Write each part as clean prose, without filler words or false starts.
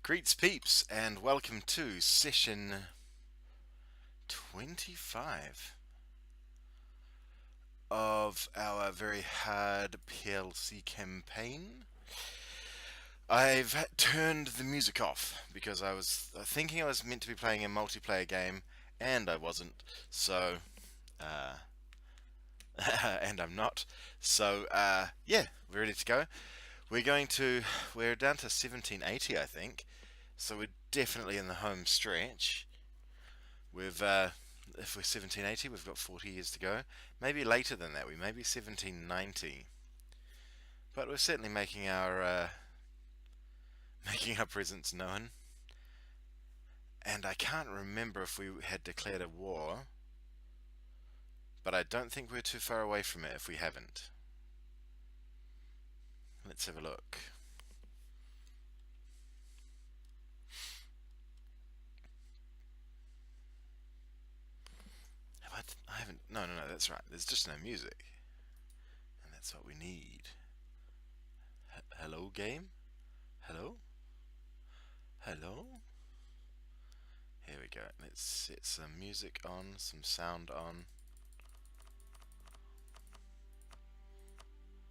Greets peeps and welcome to session 25 of our very hard PLC campaign. I've turned the music off because I was thinking I was meant to be playing a multiplayer game and I wasn't, so and I'm not, so yeah, we're ready to go. We're down to 1780, I think, so we're definitely in the home stretch. If we're 1780, we've got 40 years to go. Maybe later than that, we may be 1790. But we're certainly making our presence known. And I can't remember if we had declared a war, but I don't think we're too far away from it if we haven't. Let's have a look. I haven't. No, that's right. There's just no music. And that's what we need. Hello, game? Hello? Hello? Here we go. Let's set some music on, some sound on.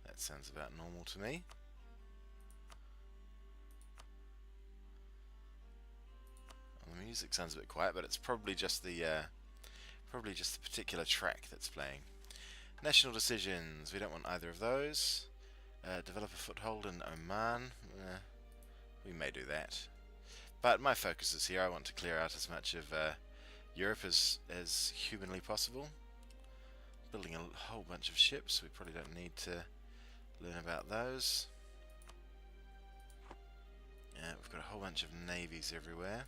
That sounds about normal to me. Well, the music sounds a bit quiet, but it's probably just the particular track that's playing. National decisions. We don't want either of those. Develop a foothold in Oman. We may do that. But my focus is here. I want to clear out as much of Europe as humanly possible. Building a whole bunch of ships. We probably don't need to learn about those. We've got a whole bunch of navies everywhere.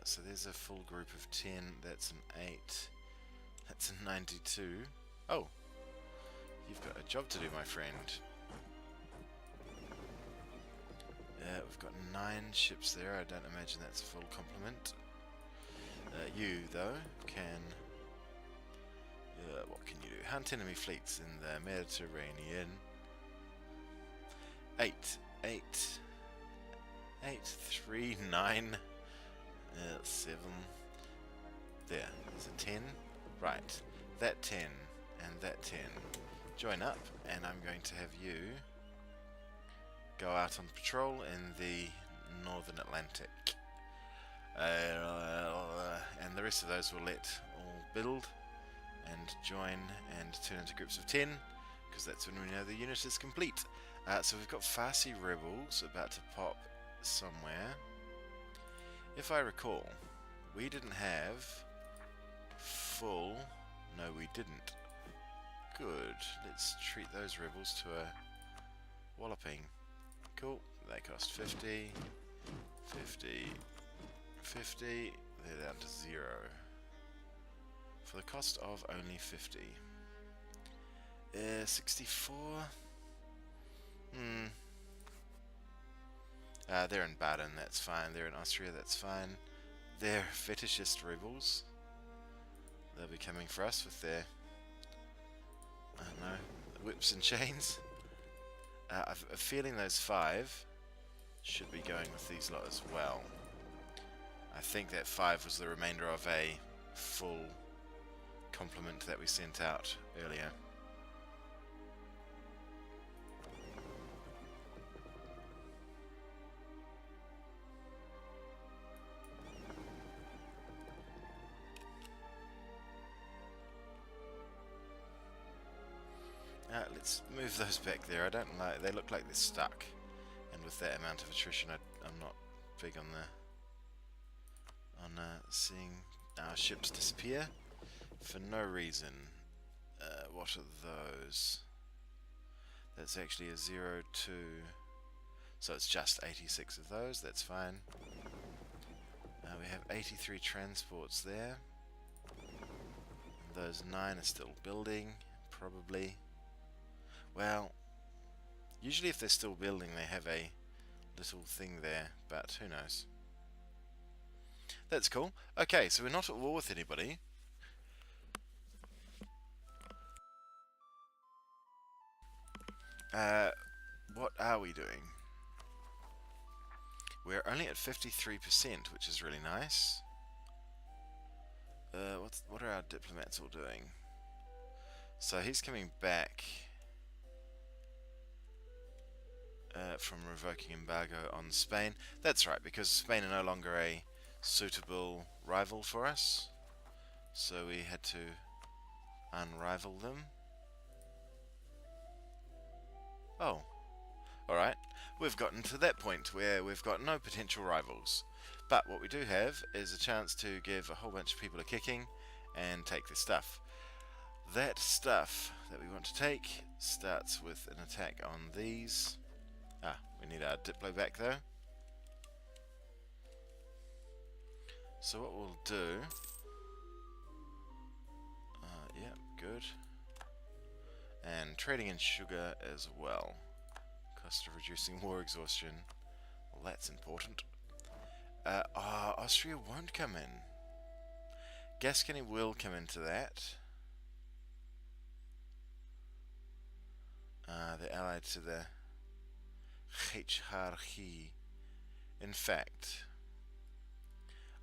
So there's a full group of 10. That's an 8. That's a 92. Oh! You've got a job to do, my friend. We've got 9 ships there. I don't imagine that's a full complement. You, though, can... what can you do? Hunt enemy fleets in the Mediterranean. 8, 3, 9, 7. There, there's a 10. Right, that 10 and that 10 join up, and I'm going to have you go out on patrol in the Northern Atlantic. And the rest of those will let all build and join and turn into groups of 10, because that's when we know the unit is complete. So we've got Farsi rebels about to pop somewhere. If I recall, we didn't have full... No, we didn't. Good. Let's treat those rebels to a walloping. Cool. They cost 50, 50, 50. They're down to 0. For the cost of only 50. 64. They're in Baden, that's fine. They're in Austria, that's fine. They're fetishist rebels. They'll be coming for us with their, I don't know, whips and chains. I've a feeling those 5 should be going with these lot as well. I think that 5 was the remainder of a full complement that we sent out earlier. Let's move those back there. I don't like. They look like they're stuck, and with that amount of attrition, I'm not big on seeing our ships disappear for no reason. What are those? That's actually a 0, 2. So it's just 86 of those. That's fine. We have 83 transports there. Those 9 are still building, probably. Well, usually if they're still building they have a little thing there, but who knows. That's cool. Okay, so we're not at war with anybody. what are we doing? We're only at 53%, which is really nice. What are our diplomats all doing? So he's coming back from revoking embargo on Spain. That's right, because Spain are no longer a suitable rival for us. So we had to unrival them. Oh, alright. We've gotten to that point where we've got no potential rivals. But what we do have is a chance to give a whole bunch of people a kicking and take their stuff. That stuff that we want to take starts with an attack on these. We need our Diplo back though. So what we'll do... yeah, good. And trading in sugar as well. Cost of reducing war exhaustion. Well, that's important. Austria won't come in. Gascony will come into that. They're allied to the Hecharchy. In fact,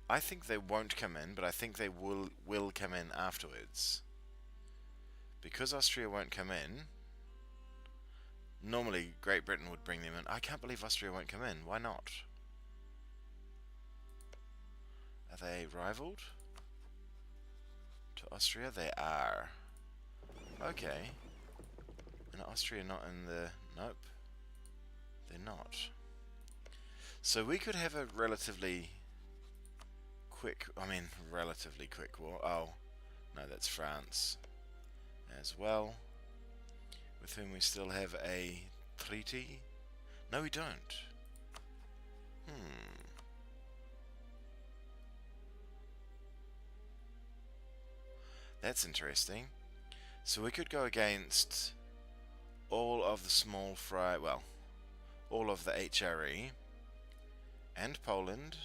I think they won't come in, but I think they will come in afterwards. Because Austria won't come in, normally Great Britain would bring them in. I can't believe Austria won't come in. Why not? Are they rivaled to Austria? They are. Okay. And Austria not in the... Nope. They're not. So we could have a relatively quick war. Oh, no, that's France as well, with whom we still have a treaty. No, we don't. That's interesting. So we could go against all of the small fry, well, all of the HRE and Poland.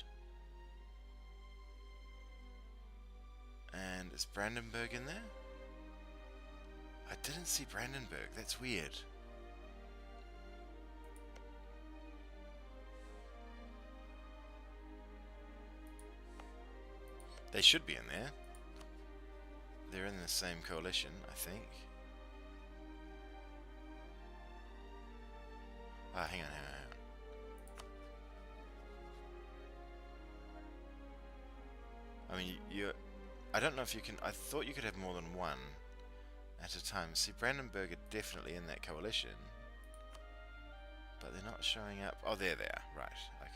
And is Brandenburg in there? I didn't see Brandenburg. That's weird. They should be in there. They're in the same coalition, I think. Hang on. I mean, I don't know if you can... I thought you could have more than one at a time. See, Brandenburg are definitely in that coalition. But they're not showing up. Oh, there they are. Right, okay.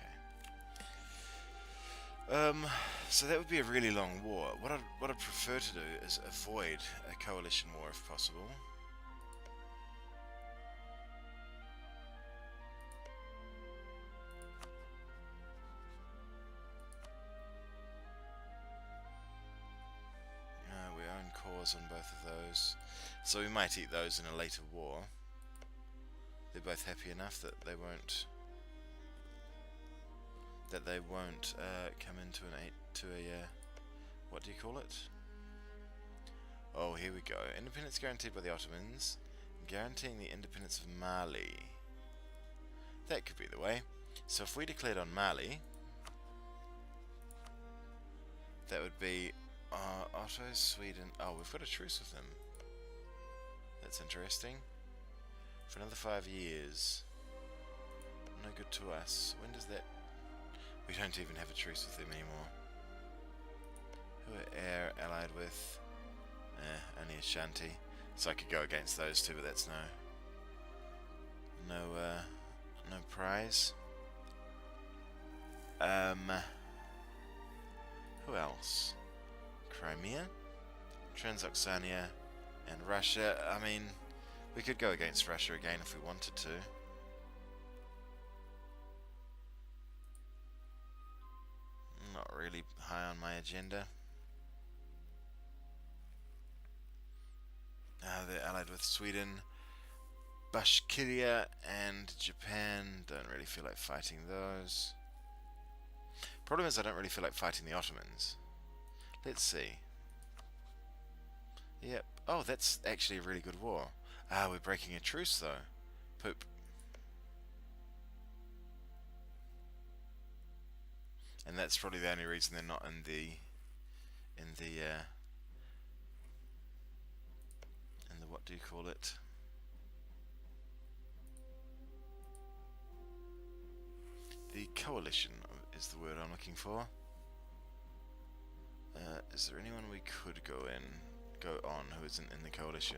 So that would be a really long war. What I'd prefer to do is avoid a coalition war if possible. We own cores on both of those, so we might eat those in a later war. They're both happy enough that they won't come into what do you call it? Oh, here we go. Independence guaranteed by the Ottomans, guaranteeing the independence of Mali. That could be the way. So if we declared on Mali, that would be Otto, Sweden. Oh, we've got a truce with them. That's interesting. For another 5 years. No good to us. When does that... We don't even have a truce with them anymore. Who are Air allied with? Only Ashanti. So I could go against those two, but that's no prize. Who else? Crimea, Transoxania, and Russia. I mean, we could go against Russia again if we wanted to. Not really high on my agenda. They're allied with Sweden, Bashkiria, and Japan. Don't really feel like fighting those. Problem is I don't really feel like fighting the Ottomans. Let's see. Yep. Oh, that's actually a really good war. We're breaking a truce though. Poop. that's probably the only reason they're not in the what do you call it? The coalition is the word I'm looking for. Is there anyone we could go on who isn't in the coalition?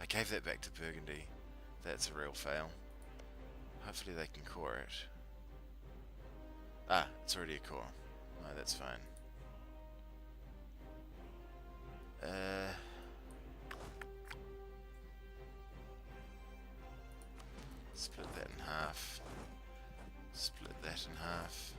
I gave that back to Burgundy. That's a real fail. Hopefully they can core it. Ah, it's already a core. No, that's fine. Split that in half. Split that in half.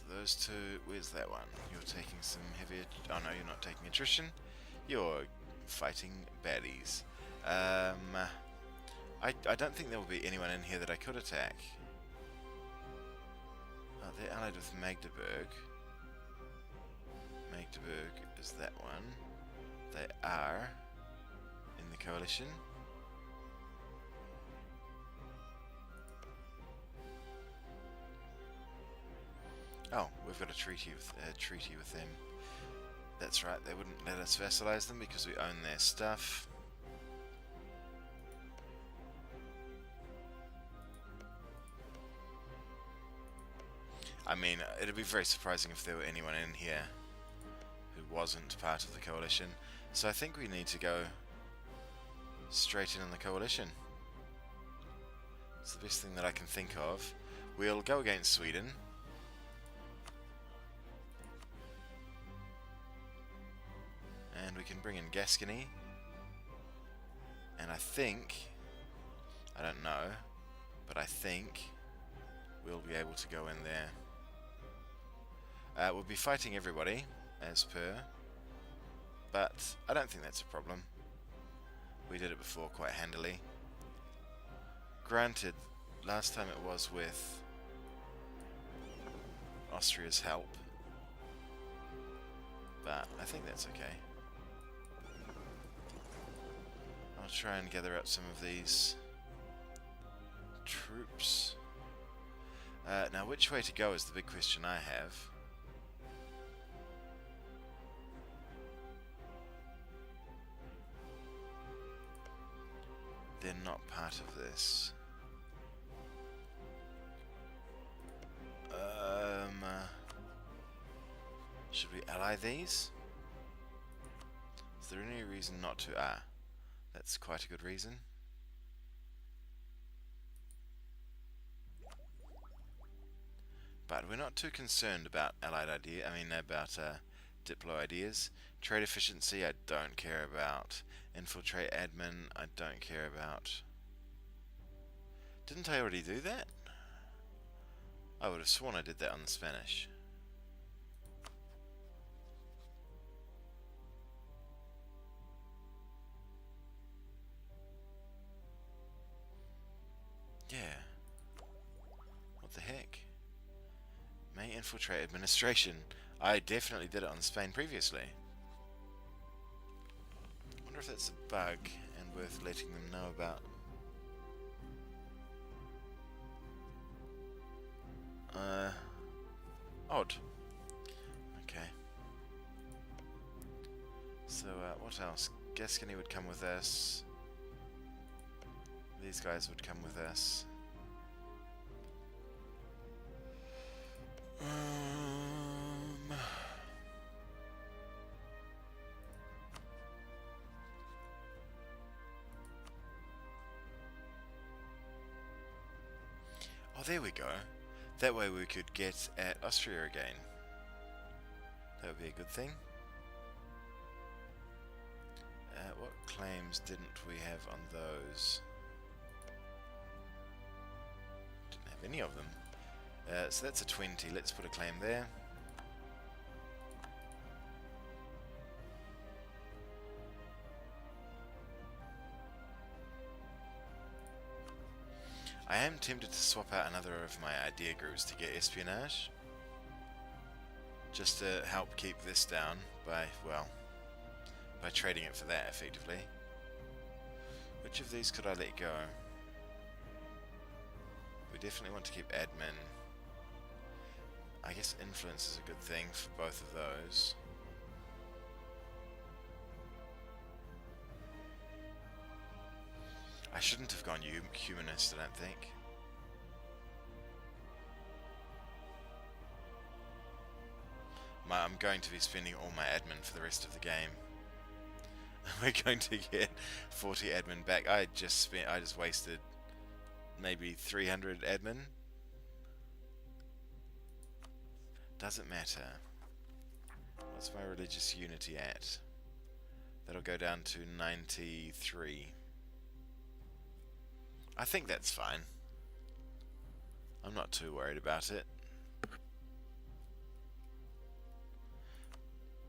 Those two, where's that one? You're taking some heavier... Oh no, you're not taking attrition. You're fighting baddies. I don't think there will be anyone in here that I could attack. Oh, they're allied with Magdeburg. Magdeburg is that one. They are in the coalition. Oh, we've got a treaty with them. That's right, they wouldn't let us vassalize them because we own their stuff. I mean, it'd be very surprising if there were anyone in here who wasn't part of the coalition. So I think we need to go straight in on the coalition. It's the best thing that I can think of. We'll go against Sweden. And we can bring in Gascony. And I think, I don't know, but I think we'll be able to go in there. We'll be fighting everybody, as per, but I don't think that's a problem. We did it before quite handily. Granted, last time it was with Austria's help, but I think that's okay. I'll try and gather up some of these troops. Now, which way to go is the big question I have. They're not part of this. Should we ally these? Is there any reason not to? Ah, that's quite a good reason. But we're not too concerned about allied idea. I mean, about Diplo ideas. Trade efficiency, I don't care about. Infiltrate admin, I don't care about. Didn't I already do that? I would have sworn I did that on the Spanish. Yeah. What the heck? May infiltrate administration. I definitely did it on Spain previously. I wonder if that's a bug and worth letting them know about. Odd. Okay. So, what else? Gascony would come with us. These guys would come with us. Oh, there we go. That way we could get at Austria again. That would be a good thing. What claims didn't we have on those? Didn't have any of them. So that's a 20. Let's put a claim there. I am tempted to swap out another of my idea groups to get espionage, just to help keep this down by, well, by trading it for that effectively. Which of these could I let go? We definitely want to keep admin. I guess influence is a good thing for both of those. I shouldn't have gone humanist, I don't think. I'm going to be spending all my admin for the rest of the game. We're going to get 40 admin back. I just wasted maybe 300 admin. Doesn't matter. What's my religious unity at? That'll go down to 93. I think that's fine. I'm not too worried about it.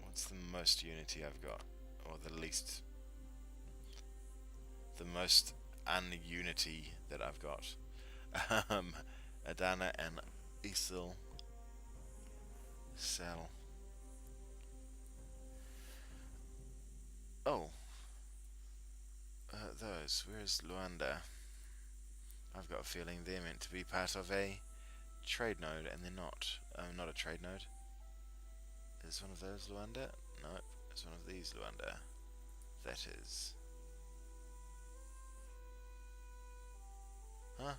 What's the most unity I've got? Or the least... the most ununity that I've got. Adana and Isil. Sell. Oh. Those. Where's Luanda? I've got a feeling they're meant to be part of a trade node, and they're not. Not a trade node. Is one of those Luanda? No, it's one of these Luanda. That is. Huh?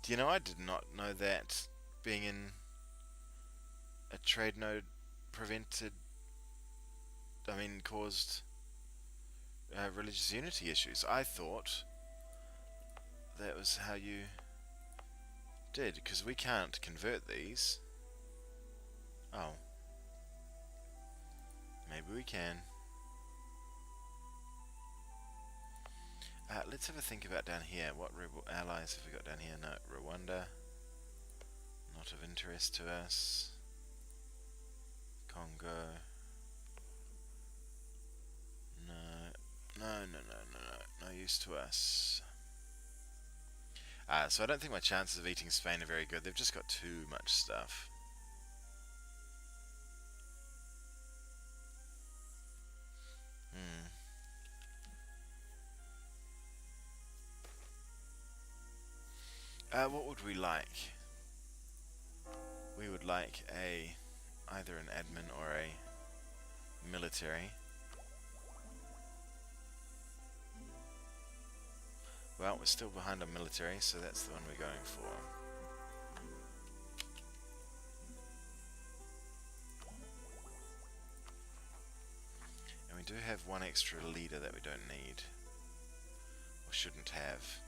Do you know, I did not know that being in a trade node caused religious unity issues. I thought that was how you did, because we can't convert these. Oh. Maybe we can. Let's have a think about down here. What rebel allies have we got down here? No, Rwanda. Not of interest to us. Congo. No use to us. So I don't think my chances of eating Spain are very good. They've just got too much stuff. What would we like? We would like either an admin or a military. Well, we're still behind on military, so that's the one we're going for. And we do have one extra leader that we don't need. Or shouldn't have.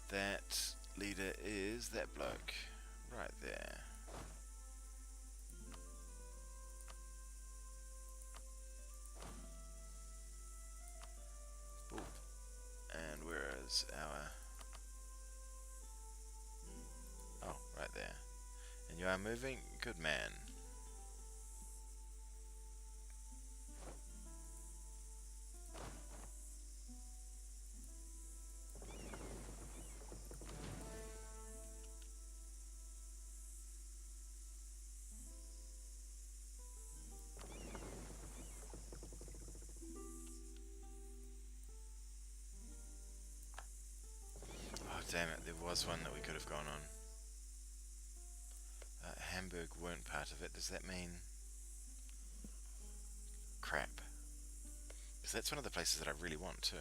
That leader is that bloke. Right there. Boop. And where is our... oh, right there. And you are moving? Good man. Damn it, there was one that we could have gone on. Hamburg weren't part of it. Does that mean... crap. Because that's one of the places that I really want too.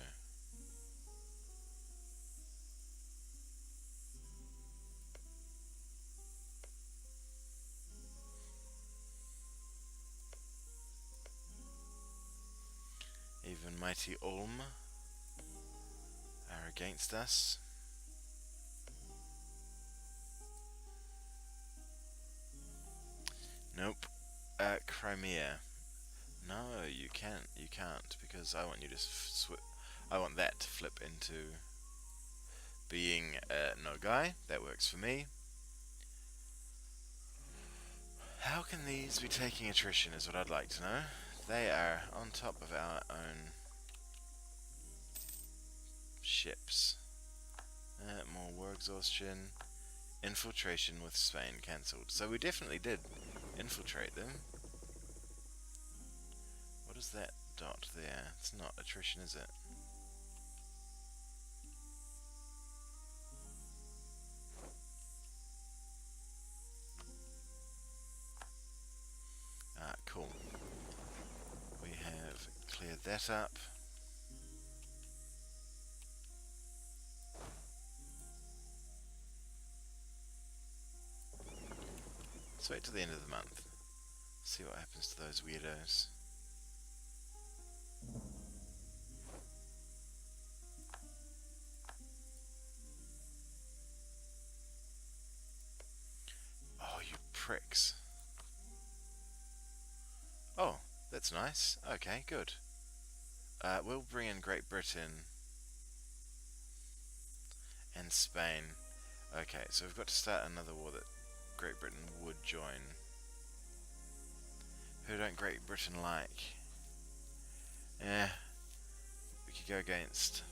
Even mighty Ulm are against us. Nope. Crimea. No, you can't. You can't, because I want you to I want that to flip into being Nogai. That works for me. How can these be taking attrition is what I'd like to know. They are on top of our own ships. More war exhaustion. Infiltration with Spain cancelled. So we definitely did infiltrate them. What is that dot there? It's not attrition, is it? Ah, cool. We have cleared that up. Let's wait till the end of the month. See what happens to those weirdos. Oh, you pricks. Oh, that's nice. Okay, good. We'll bring in Great Britain and Spain. Okay, so we've got to start another war that Great Britain would join. Who don't Great Britain like? We could go against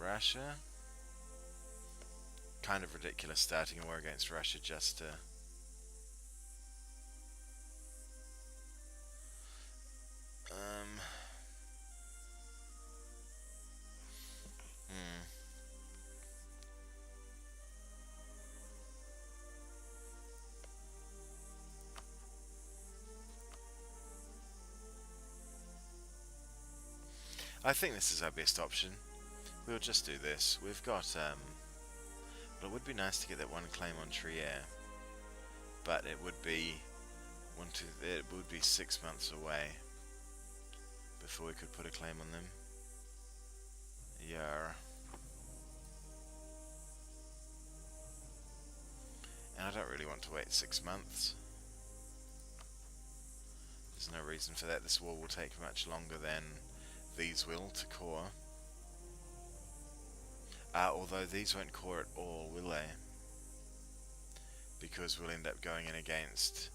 Russia. Kind of ridiculous starting a war against Russia just to... I think this is our best option. We'll just do this. We've got, well, it would be nice to get that one claim on Trier, but it would be it would be 6 months away before we could put a claim on them. Yeah. And I don't really want to wait 6 months. There's no reason for that. This war will take much longer than these will to core. Although these won't core at all, will they? Because we'll end up going in against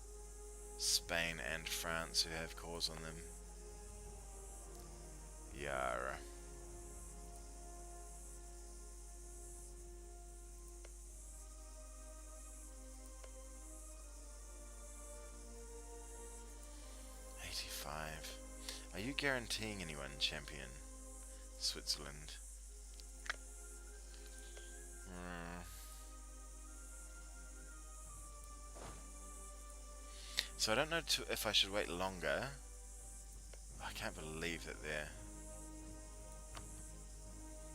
Spain and France, who have cores on them. Yar. Are you guaranteeing anyone, champion? Switzerland. So I don't know if I should wait longer. I can't believe that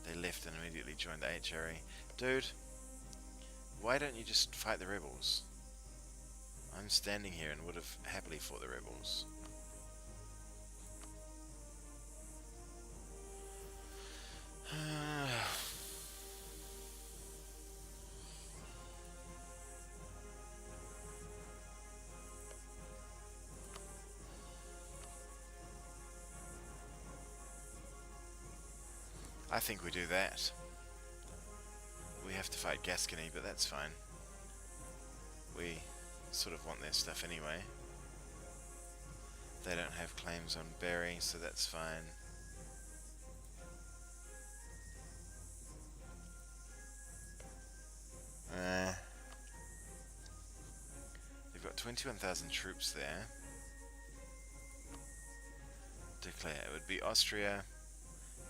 they left and immediately joined the HRE. Dude, why don't you just fight the rebels? I'm standing here and would have happily fought the rebels. I think we do that. We have to fight Gascony, but that's fine. We sort of want their stuff anyway. They don't have claims on Berry, so that's fine. They've got 21,000 troops there. Declare. It would be Austria,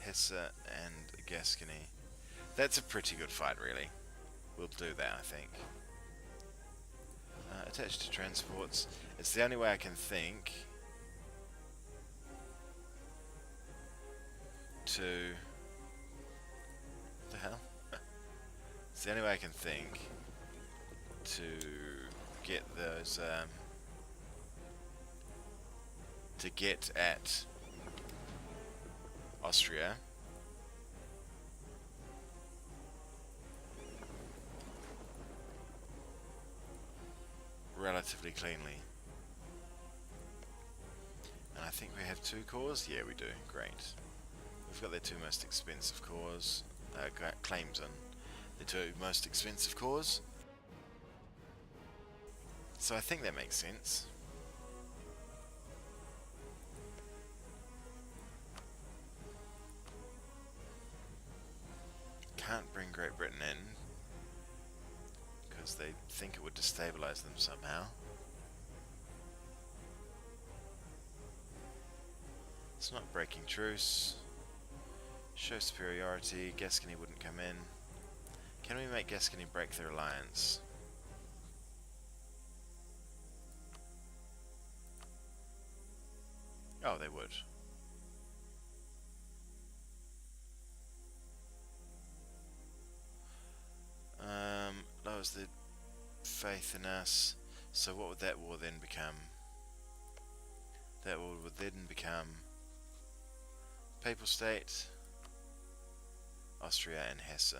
Hesse, and Gascony. That's a pretty good fight, really. We'll do that, I think. Attached to transports. It's the only way I can think to... What the hell? It's the only way I can think to get those, to get at Austria. Relatively cleanly. And I think we have 2 cores? Yeah, we do. Great. We've got their 2 most expensive cores, claims on the 2 most expensive cores. So I think that makes sense. Great Britain in, because they think it would destabilize them somehow. It's not breaking truce. Show superiority. Gascony wouldn't come in. Can we make Gascony break their alliance? Oh, they would. Lowers the faith in us. So what would that war then become? That war would then become Papal State, Austria and Hesse.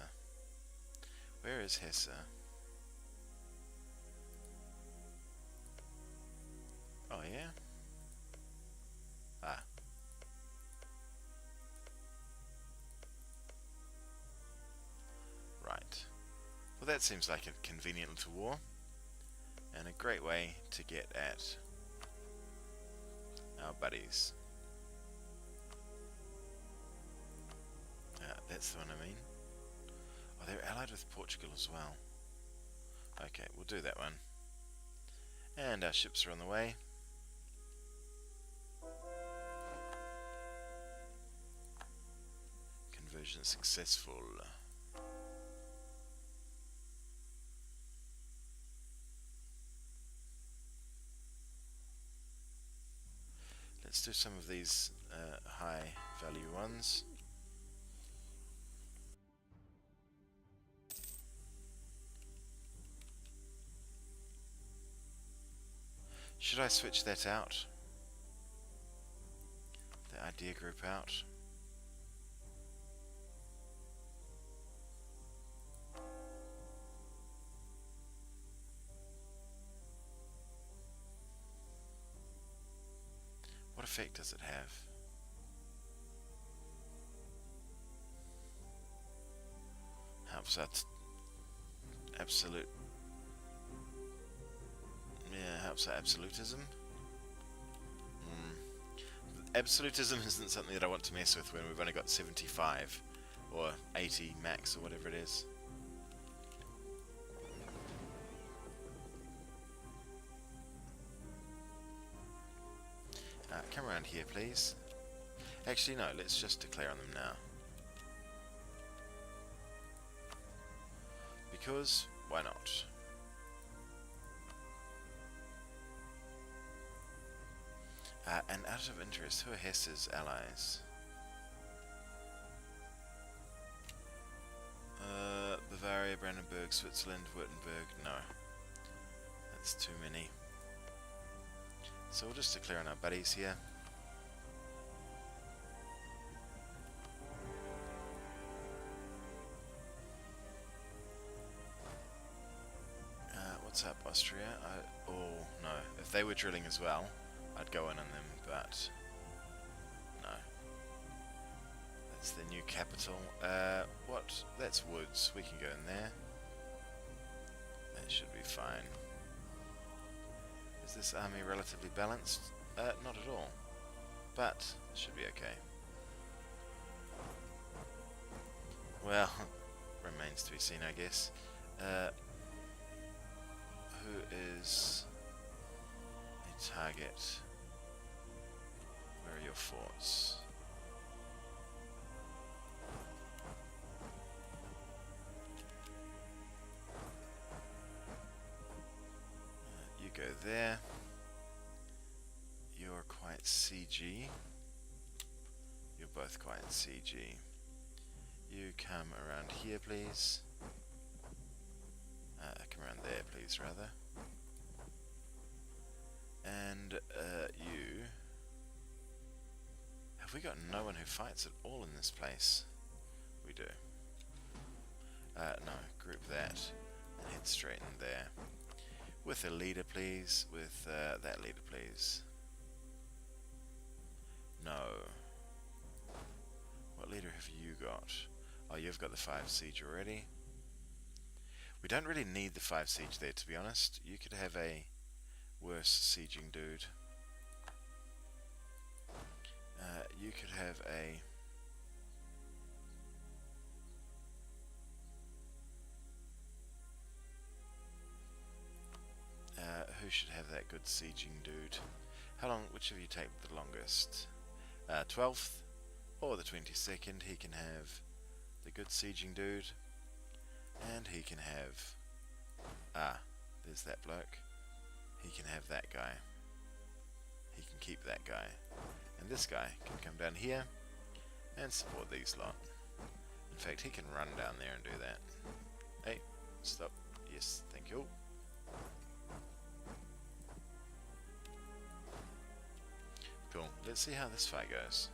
Where is Hesse? Oh yeah? Ah. Right. Well, that seems like a convenient little war, and a great way to get at our buddies. That's the one I mean. Oh, they're allied with Portugal as well. Okay, we'll do that one. And our ships are on the way. Conversion successful. Let's do some of these high value ones. Should I switch that out? The idea group out? What effect does it have? Helps out absolute. Yeah, helps out absolutism. Absolutism isn't something that I want to mess with when we've only got 75 or 80 max or whatever it is. Come around here, please. Actually, no, let's just declare on them now. Because, why not? And out of interest, who are Hesse's allies? Bavaria, Brandenburg, Switzerland, Württemberg. No. That's too many. So we'll just declare on our buddies here. What's up, Austria? Oh, no. If they were drilling as well, I'd go in on them, but no. That's the new capital. What? That's woods. We can go in there. That should be fine. Is this army relatively balanced? Not at all. But it should be okay. Well, remains to be seen, I guess. Who is a target? Where are your forts? You go there. You're quite CG. You're both quite CG. You come around here, please. Come around there, please, rather. And you... Have we got no one who fights at all in this place? We do. No, group that and head straight in there. With a leader, please. With that leader, please. No. What leader have you got? Oh, you've got the 5 siege already. We don't really need the 5 siege there, to be honest. You could have a worse sieging dude. You could have a... should have that good sieging dude. How long? Which of you take the longest? 12th or the 22nd. He can have the good sieging dude, and he can have there's that bloke. He can have that guy. He can keep that guy, and this guy can come down here and support these lot. In fact, he can run down there and do that. Hey, stop. Yes, thank you. Cool. Let's see how this fight goes.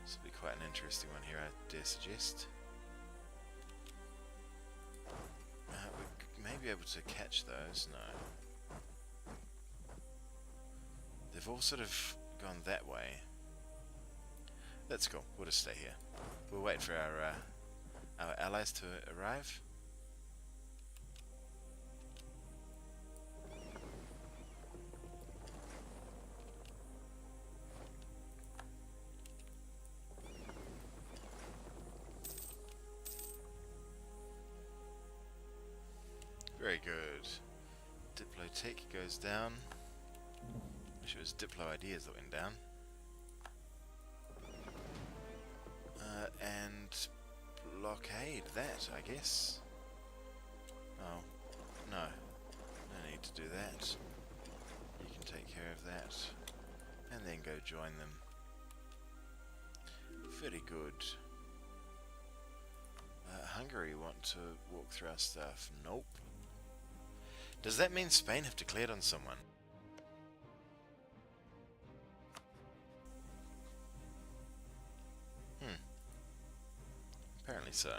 This will be quite an interesting one here, I dare suggest. We may be able to catch those. No. They've all sort of gone that way. That's cool. We'll just stay here. We'll wait for our allies to arrive. Very good. Diplotech goes down. Wish it was Diplo Ideas that went down. And blockade that, I guess. Oh, no. No need to do that. You can take care of that. And then go join them. Very good. Hungary want to walk through our stuff. Nope. Does that mean Spain have declared on someone? Apparently so.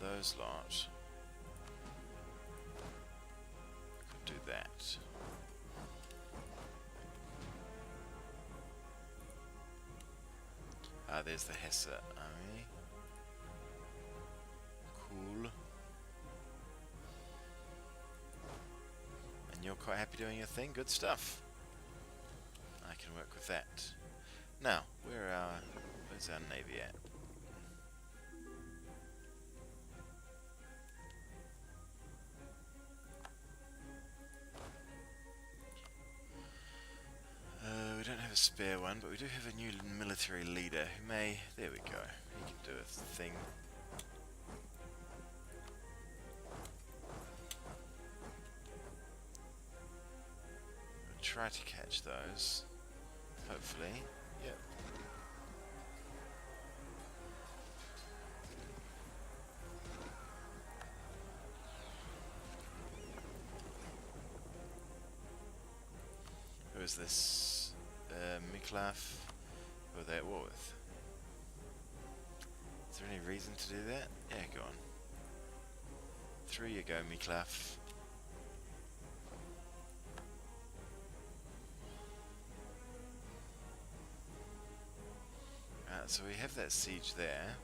Those lot could do that. There's the Hesse army. Cool. And you're quite happy doing your thing? Good stuff. I can work with that. Now, where's our navy at? We don't have a spare one, but we do have a new military leader who may... There we go. He can do a thing. We'll try to catch those. Hopefully. Yep. Who is this? Miklaf, who are they at war with? Is there any reason to do that? Yeah, go on. Through you go, Miklaf. So we have that siege there.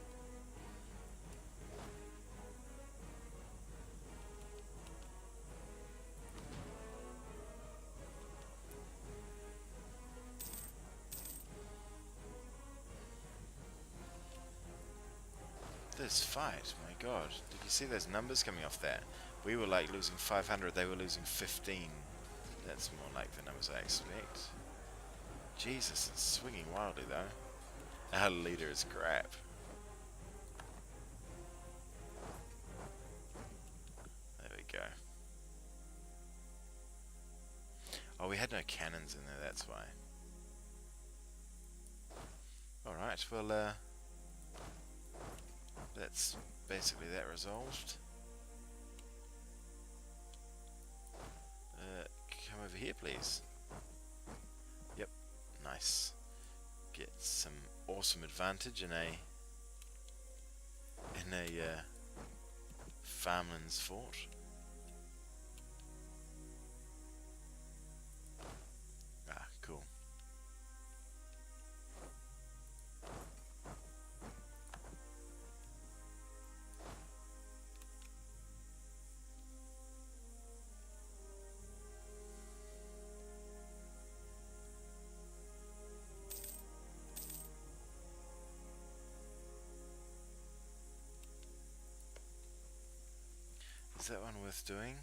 This fight, my god. Did you see those numbers coming off that? We were like losing 500, they were losing 15. That's more like the numbers I expect. Jesus, it's swinging wildly though. Our leader is crap. There we go. Oh, we had no cannons in there, that's why. Alright, well, that's basically that resolved. Come over here, please. Yep, nice. Get some awesome advantage in a farmlands fort. Ah, cool. that one worth doing?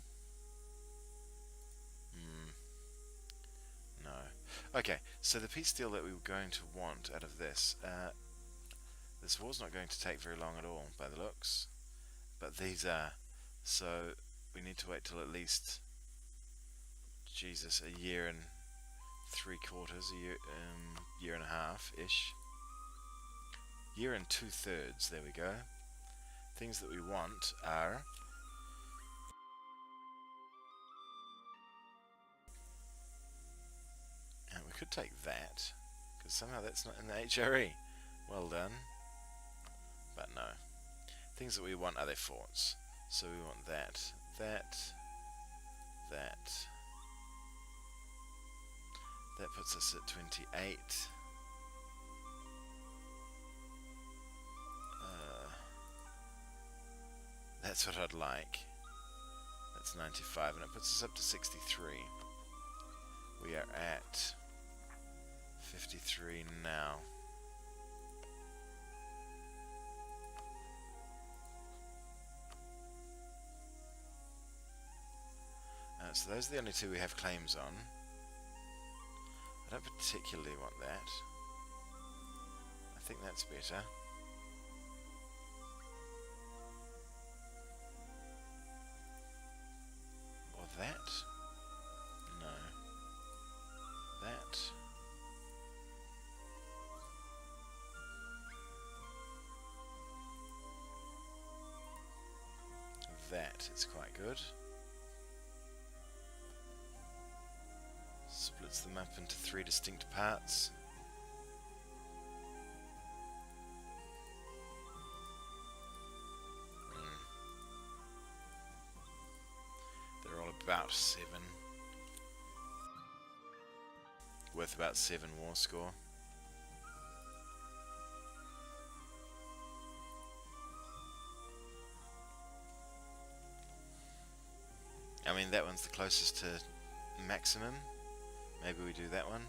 No. Okay, so the piece deal that we were going to want out of this, this war's not going to take very long at all, by the looks. But these are, so we need to wait till at least, Jesus, a year and 3/4, year and a half-ish. Year and 2/3, there we go. Things that we want are... And we could take that, because somehow that's not in the HRE. Well done. But no. Things that we want are their forts. So we want that, that, that. That puts us at 28. That's what I'd like. That's 95, and it puts us up to 63. We are at 53 now. So those are the only two we have claims on. I don't particularly want that. I think that's better. Or that? No. That. That is quite good. Splits them up into 3 distinct parts. They're all about 7. Worth about 7 war score. I mean, that one's the closest to maximum. Maybe we do that one.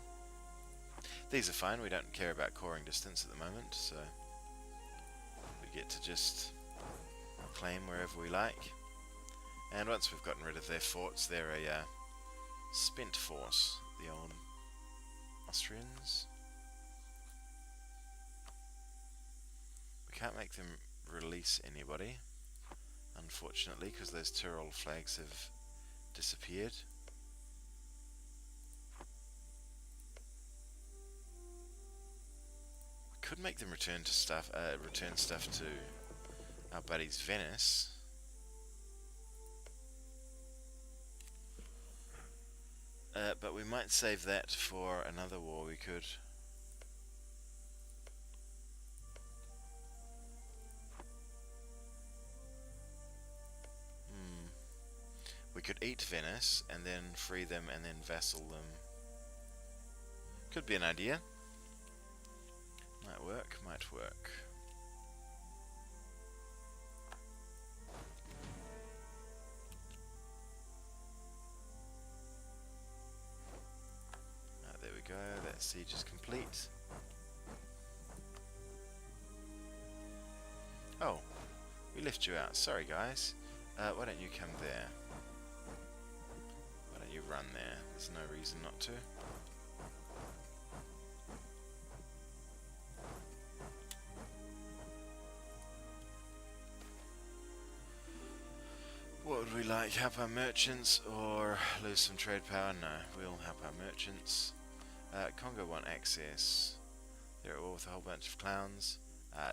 These are fine, we don't care about coring distance at the moment, so we get to just claim wherever we like. And once we've gotten rid of their forts, they're a spent force, the old Austrians. We can't make them release anybody, unfortunately, because those Tyrol flags have disappeared. Could make them return stuff to our buddies Venice. But we might save that for another war. We could. We could eat Venice and then free them and then vassal them. Could be an idea. Might work, might work. There we go, that siege is complete. Oh, we left you out. Sorry guys. Why don't you come there? Why don't you run there? There's no reason not to. What would we like? Help our merchants or lose some trade power? No, we'll help our merchants. Congo want access. They're at war with a whole bunch of clowns.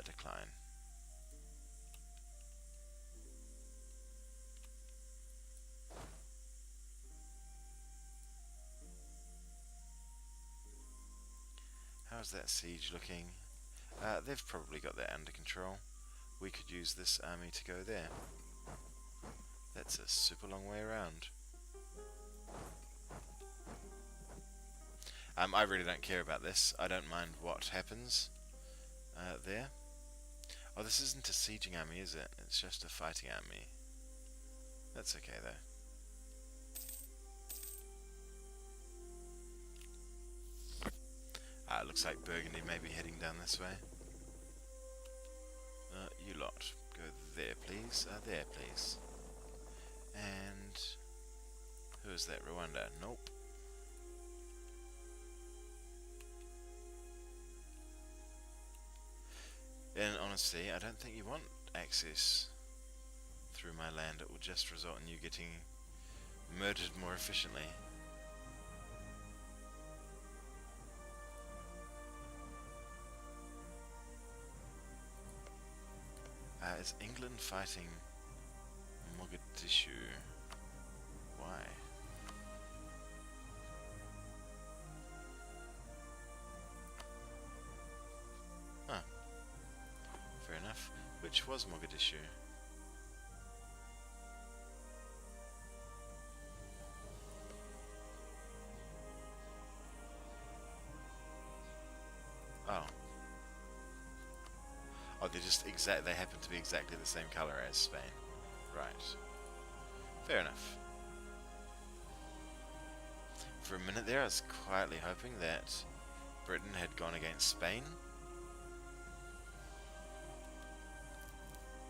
Decline. How's that siege looking? They've probably got that under control. We could use this army to go there. That's a super long way around. I really don't care about this. I don't mind what happens there. Oh, this isn't a sieging army, is it? It's just a fighting army. That's okay, though. It looks like Burgundy may be heading down this way. You lot, go there, please. There, please. And who is that? Rwanda? Nope. In honesty, I don't think you want access through my land. It will just result in you getting murdered more efficiently. Is England fighting Mogadishu? Why? Huh. Fair enough. Which was Mogadishu? Oh. Oh, they happen to be exactly the same colour as Spain. Right. Fair enough. For a minute there, I was quietly hoping that Britain had gone against Spain.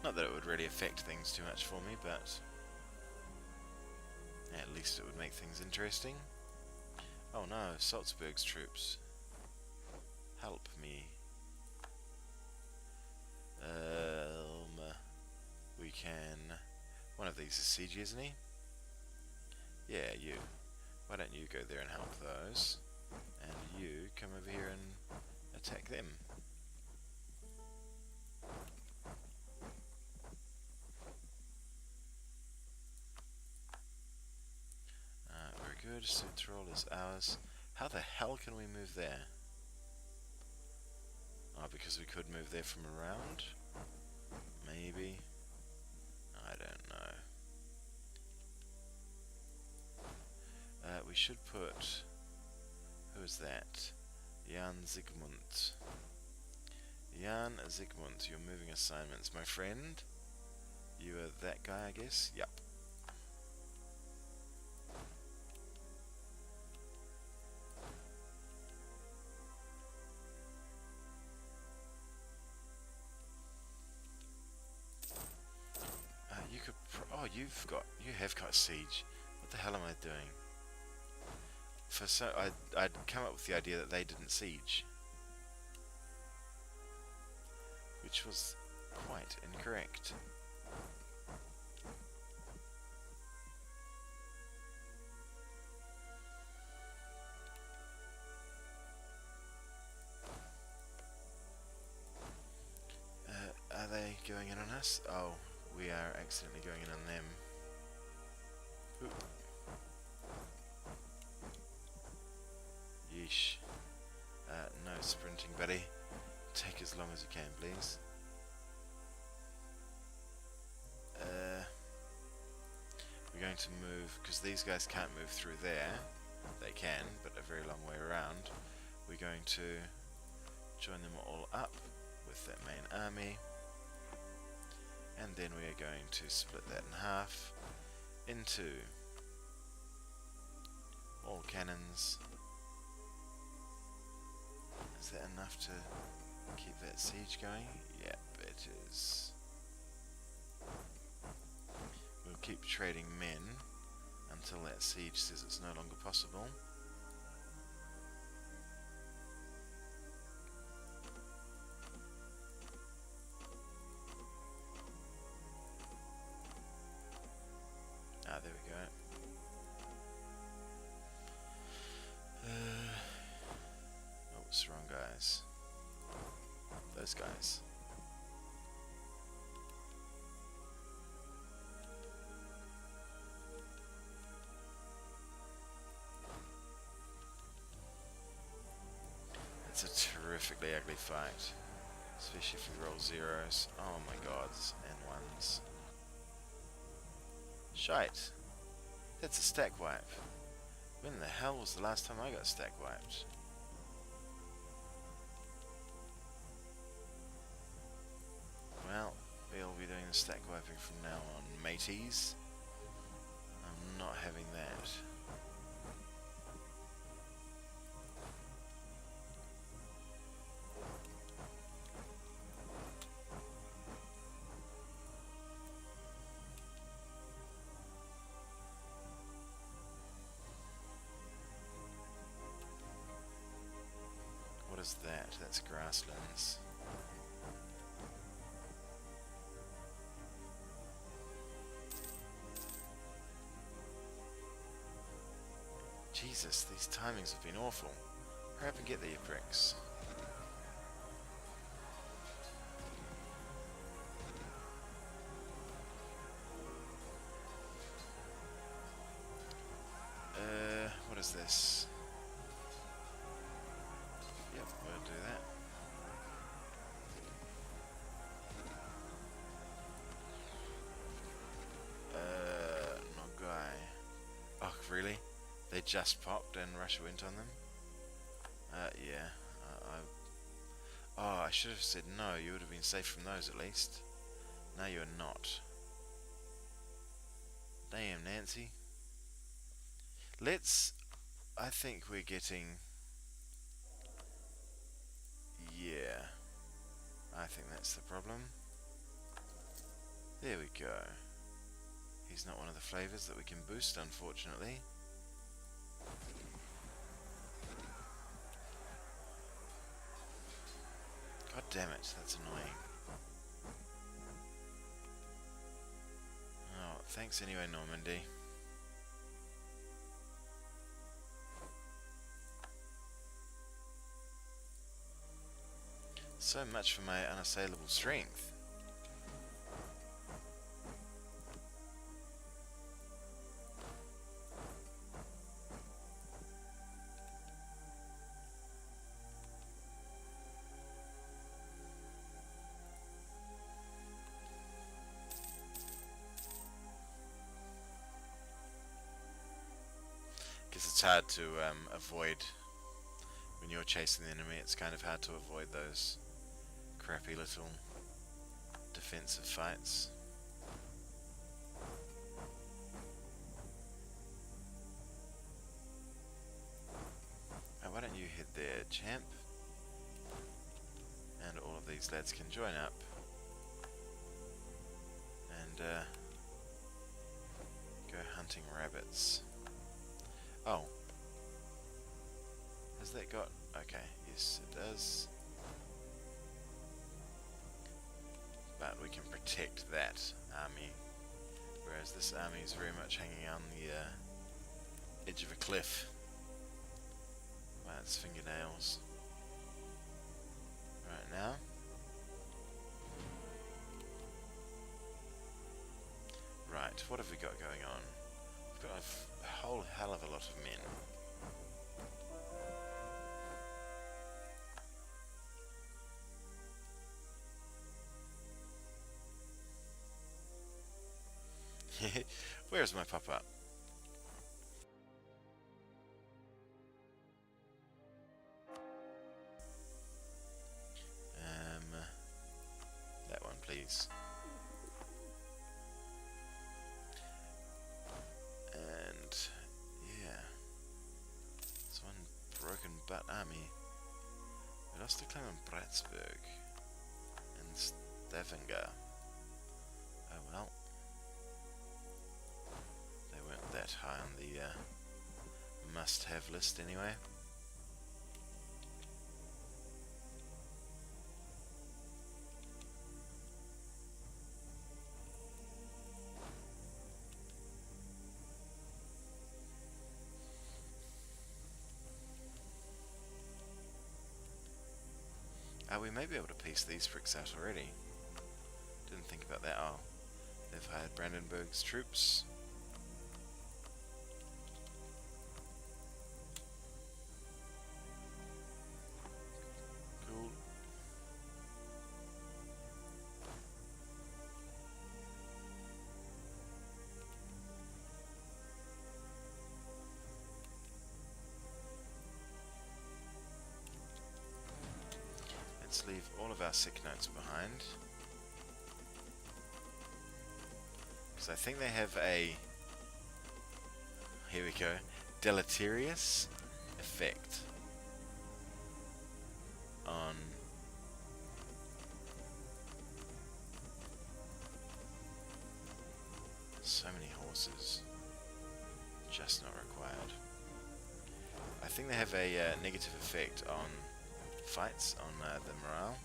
Not that it would really affect things too much for me, but at least it would make things interesting. Oh no, Salzburg's troops. Help me. We can... One of these is siege, isn't he? Yeah, you. Why don't you go there and help those? And you come over here and attack them. Very good. Südtirol is ours. How the hell can we move there? Oh, because we could move there from around? Maybe. I don't know. We should put... Who is that? Jan Zygmunt. Jan Zygmunt, you're moving assignments. My friend? You are that guy, I guess? Yup. You have got siege. What the hell am I doing? I'd come up with the idea that they didn't siege, which was quite incorrect. Are they going in on us? Oh, we are accidentally going in on them. Ooh. Yeesh. No sprinting, buddy. Take as long as you can, please. We're going to move, because these guys can't move through there. They can, but a very long way around. We're going to join them all up with that main army. And then we are going to split that in half into all cannons. Is that enough to keep that siege going? Yep, it is. We'll keep trading men until that siege says it's no longer possible. Ah, there we go. Oops, wrong guys. Those guys. It's a terrifically ugly fight, especially if we roll zeros. Oh my gods, and ones. Shite. That's a stack wipe. When the hell was the last time I got stack wiped? Well, we'll be doing the stack wiping from now on, mateys. I'm not having that. is that? That's grasslands. Jesus, these timings have been awful. Hurry up and get there, you pricks. What is this? Yep, we'll do that. Nogai. Oh, really? They just popped and Russia went on them? Yeah. Oh, I should have said no. You would have been safe from those at least. No, you're not. Damn, Nancy. I think we're getting... Yeah. I think that's the problem. There we go. He's not one of the flavors that we can boost, unfortunately. God damn it, that's annoying. Oh, thanks anyway, Normandy. So much for my unassailable strength. Guess it's hard to avoid when you're chasing the enemy. It's kind of hard to avoid those crappy little defensive fights. Oh, why don't you head there, champ? And all of these lads can join up and go hunting rabbits. Oh. Has that got... Okay, yes it does. But we can protect that army. Whereas this army is very much hanging on the edge of a cliff. By its fingernails. Right now. Right, what have we got going on? We've got a whole hell of a lot of men. Where's my pop-up? That one, please. And yeah, it's one broken butt army. We lost a claim on Bratsburg and Stavanger. Oh well. They weren't that high on the must-have list anyway. We may be able to piece these pricks out already. Didn't think about that. Oh, they've hired Brandenburg's troops. Cool. Let's leave all of our sick notes behind. Because I think they have a, here we go, deleterious effect on so many horses. Just not required. I think they have a negative effect on fights on the morale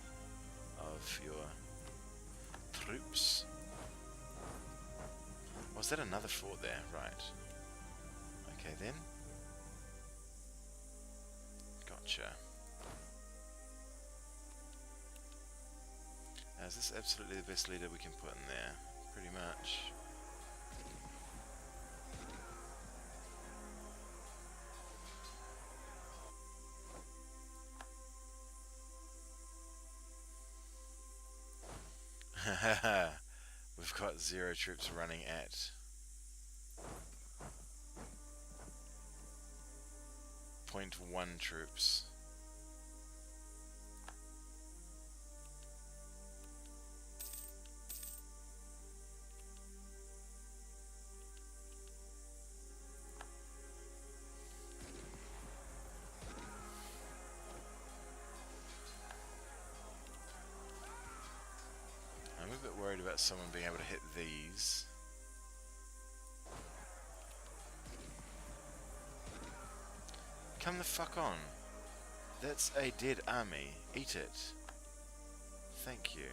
of your troops. Was that another fort there? Right. Okay then. Gotcha. Now, is this absolutely the best leader we can put in there? Pretty much. We've got 0 troops running at 0.1 troops. I'm a bit worried about someone being able to hit these. Come the fuck on. That's a dead army. Eat it. Thank you.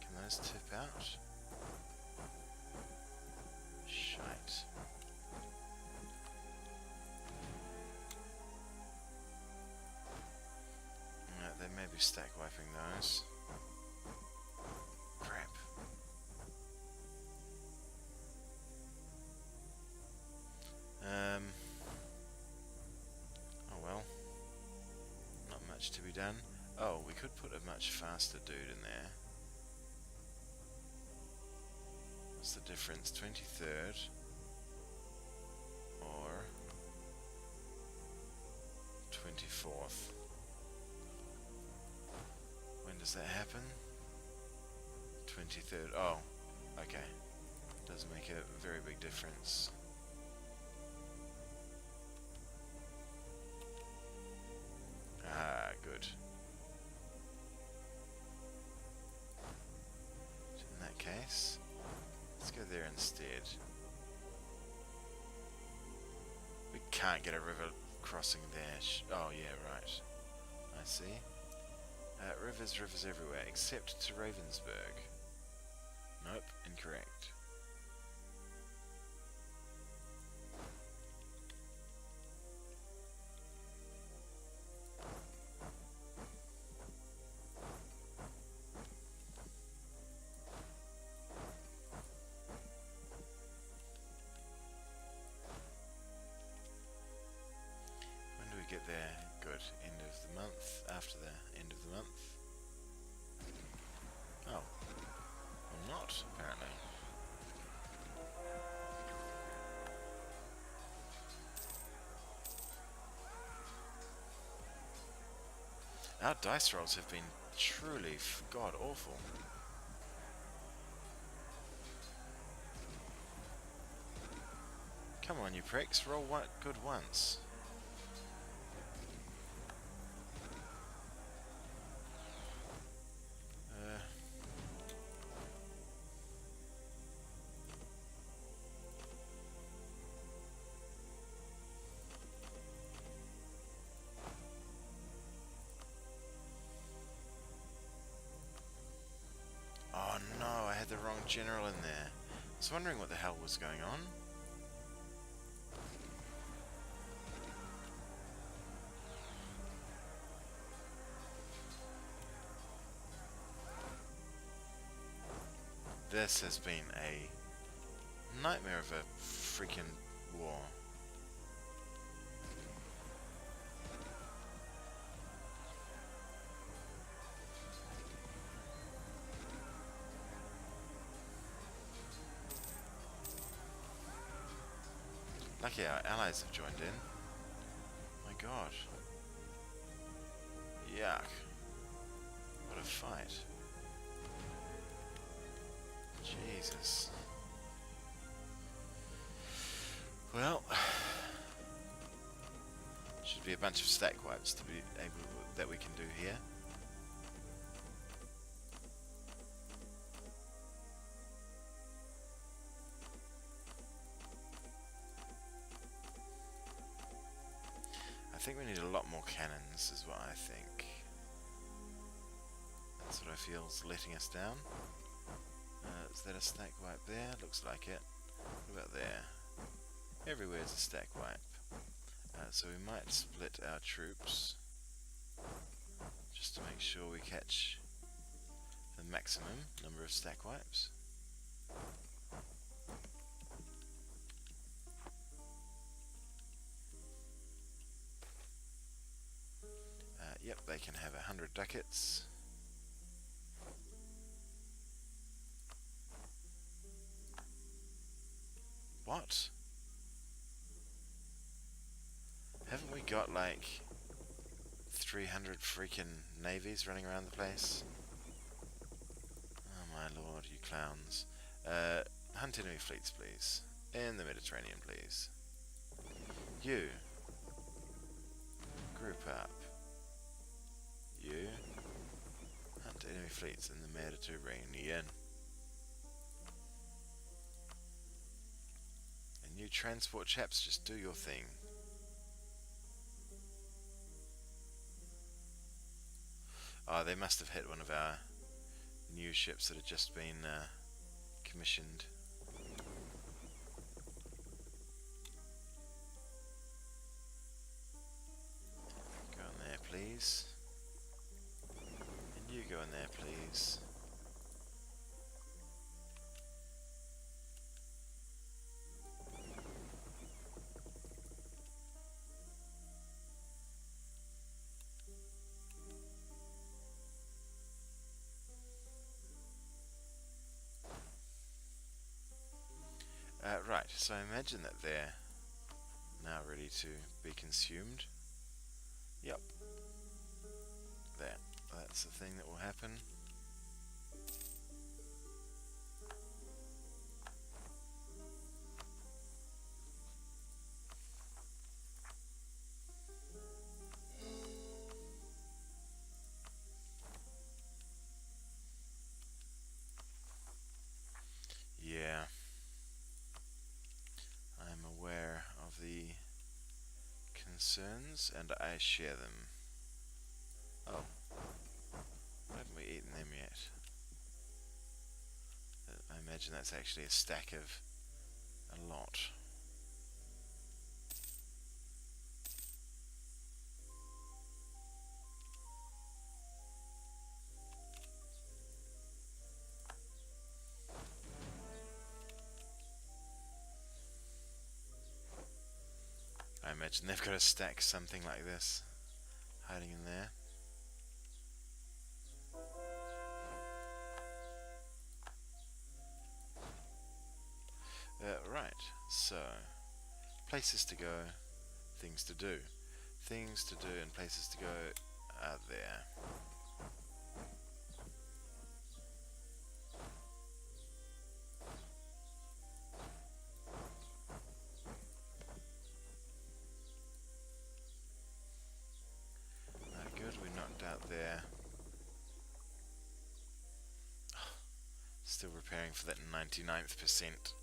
Can those tip out? Shite. They may be stack wiping those. Crap. Oh well. Not much to be done. Oh, we could put a much faster dude in there. What's the difference? 23rd or 24th? When does that happen? 23rd. Oh, okay. Does make a very big difference. Ah, good. In that case, let's go there instead. We can't get a river crossing there. Oh yeah, right. I see. Rivers everywhere, except to Ravensburg. Nope, incorrect. When do we get there? Good. End of the month. After the end of the month. Oh. Well, not, apparently. Our dice rolls have been truly god awful. Come on, you pricks, roll one good once. Oh no, I had the wrong general in there. I was wondering what the hell was going on. This has been a nightmare of a freaking war. Lucky our allies have joined in. My god. Yuck. What a fight. Jesus. Well, should be a bunch of stack wipes to be able that we can do here. think we need a lot more cannons, is what I think. That's what I feel is letting us down. Is that a stack wipe there? Looks like it. What about there? Everywhere's a stack wipe. So we might split our troops just to make sure we catch the maximum number of stack wipes. Yep, they can have 100 ducats. What? Haven't we got like 300 freaking navies running around the place? Oh my lord, you clowns. Hunt enemy fleets, please. In the Mediterranean, please. You. Group up. You. Hunt enemy fleets in the Mediterranean. And you transport chaps, just do your thing. Oh, they must have hit one of our new ships that had just been commissioned. Go in there, please. And you go in there, please. Right, so I imagine that they're now ready to be consumed. Yep. That's the thing that will happen. Yeah. I'm aware of the concerns and I share them. Oh. Why haven't we eaten them yet? I imagine that's actually a stack of a lot. I imagine they've got a stack something like this hiding in there. Right, so places to go, things to do. Things to do and places to go are there. Good, we knocked out there. Still preparing for that 99th percent.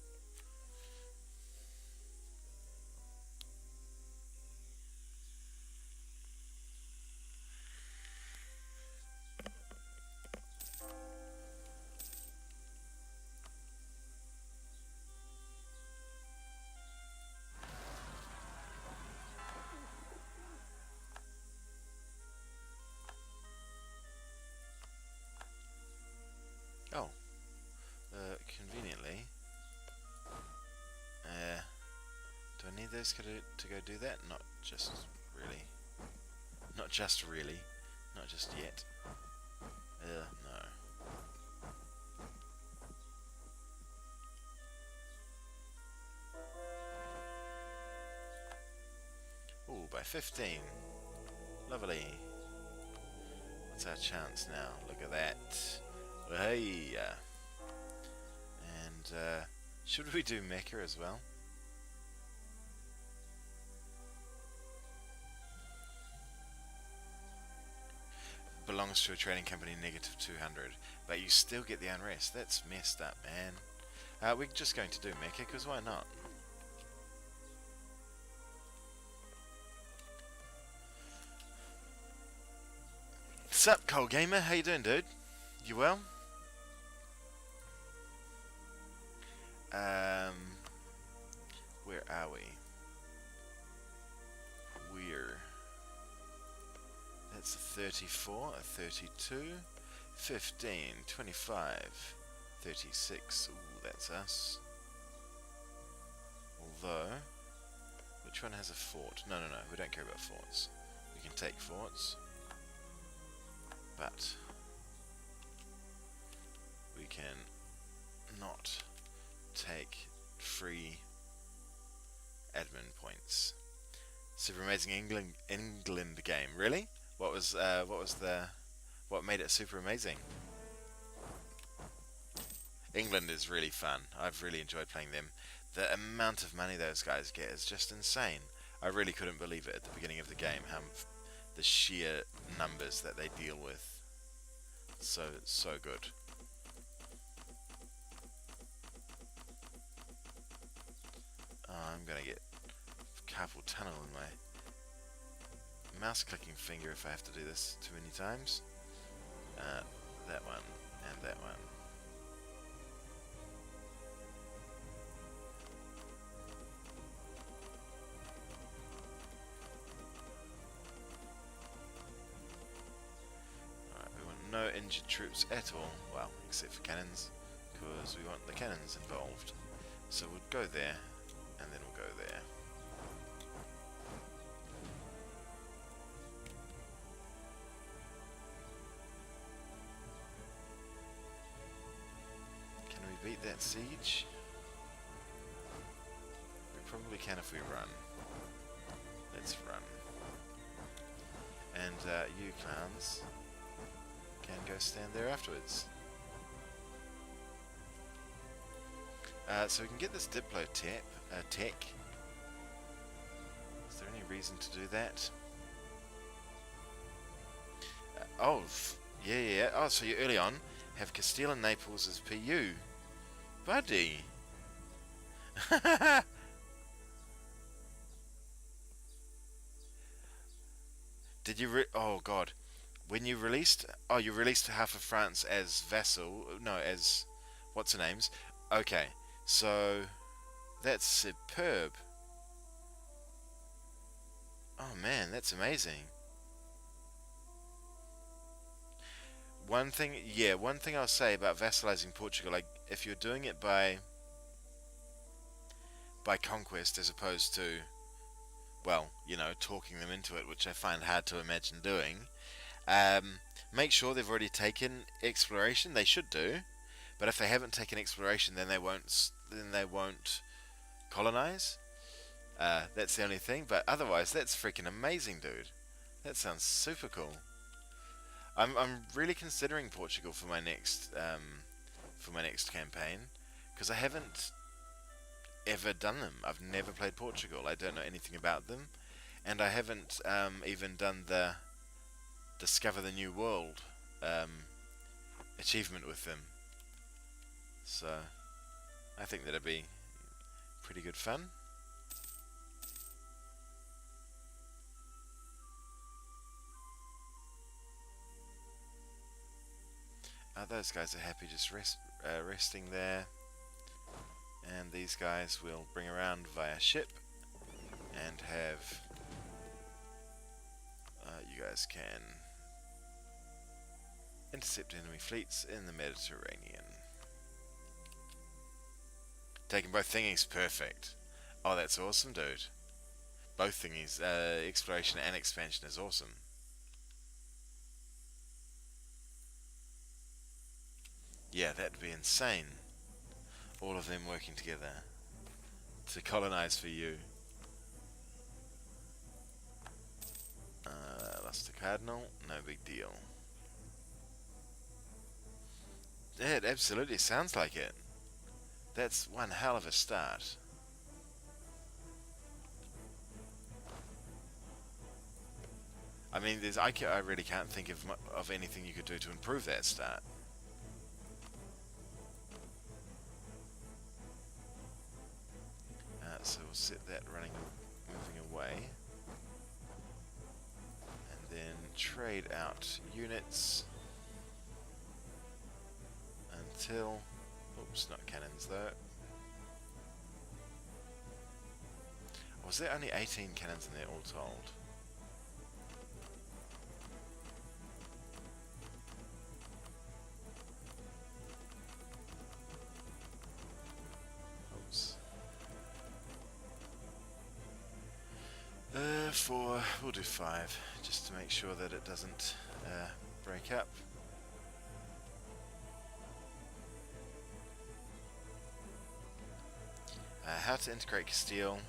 Oh, conveniently. Do I need those to go do that? Not just really. Not just really. Not just yet. No. Ooh, by 15. Lovely. What's our chance now? Look at that. Hey! And, should we do Mecca as well? Belongs to a trading company negative 200. But you still get the unrest. That's messed up, man. We're just going to do Mecca, because why not? Sup, Cole Gamer? How you doing, dude? You well? Um, where are we? That's a 34, a 32, 15, 25, 36. Ooh, that's us. Although, which one has a fort? No, we don't care about forts. We can take forts, but we can not take free admin points. Super Amazing England game. Really? What made it super amazing? England is really fun. I've really enjoyed playing them. The amount of money those guys get is just insane. I really couldn't believe it at the beginning of the game, how the sheer numbers that they deal with. So good. Oh, I'm gonna get carpal tunnel in my mouse clicking finger if I have to do this too many times. That one and that one. Alright, we want no injured troops at all. Well, except for cannons, because we want the cannons involved. So we'll go there, and then we'll go there. Beat that siege? We probably can if we run. Let's run. And you clowns can go stand there afterwards. So we can get this Diplo tech. Is there any reason to do that? Yeah. Oh, so you early on have Castile and Naples as PU. Buddy. Did you oh god. When you released you released half of France as vassal, no, as what's her name's? Okay. So that's superb. Oh man, that's amazing. One thing I'll say about vassalizing Portugal, like if you're doing it by conquest as opposed to, well, talking them into it, which I find hard to imagine doing, make sure they've already taken exploration. They should do, but if they haven't taken exploration, then they won't colonize. That's the only thing, but otherwise, that's freaking amazing, dude. That sounds super cool. I'm really considering Portugal for my next campaign, because I haven't ever done them. I've never played Portugal. I don't know anything about them, and I haven't even done the Discover the New World achievement with them. So I think that'd be pretty good fun. Those guys are happy just resting there, and these guys will bring around via ship and have you guys can intercept enemy fleets in the Mediterranean. Taking both thingies, perfect. Oh, that's awesome, dude. Both thingies, exploration and expansion is awesome. Yeah, that'd be insane. All of them working together to colonize for you. Lost a cardinal, no big deal. Yeah, it absolutely sounds like it. That's one hell of a start. I mean, I really can't think of anything you could do to improve that start. So we'll set that moving away, and then trade out units until... Oops, not cannons though. Was there only 18 cannons in there all told? Oops. 4, we'll do 5, just to make sure that it doesn't break up. How to integrate Castile.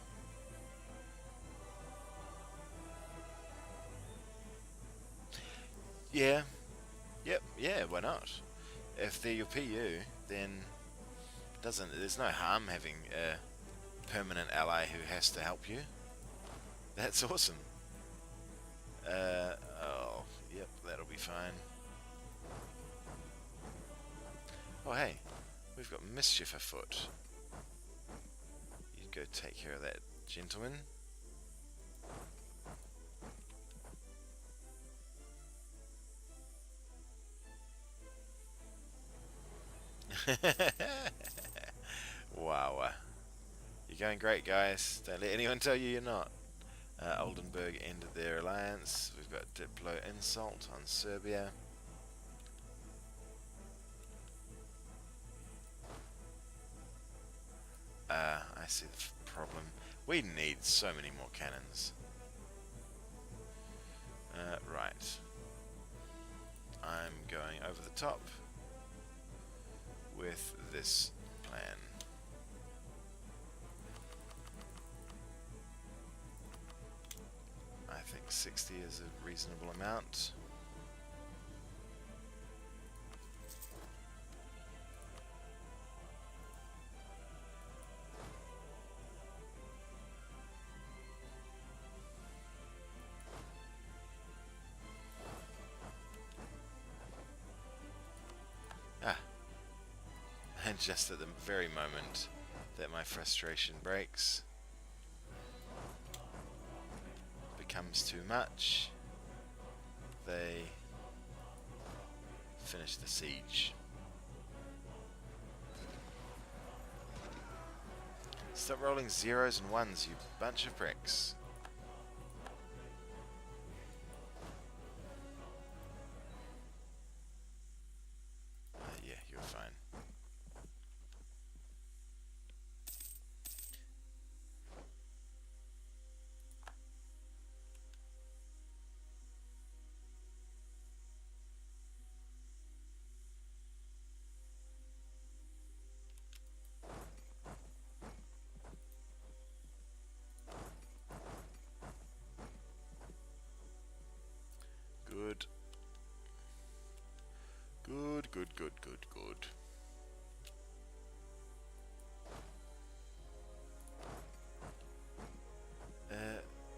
Yeah. Yep. Yeah. Why not? If they're your PU, then there's no harm having a permanent ally who has to help you. That's awesome. Oh, yep, that'll be fine. Oh, hey, we've got mischief afoot. You go take care of that, gentleman. Wow. You're going great, guys. Don't let anyone tell you you're not. Oldenburg ended their alliance. We've got Diplo insult on Serbia. I see the problem. We need so many more cannons. Right. I'm going over the top with this plan. I think 60 is a reasonable amount. And just at the very moment that my frustration breaks, becomes too much, they finish the siege. Stop rolling zeros and ones, you bunch of pricks. Yeah, you're fine. Good. Good, good, good, good, good.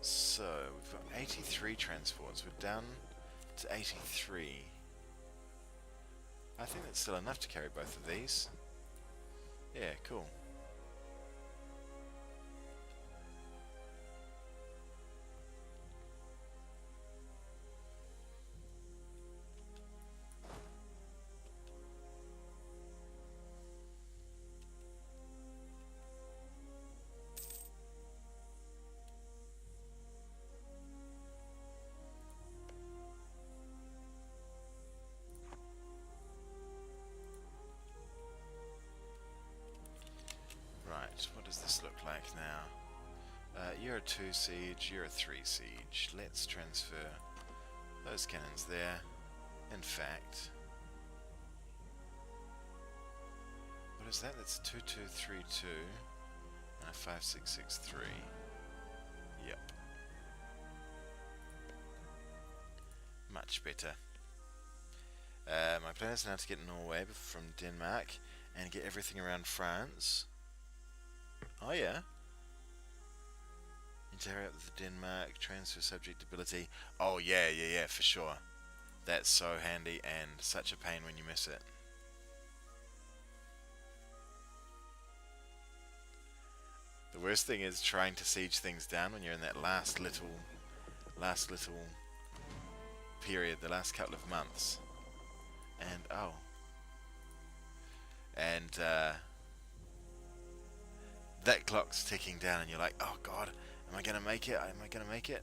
So, we've got 83 transports. We're down to 83. I think that's still enough to carry both of these. Yeah, cool. What does this look like now? You're a 2 siege, you're a 3 siege. Let's transfer those cannons there. In fact, what is that? That's a 2232 and a 5663. Yep. Much better. My plan is now to get Norway from Denmark and get everything around France. Oh yeah. Interact with Denmark, transfer subject ability. Oh yeah, for sure. That's so handy and such a pain when you miss it. The worst thing is trying to siege things down when you're in that last little period, the last couple of months. And oh, and that clock's ticking down, and you're like, oh god, am I gonna make it? Am I gonna make it?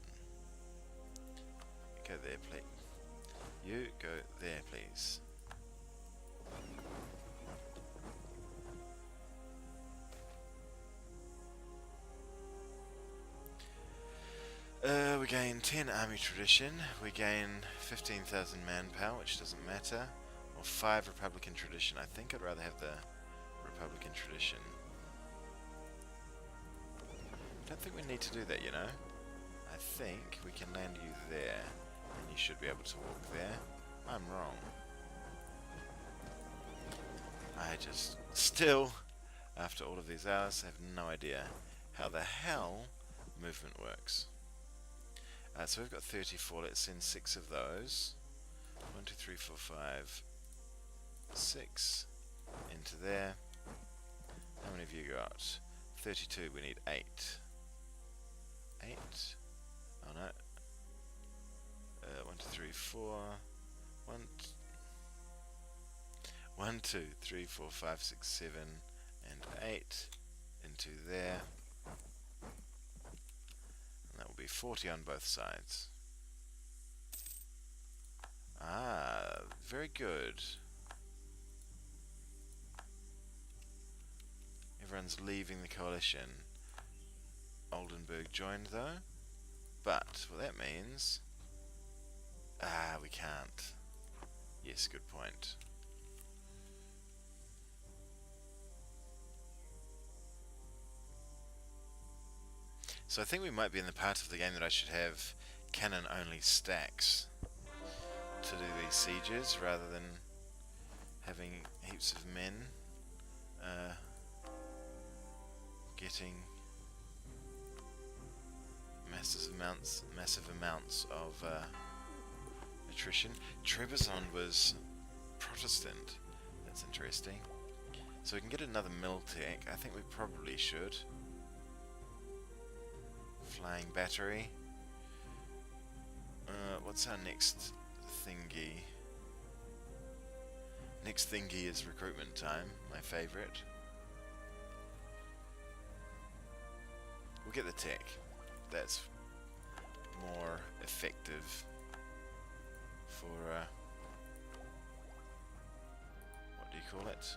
Go there, please. You go there, please. We gain 10 army tradition, we gain 15,000 manpower, which doesn't matter, or 5 Republican tradition. I think I'd rather have the Republican tradition. I don't think we need to do that, you know. I think we can land you there, and you should be able to walk there. I'm wrong. I just, still, after all of these hours, have no idea how the hell movement works. So we've got 34, let's send 6 of those. 1, 2, 3, 4, 5, 6 into there. How many have you got? 32, we need 8. 8. Oh no. 1, 2, 3, 4. 1, 2, 3, 4, 5, 6, 7, and 8 into there. That will be 40 on both sides. Ah, very good. Everyone's leaving the coalition. Oldenburg joined though. But what that means... we can't. Yes, good point. So I think we might be in the part of the game that I should have cannon-only stacks to do these sieges, rather than having heaps of men getting massive amounts of attrition. Trebizond was Protestant. That's interesting. So we can get another mill tech. I think we probably should. Flying battery. What's our next thingy? Next thingy is recruitment time, my favourite. We'll get the tech. That's more effective for, what do you call it?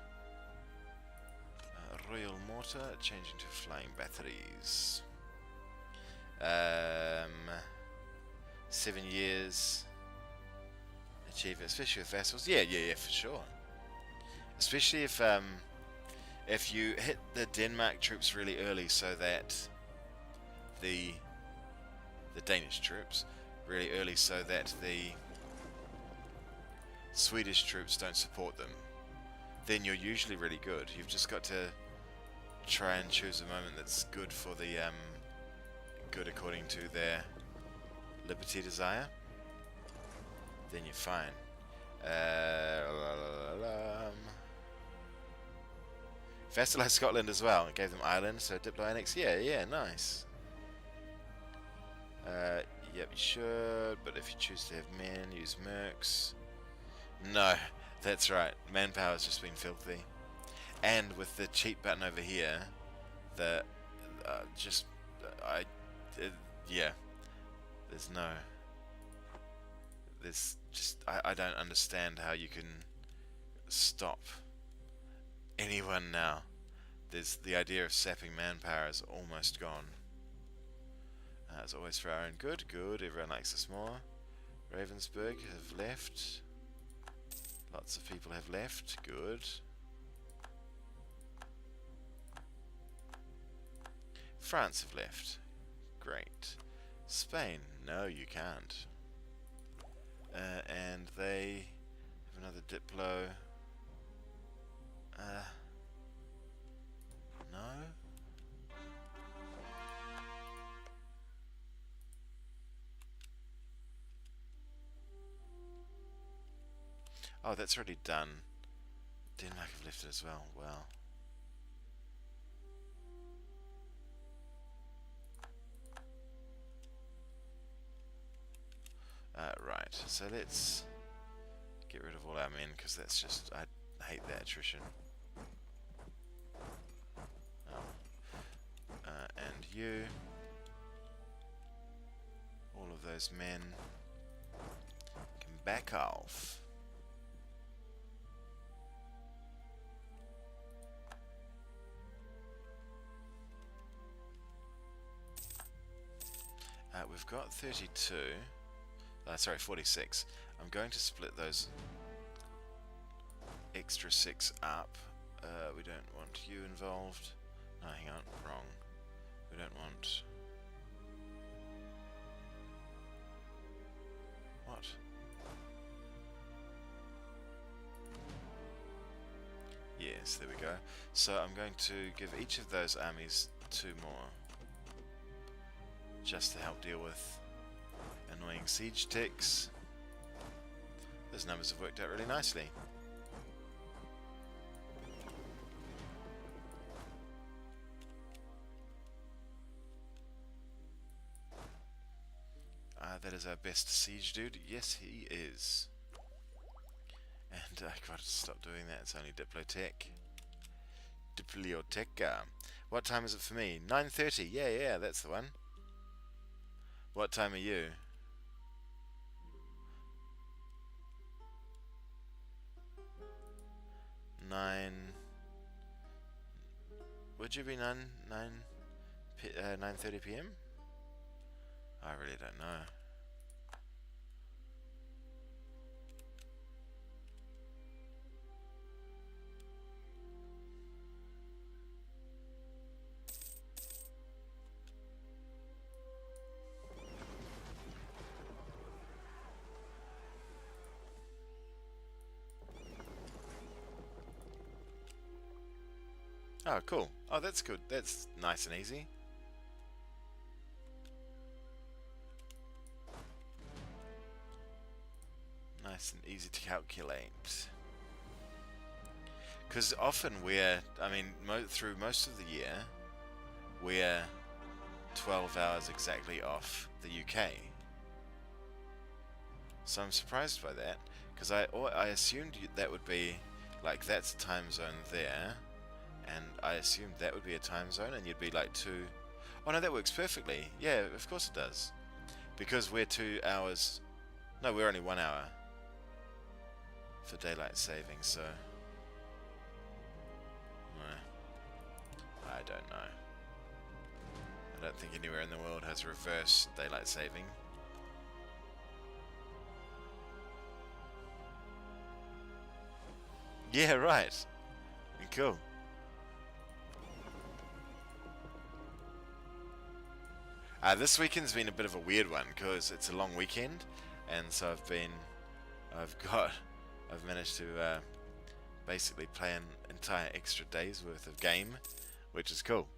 Royal mortar, changing to flying batteries. 7 years achievement, especially with vassals. Yeah, for sure. Especially if you hit the Denmark troops really early, so that the Danish troops really early, so that the Swedish troops don't support them, then you're usually really good. You've just got to try and choose a moment that's good for the good according to their liberty desire, then you're fine. Vassalized Scotland as well. It gave them Ireland, so Diplo annex. Yeah, nice. Yep, you should, but if you choose to have men, use mercs. No, that's right. Manpower's just been filthy. And with the cheat button over here, the yeah, I don't understand how you can stop anyone now. The idea of sapping manpower is almost gone. As always, for our own good. Good, everyone likes us more. Ravensburg have left. Lots of people have left. Good. France have left. Great. Spain, no, you can't. And they have another Diplo. No. Oh, that's already done. Denmark have left it as well. Wow. Right, so let's get rid of all our men, because that's just, I hate that attrition. And you, all of those men can back off. We've got 32, sorry, 46. I'm going to split those extra 6 up. We don't want you involved. No, hang on, wrong. We don't want... What? Yes, there we go. So I'm going to give each of those armies 2 more. Just to help deal with annoying siege ticks. Those numbers have worked out really nicely. That is our best siege dude. Yes, he is. And I gotta stop doing that. It's only Diplotech. Diploteca. What time is it for me? 9:30. Yeah, that's the one. What time are you? 9. Would you be 9:30 p.m.? I really don't know. Oh, cool. Oh, that's good. That's nice and easy. Nice and easy to calculate. Because often through most of the year, we're 12 hours exactly off the UK. So I'm surprised by that, because I assumed that would be, like, that's a time zone there, and I assumed that would be a time zone, and you'd be like 2... Oh no, that works perfectly. Yeah, of course it does. Because we're 2 hours... No, we're only 1 hour for daylight saving, so... I don't know. I don't think anywhere in the world has reverse daylight saving. Yeah, right. Cool. This weekend's been a bit of a weird one because it's a long weekend, and so I've managed to basically play an entire extra day's worth of game, which is cool.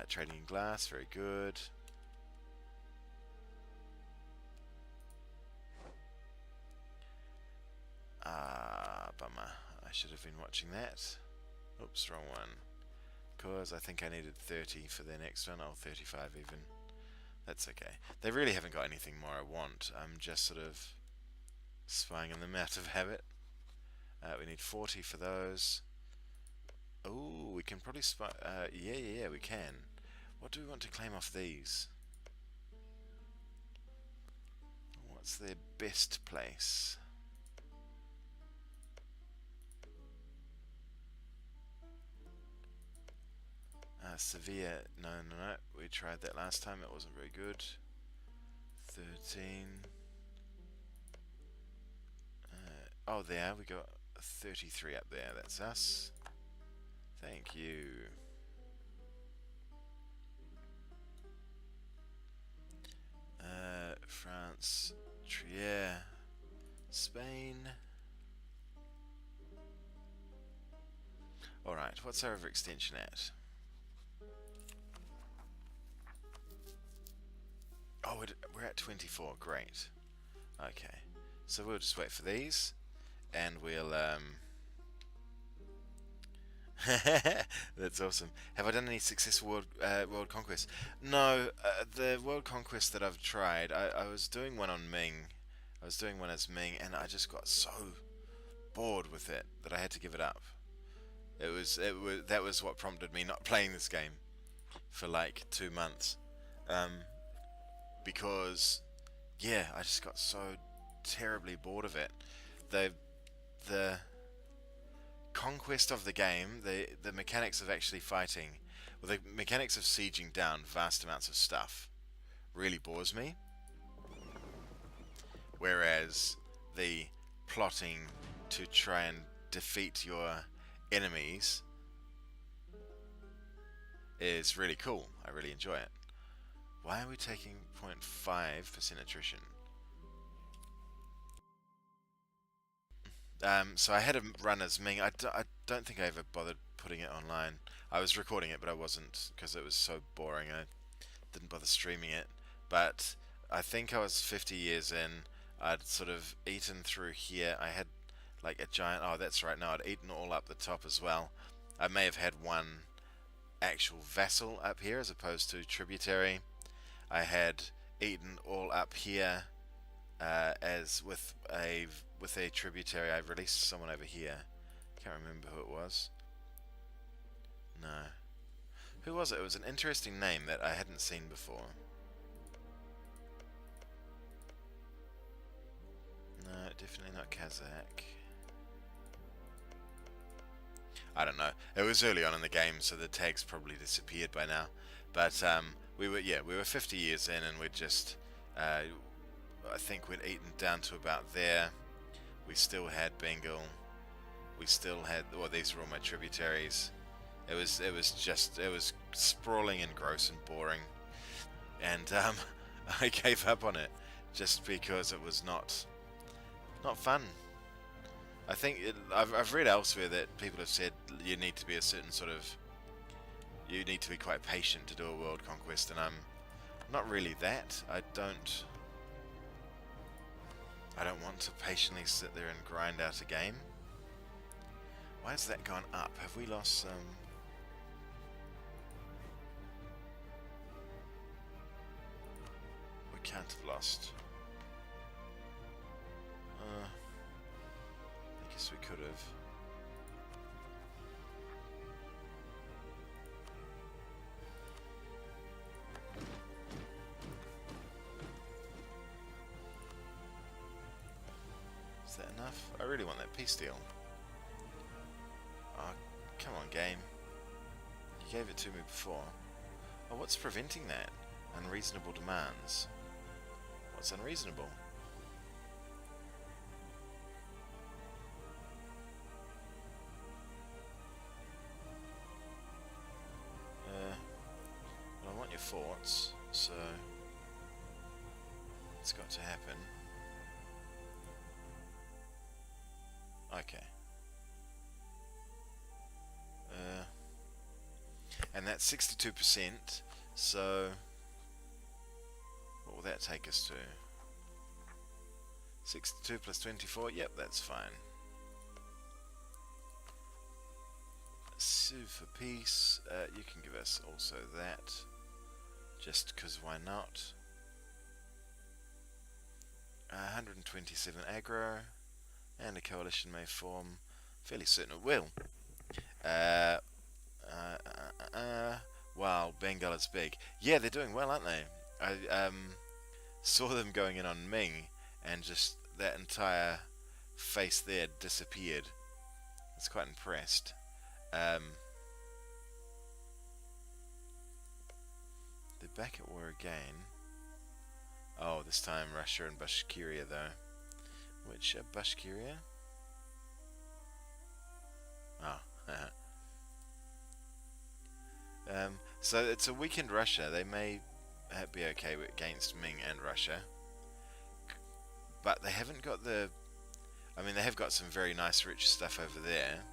Trading in glass, very good. Bummer. I should have been watching that. Oops, wrong one. Because I think I needed 30 for their next one. Oh, 35 even. That's okay. They really haven't got anything more I want. I'm just sort of spying on them out of habit. We need 40 for those. Oh, we can probably spy... yeah, we can. What do we want to claim off these? What's their best place? Sevilla, no, we tried that last time, it wasn't very good. 13. Oh, there, we got 33 up there, that's us. Thank you. France, Trier, Spain. Alright, what's our overextension at? Oh, we're at 24, great. Okay, so we'll just wait for these, and we'll, That's awesome. Have I done any successful world conquest? No, the world conquest that I've tried, I was doing one on Ming. I was doing one as Ming, and I just got so bored with it that I had to give it up. That was what prompted me not playing this game for like 2 months, um, because yeah, I just got so terribly bored of it. The conquest of the game, the mechanics of actually fighting, well, the mechanics of sieging down vast amounts of stuff really bores me. Whereas the plotting to try and defeat your enemies is really cool. I really enjoy it. Why are we taking 0.5% attrition? So I had a run as Ming. I don't think I ever bothered putting it online. I was recording it, but I wasn't because it was so boring. I didn't bother streaming it. But I think I was 50 years in. I'd sort of eaten through here. I had like a giant. Oh, that's right. No, I'd eaten all up the top as well. I may have had one actual vassal up here as opposed to tributary. I had eaten all up here as with a tributary. I released someone over here. Can't remember who it was. No. Who was it? It was an interesting name that I hadn't seen before. No, definitely not Kazakh. I don't know. It was early on in the game, so the tags probably disappeared by now. But we were 50 years in, and we'd just, I think we'd eaten down to about there. We still had Bengal. We still had, well, these were all my tributaries. It was sprawling and gross and boring, and I gave up on it just because it was not fun. I think I've read elsewhere that people have said you need to be a certain sort of, you need to be quite patient to do a world conquest, and I'm not really that. I don't want to patiently sit there and grind out a game. Why has that gone up? Have we lost some? We can't have lost. I guess we could have. Is that enough? I really want that peace deal. Oh, come on, game. You gave it to me before. Oh, what's preventing that? Unreasonable demands. What's unreasonable? Well, I want your forts, so it's got to happen. Okay. And that's 62%, so what will that take us to? 62 plus 24, yep, that's fine. Sue for peace, you can give us also that, just because why not? 127 aggro, and a coalition may form, fairly certain it will. Wow, Bengal is big. Yeah, they're doing well, aren't they? I saw them going in on Ming, and just that entire face there disappeared. I was quite impressed. They're back at war again. Oh, this time Russia and Bashkiria, though. Which, Bashkiria? Oh, so it's a weakened Russia. They may be okay against Ming and Russia, but they haven't got the. I mean, they have got some very nice, rich stuff over there,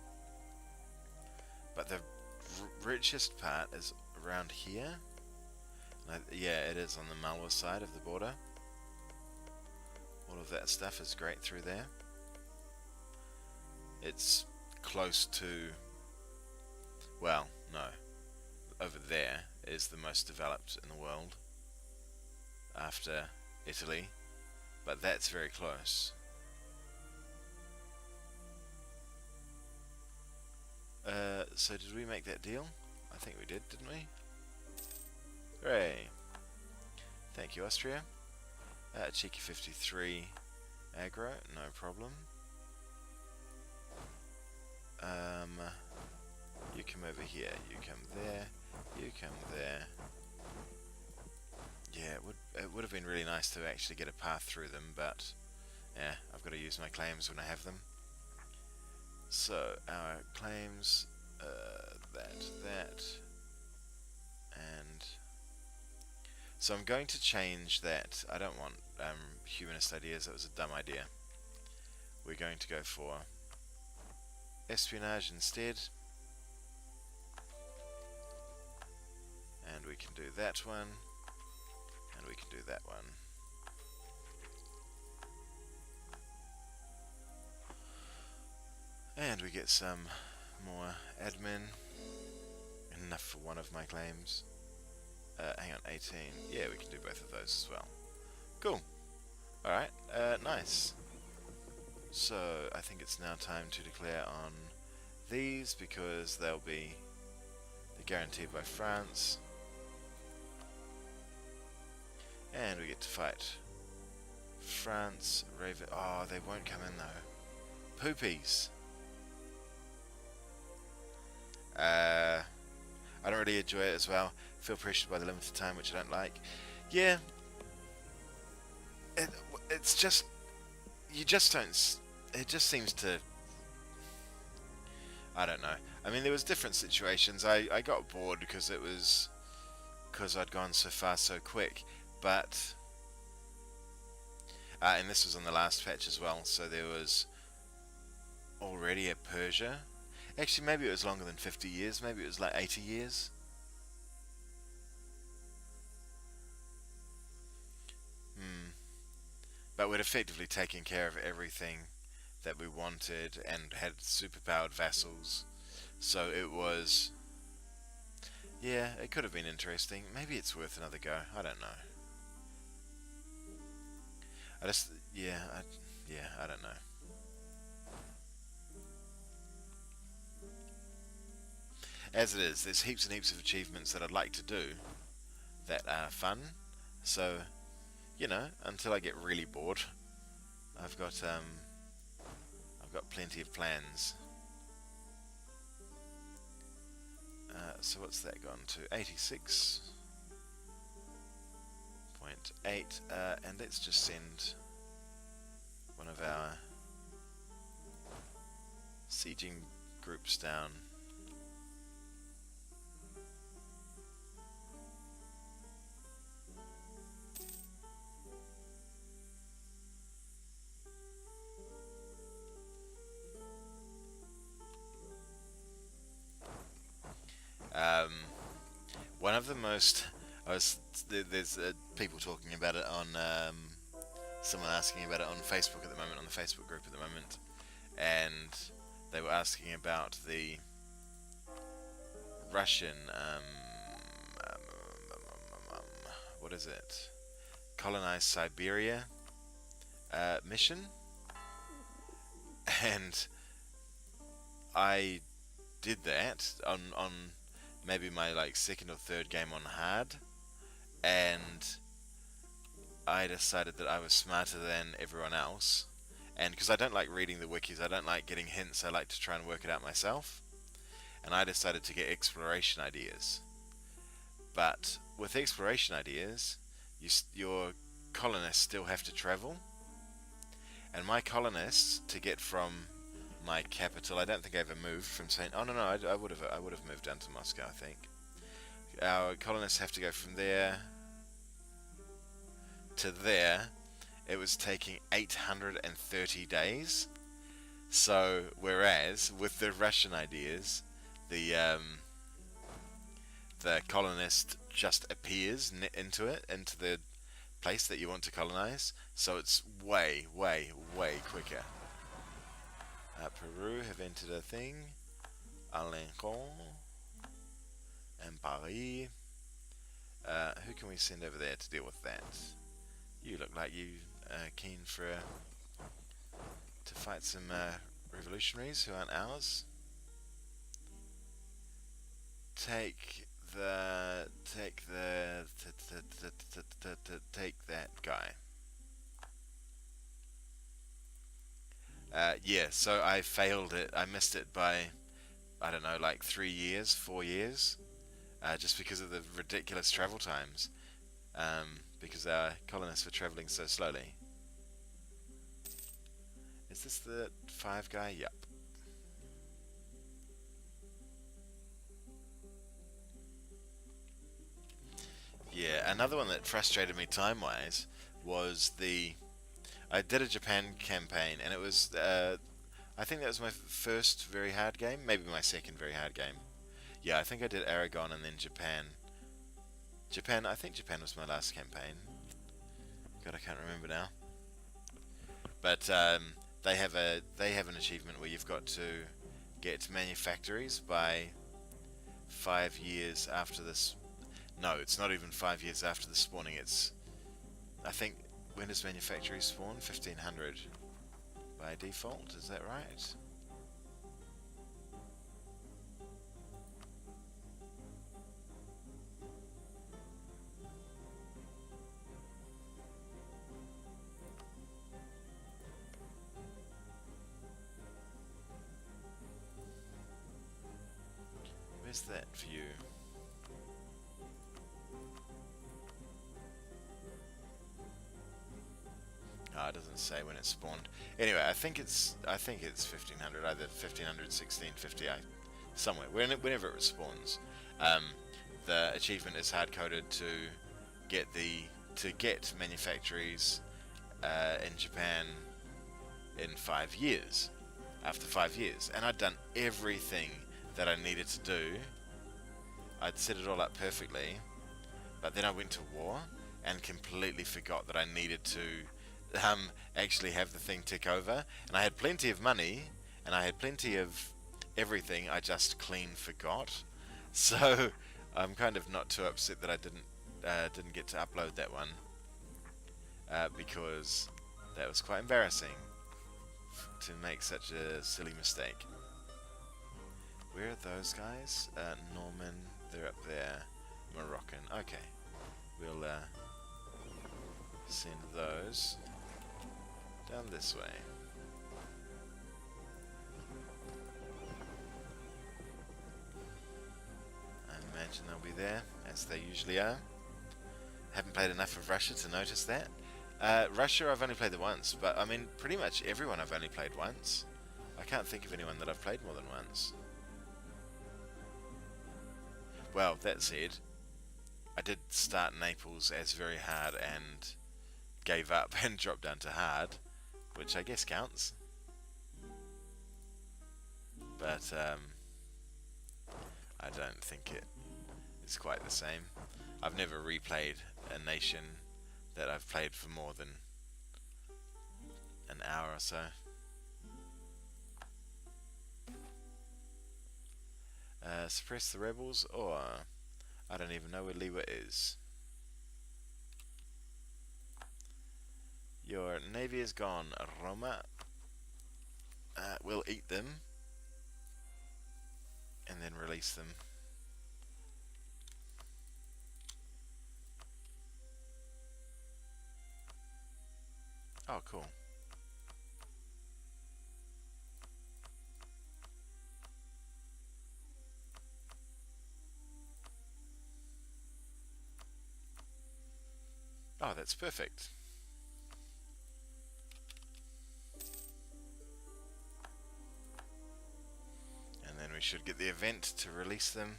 but the richest part is around here. Yeah, it is on the Malwa side of the border. All of that stuff is great through there. It's close to Well, no. Over there is the most developed in the world after Italy, but that's very close. So did we make that deal? I think we did, didn't we? Hooray! Thank you, Austria. Cheeky 53 aggro, no problem. You come over here, you come there, you come there. Yeah, it would have been really nice to actually get a path through them, but yeah, I've got to use my claims when I have them. So our claims, that, and so I'm going to change that. I don't want humanist ideas. That was a dumb idea. We're going to go for espionage instead. And we can do that one. And we can do that one. And we get some more admin. Enough for one of my claims. Hang on, 18. Yeah, we can do both of those as well. Cool. Alright, nice. So, I think it's now time to declare on these because they're guaranteed by France. And we get to fight France, Raven. Oh, they won't come in though. Poopies. I don't really enjoy it as well. Feel pressured by the limited time, which I don't like. Yeah. It's just... You just don't... It just seems to... I don't know. I mean, there was different situations. I got bored because it was... Because I'd gone so far so quick. But... and this was on the last patch as well, so there was... Already a Persia. Actually, maybe it was longer than 50 years. Maybe it was like 80 years. But we'd effectively taken care of everything that we wanted and had superpowered vassals. So it was... Yeah, it could have been interesting. Maybe it's worth another go. I don't know. I just... Yeah, I don't know. As it is, there's heaps and heaps of achievements that I'd like to do that are fun. So, you know, until I get really bored, I've got plenty of plans. So what's that gone to? 86.8, and let's just send one of our sieging groups down. One of the most... there's people talking about it on... someone asking about it on Facebook at the moment, on the Facebook group at the moment. And they were asking about the Russian... what is it? Colonize Siberia mission. And I did that on maybe my like second or third game on hard, and I decided that I was smarter than everyone else, and because I don't like reading the wikis, I don't like getting hints, I like to try and work it out myself, and I decided to get exploration ideas. But with exploration ideas, your colonists still have to travel, and my colonists, to get from my capital, I don't think I ever moved from St. Oh no, I would have moved down to Moscow, I think. Our colonists have to go from there to there. It was taking 830 days. So whereas with the Russian ideas, the colonist just appears into the place that you want to colonize. So it's way quicker. Peru have entered a thing. Alençon. and Paris. Who can we send over there to deal with that? You look like you are keen to fight some revolutionaries who aren't ours. Take that guy. Yeah, so I failed it. I missed it by, I don't know, like 3 years, 4 years, just because of the ridiculous travel times. Because our colonists were traveling so slowly. Is this the 5 guy? Yup. Yeah, another one that frustrated me time-wise was I did a Japan campaign, and it was, I think that was my first very hard game, maybe my second very hard game. Yeah, I think I did Aragon and then Japan. I think Japan was my last campaign. God, I can't remember now. But they have an achievement where you've got to get manufactories by 5 years after this. No, it's not even 5 years after the spawning. It's, I think, when does manufactories spawn? 1500 by default. Is that right? Where's that view? Oh, it doesn't say when it spawned. Anyway, I think it's 1500, either 1500, 1650, somewhere, whenever it spawns. The achievement is hard coded to get manufactories in Japan in 5 years. After 5 years, and I'd done everything that I needed to do. I'd set it all up perfectly, but then I went to war and completely forgot that I needed to actually have the thing tick over. And I had plenty of money, and I had plenty of everything. I just clean forgot. So I'm kind of not too upset that I didn't get to upload that one, because that was quite embarrassing to make such a silly mistake. Where are those guys? Norman, they're up there. Moroccan. Okay, we'll send those down this way. I imagine they'll be there, as they usually are. Haven't played enough of Russia to notice that. Russia I've only played it once, but I mean pretty much everyone I've only played once. I can't think of anyone that I've played more than once. Well, that said, I did start Naples as very hard and gave up and dropped down to hard, which I guess counts. But I don't think it is quite the same. I've never replayed a nation that I've played for more than an hour or so. Suppress the rebels, or I don't even know where Liwa is. Your navy is gone, Roma. We'll eat them and then release them. Oh, cool. Oh, that's perfect. And then we should get the event to release them.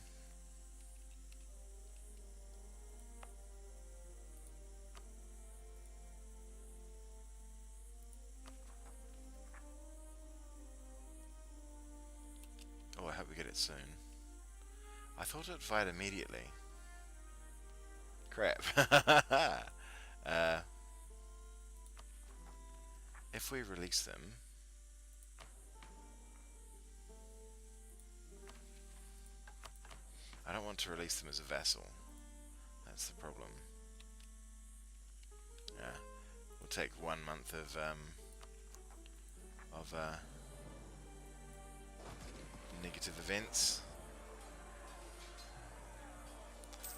Oh, I hope we get it soon. I thought it would fight immediately. Crap. If we release them, I don't want to release them as a vassal. That's the problem. We'll take 1 month of negative events.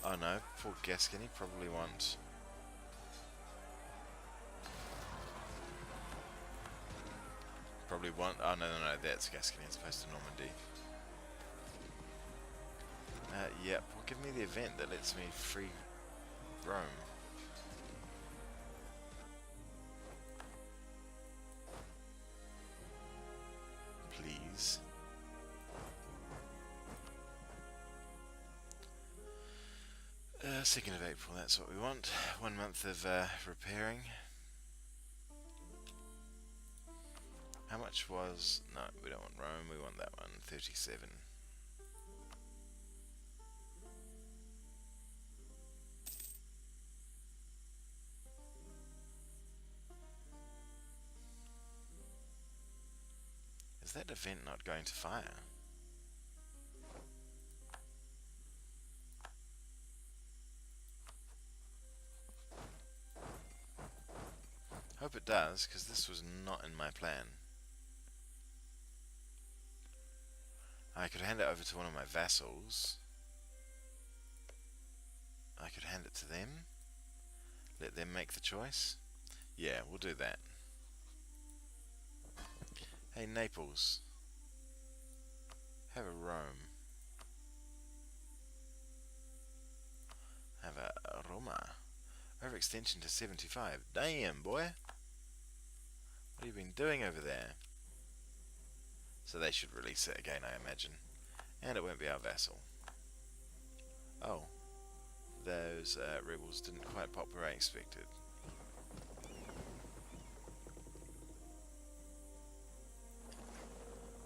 Oh no, poor Gascony probably want... oh no, that's Gascony as opposed to Normandy. Yep, well, give me the event that lets me free Rome. Please. Uh, 2nd of April, that's what we want. 1 month of repairing. How much was... No, we don't want Rome, we want that one. 37. Is that event not going to fire? Hope it does, because this was not in my plan. I could hand it over to one of my vassals. I could hand it to them. Let them make the choice. Yeah, we'll do that. Hey, Naples. Have a Rome. Have a Roma. Overextension to 75. Damn, boy. What have you been doing over there? So they should release it again, I imagine. And it won't be our vassal. Oh. Those rebels didn't quite pop where I expected.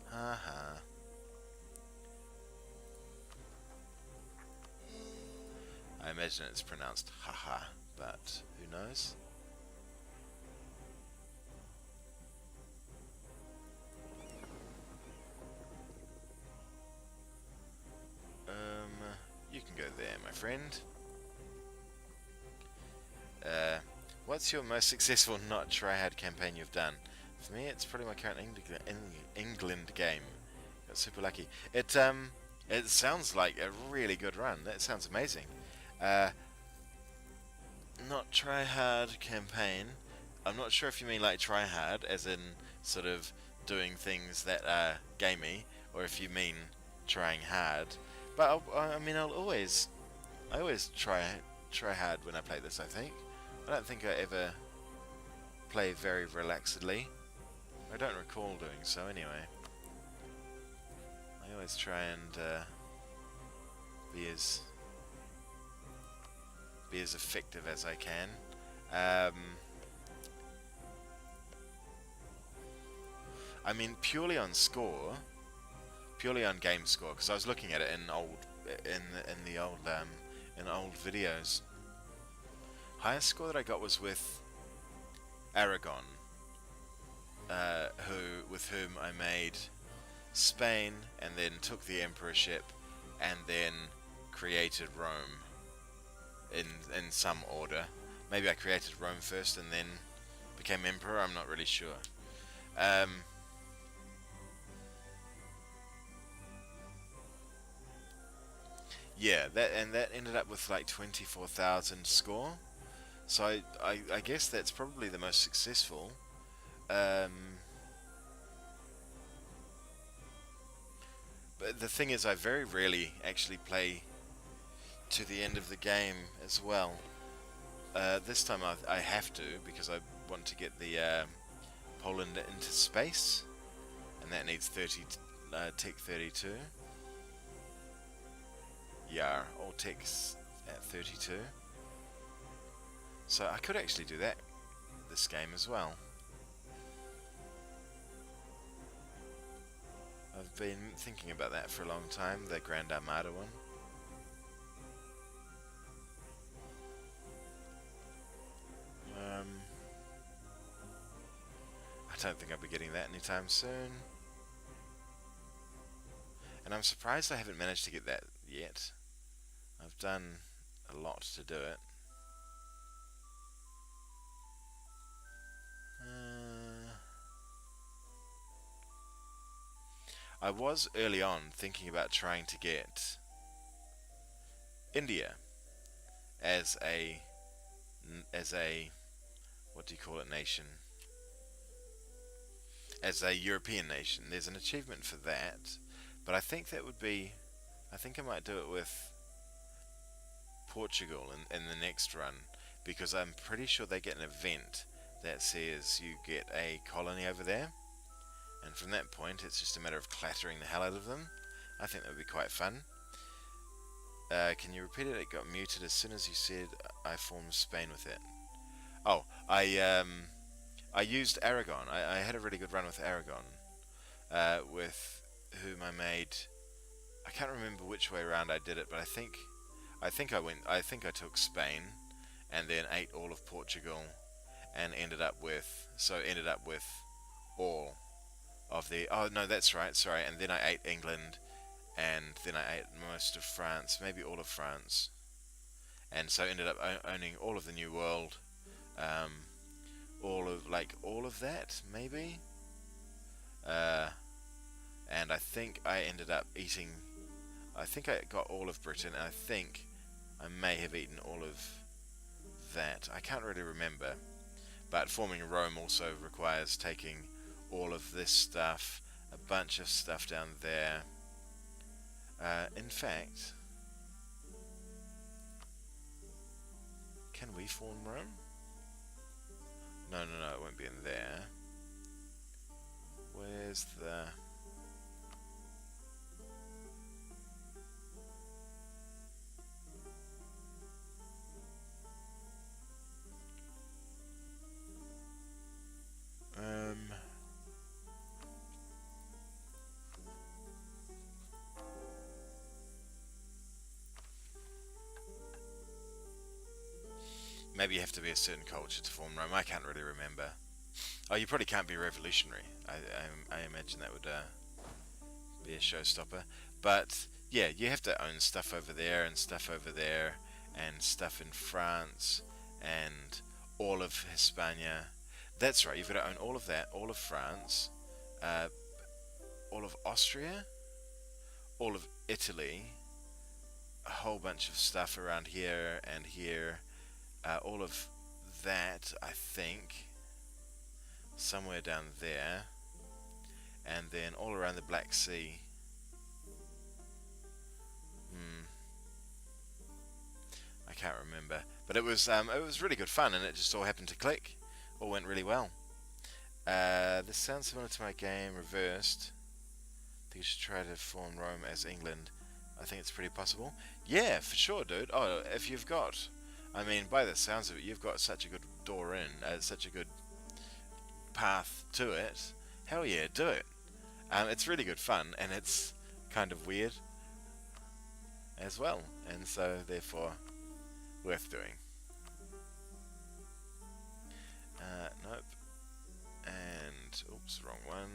Haha. I imagine it's pronounced haha, but who knows? You can go there, my friend. What's your most successful not tryhard campaign you've done? For me, it's probably my current England game. Got super lucky. It sounds like a really good run. That sounds amazing. Not tryhard campaign. I'm not sure if you mean like tryhard, as in sort of doing things that are gamey, or if you mean trying hard. But I always try hard when I play this. I think. I don't think I ever play very relaxedly. I don't recall doing so anyway. I always try and be as effective as I can. I mean, purely on game score, because I was looking at it in old videos. Highest score that I got was with Aragon, with whom I made Spain, and then took the emperorship, and then created Rome in some order. Maybe I created Rome first and then became emperor. I'm not really sure. Yeah, that ended up with like 24,000 score. So I guess that's probably the most successful. But the thing is, I very rarely actually play to the end of the game as well. This time I have to, because I want to get the Poland into space, and that needs Tech 32. Yeah, all techs at 32. So I could actually do that this game as well. I've been thinking about that for a long time, the Grand Armada one. I don't think I'll be getting that anytime soon. And I'm surprised I haven't managed to get that yet. I've done a lot to do it. I was early on thinking about trying to get India as a what do you call it, nation? As a European nation. There's an achievement for that, but I think that would be, I think I might do it with Portugal in the next run, because I'm pretty sure they get an event that says you get a colony over there, and from that point it's just a matter of clattering the hell out of them. I think that would be quite fun. Can you repeat it? It got muted as soon as you said I formed Spain with it. Oh, I used Aragon. I had a really good run with Aragon, with whom I made. I can't remember which way around I did it, but I think I took Spain, and then ate all of Portugal, and ended up with all of the. Oh no, that's right. Sorry, and then I ate England, and then I ate most of France, maybe all of France, and so ended up owning all of the New World. Um, all of that maybe, and I think I ended up eating. I think I got all of Britain, and I think I may have eaten all of that. I can't really remember, but forming Rome also requires taking all of this stuff, a bunch of stuff down there. In fact, can we form Rome? No, it won't be in there. Where's the... Maybe you have to be a certain culture to form Rome. I can't really remember. Oh, you probably can't be revolutionary. I imagine that would be a showstopper. But yeah, you have to own stuff over there and stuff over there and stuff in France and all of Hispania. That's right. You've got to own all of that, all of France, uh, all of Austria, all of Italy, a whole bunch of stuff around here and here. All of that, I think, somewhere down there, and then all around the Black Sea. I can't remember, but it was really good fun, and it just all happened to click. All went really well. This sounds similar to my game reversed. I think you should try to form Rome as England. I think it's pretty possible. Yeah, for sure, dude. Oh, if you've got, I mean, by the sounds of it, you've got such a good door in, such a good path to it. Hell yeah, do it. It's really good fun, and it's kind of weird as well, and so therefore worth doing. Nope. And oops, wrong one.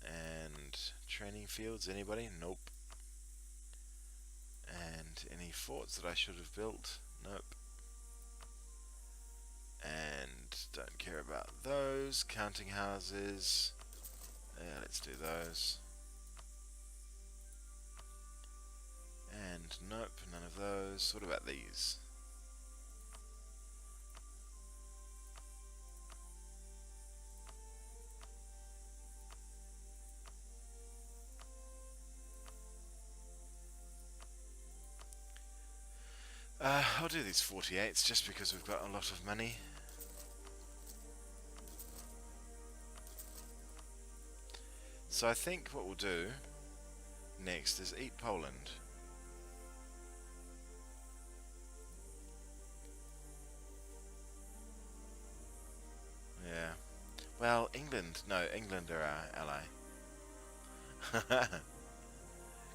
And training fields, anybody? Nope. And any forts that I should have built? Nope. And don't care about those. Counting houses. Yeah, let's do those. And nope, none of those. What about these? I'll do these 48s just because we've got a lot of money. So I think what we'll do next is eat Poland. Yeah. Well, England. No, England are our ally.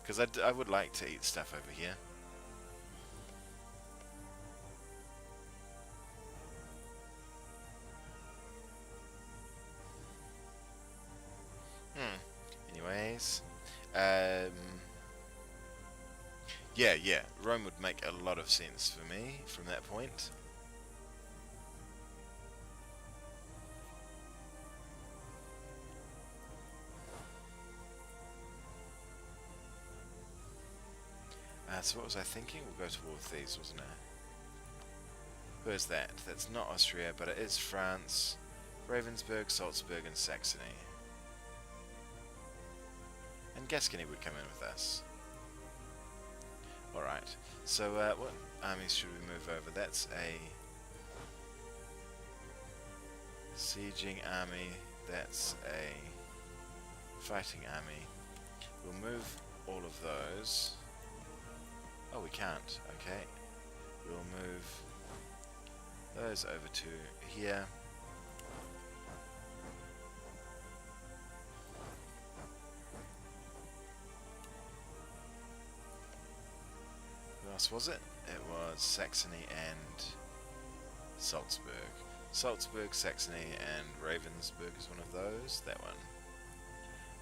Because I would like to eat stuff over here. Anyways, armies. Yeah, yeah, Rome would make a lot of sense for me from that point. So what was I thinking? We'll go to war with these, wasn't it? Where's that? That's not Austria, but it is France. Ravensburg, Salzburg, and Saxony. And Gascony would come in with us. Alright, so what armies should we move over? That's a sieging army, that's a fighting army. We'll move all of those. Oh, we can't, okay. We'll move those over to here. Who else was it? It was Saxony and Salzburg. Salzburg, Saxony, and Ravensburg is one of those. That one.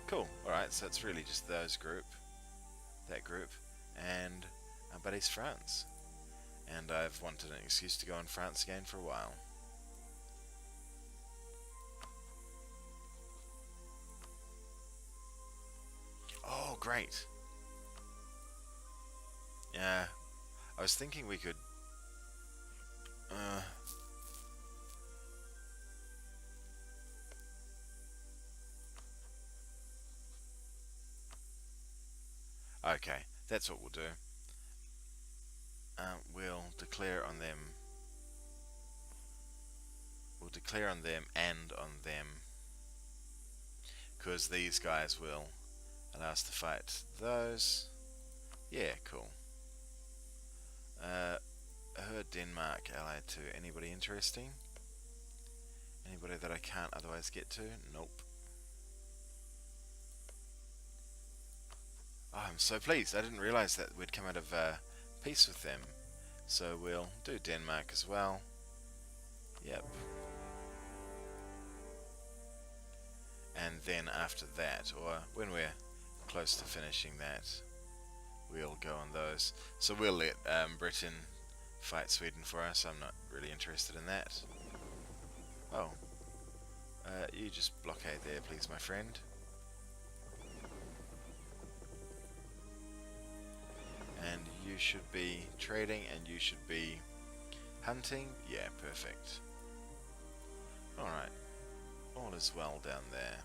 Cool. Alright, so it's really just those group. That group. And our buddies France. And I've wanted an excuse to go in France again for a while. Oh, great. Yeah. I was thinking we could... Okay, that's what we'll do. We'll declare on them. We'll declare on them and on them. Because these guys will allow us to fight those. Yeah, cool. Denmark allied to anybody interesting? Anybody that I can't otherwise get to? Nope. Oh, I'm so pleased. I didn't realise that we'd come out of peace with them. So we'll do Denmark as well. Yep. And then after that, or when we're close to finishing that, we'll go on those. So we'll let Britain fight Sweden for us. I'm not really interested in that. Oh. You just blockade there, please, my friend. And you should be trading, and you should be hunting. Yeah, perfect. Alright. All is well down there.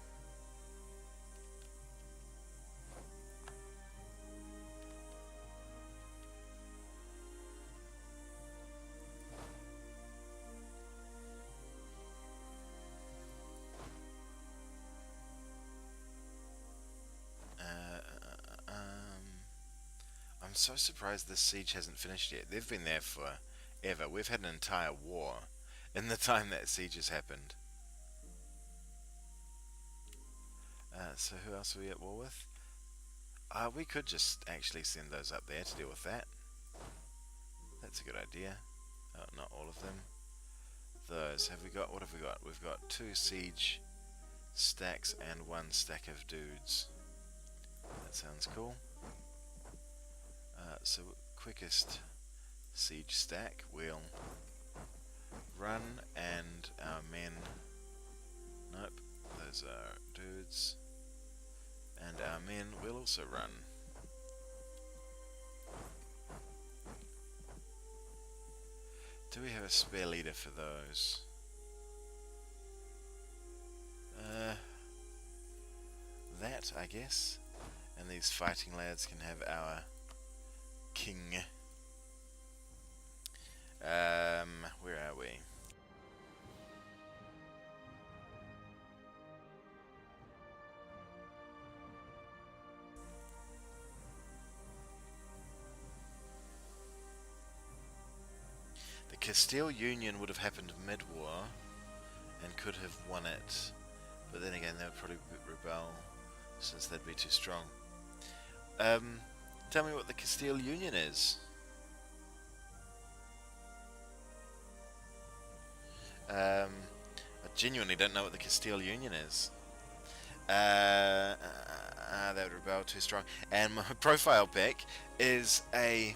I'm so surprised this siege hasn't finished yet. They've been there for ever. We've had an entire war in the time that siege has happened. So who else are we at war with? We could just actually send those up there to deal with that. That's a good idea. Not all of them. Those, have we got, what have we got? We've got 2 siege stacks and 1 stack of dudes. That sounds cool. So quickest siege stack, we'll run, and our men, nope, those are dudes, and our men will also run. Do we have a spare leader for those? That, I guess. And these fighting lads can have our king. Where are we? The Castile Union would have happened mid-war and could have won it, but then again they would probably rebel since they'd be too strong. Tell me what the Castile Union is. I genuinely don't know what the Castile Union is. That would rebel too strong. And my profile pic is a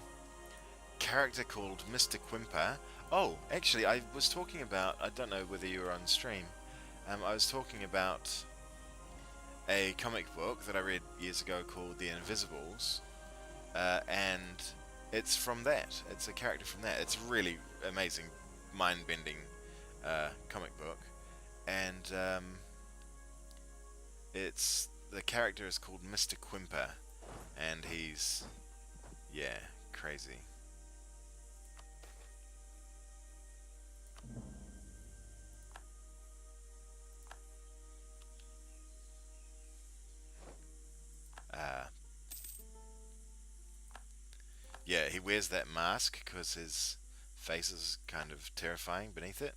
character called Mr. Quimper. Oh, actually, I was talking about. I don't know whether you were on stream. I was talking about a comic book that I read years ago called The Invisibles, and it's from that. It's a character from that. It's a really amazing, mind-bending comic book, and it's the character is called Mr. Quimper, and he's crazy. Uh, yeah, he wears that mask because his face is kind of terrifying beneath it.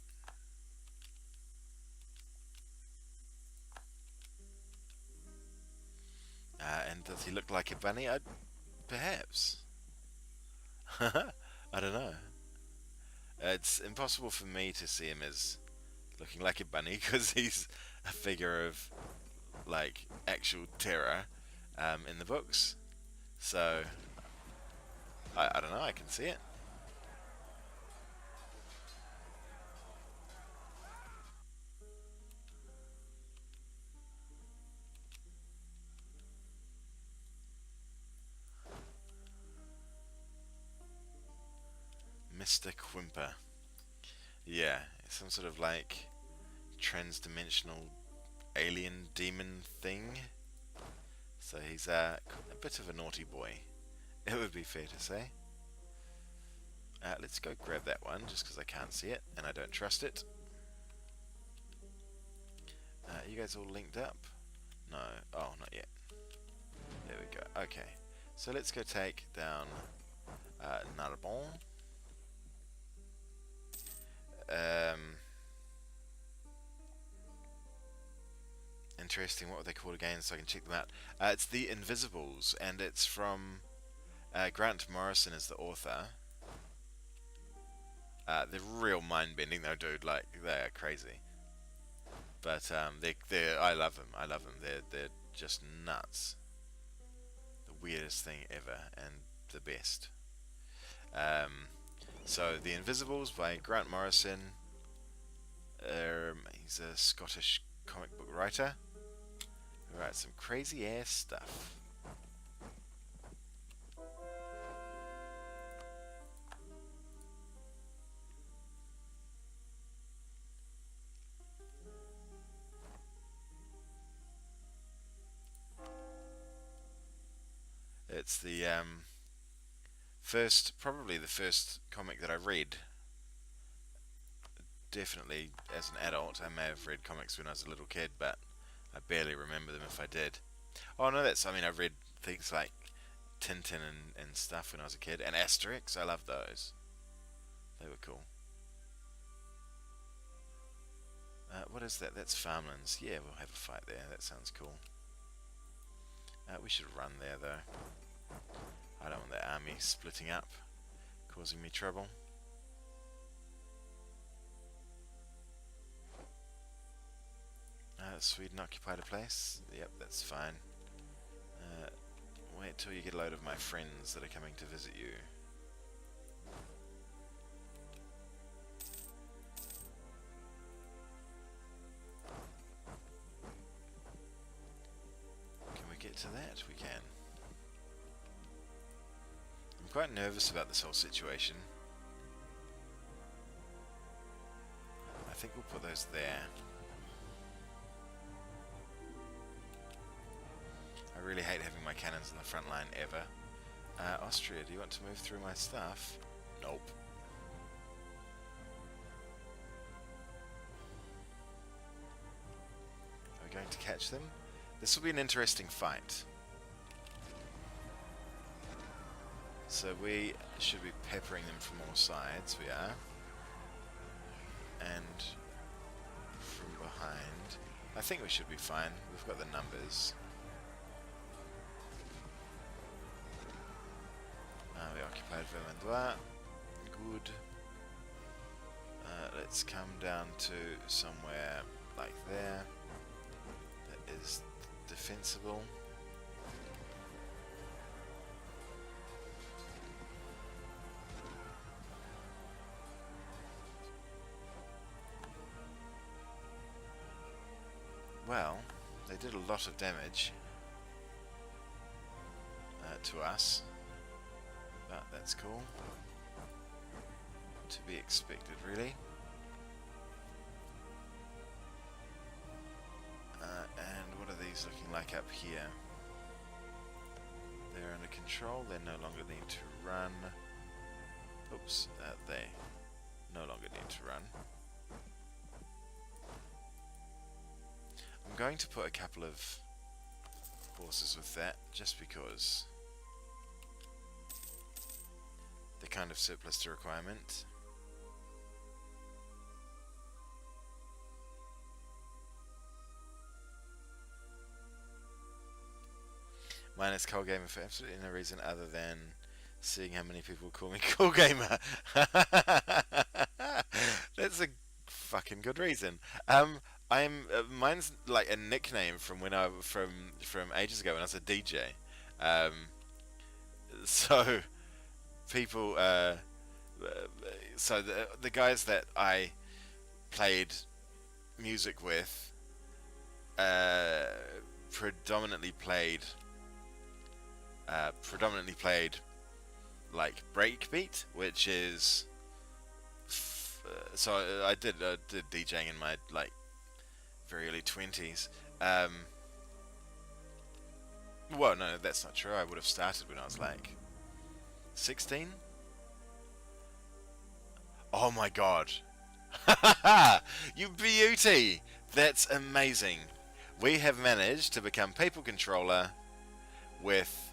And does he look like a bunny? Perhaps. I don't know. It's impossible for me to see him as looking like a bunny because he's a figure of like actual terror in the books. So I don't know. I can see it. Mr. Quimper. Yeah, some sort of like trans-dimensional alien demon thing. So he's a bit of a naughty boy. It would be fair to say. Let's go grab that one just because I can't see it and I don't trust it. You guys all linked up? No. Oh, not yet. There we go. Okay. So let's go take down Narbonne. Interesting. What were they called again? So I can check them out. It's The Invisibles, and it's from Grant Morrison is the author. They're real mind-bending though, dude. Like they are crazy. But they're I love them. I love them. They're just nuts. The weirdest thing ever, and the best. So The Invisibles by Grant Morrison. He's a Scottish comic book writer who writes some crazy ass stuff. It's the probably the first comic that I read. Definitely as an adult. I may have read comics when I was a little kid, but I barely remember them if I did. Oh no, I read things like Tintin and stuff when I was a kid, and Asterix. I love those. They were cool. What is that? That's Farmlands. Yeah, we'll have a fight there. That sounds cool. We should run there though. I don't want the army splitting up, causing me trouble. Sweden occupied a place. Yep, that's fine. Wait till you get a load of my friends that are coming to visit you. Can we get to that? We can. I'm quite nervous about this whole situation. I think we'll put those there. I really hate having my cannons in the front line ever. Austria, do you want to move through my stuff? Nope. Are we going to catch them? This will be an interesting fight. So we should be peppering them from all sides. We are. And from behind. I think we should be fine. We've got the numbers. We occupied Vermandois. Good. Let's come down to somewhere like there. That is defensible. Well, they did a lot of damage to us, but that's cool. To be expected, really. And what are these looking like up here? They're under control, they no longer need to run. Oops, they no longer need to run. I'm going to put a couple of forces with that, just because they're kind of surplus to requirement. Minus Coal Gamer for absolutely no reason other than seeing how many people call me Cool Gamer. That's a fucking good reason. Mine's like a nickname from when from ages ago when I was a DJ. So people, so the guys that I played music with, predominantly played like breakbeat, which is so I did DJing in my like very early 20s. Well, no, that's not true. I would have started when I was like 16. Oh my god. You beauty! That's amazing. We have managed to become People Controller with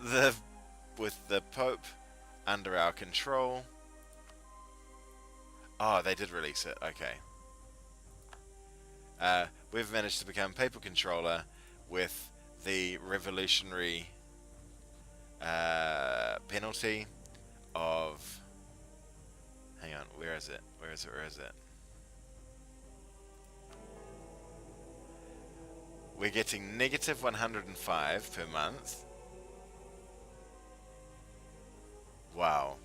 the Pope under our control. Oh, they did release it. Okay. We've managed to become Papal Controller with the revolutionary penalty of... Hang on, where is it? Where is it? Where is it? We're getting negative 105 per month. Wow.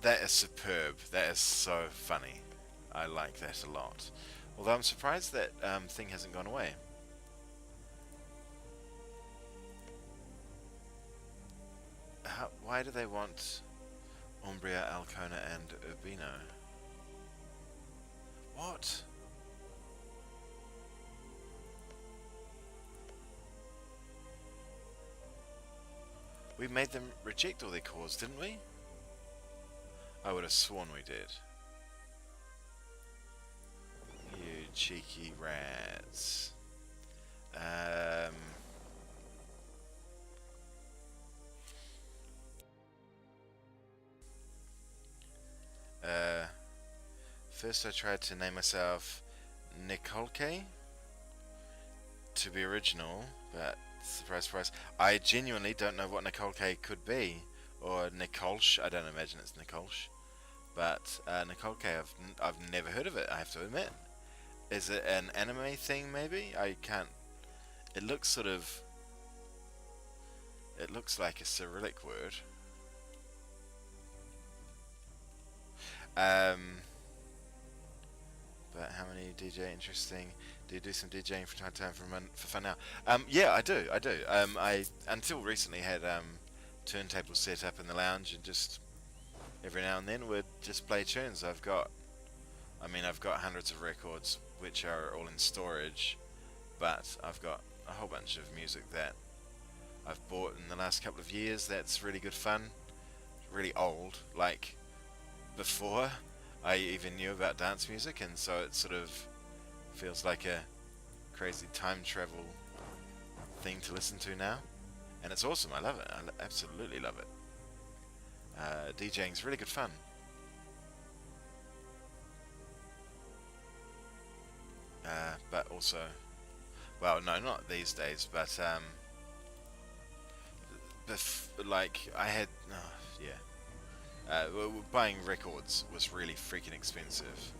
That is superb. That is so funny. I like that a lot. Although I'm surprised that thing hasn't gone away. Why do they want Umbria, Alcona, and Urbino? What? We made them reject all their cores, didn't we? I would have sworn we did. You cheeky rats. First I tried to name myself Nikolke to be original, but surprise, surprise, I genuinely don't know what Nikolke could be. Or Nikolsh, I don't imagine it's Nikolsh. But Nikolke, I've never heard of it, I have to admit. Is it an anime thing, maybe? I can't... It looks sort of... It looks like a Cyrillic word. But how many DJ interesting? Do you do some DJing from time to time for fun now? Yeah, I do. I until recently had turntables set up in the lounge and just every now and then would just play tunes. I've got hundreds of records which are all in storage, but I've got a whole bunch of music that I've bought in the last couple of years that's really good fun, really old, like before I even knew about dance music, and so it sort of feels like a crazy time travel thing to listen to now, and it's awesome. I love it. I absolutely love it. DJing's really good fun. But also, well, no, not these days, but like I had, buying records was really freaking expensive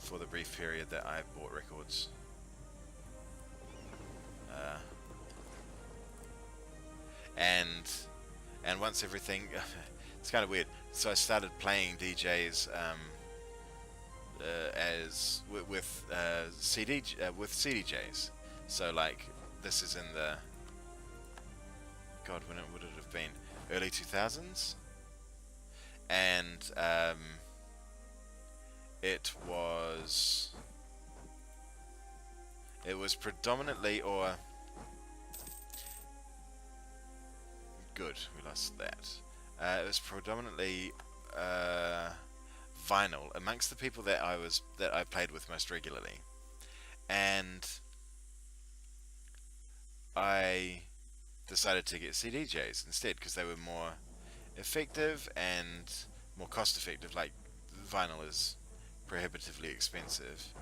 for the brief period that I bought records. And once everything, it's kind of weird. So I started playing DJs as with CDJs. So like this is in the God, when it would it have been early 2000s, and it was predominantly or good. We lost that. It was predominantly vinyl amongst the people that I played with most regularly, and I decided to get CDJs instead because they were more effective and more cost effective. Like vinyl is prohibitively expensive,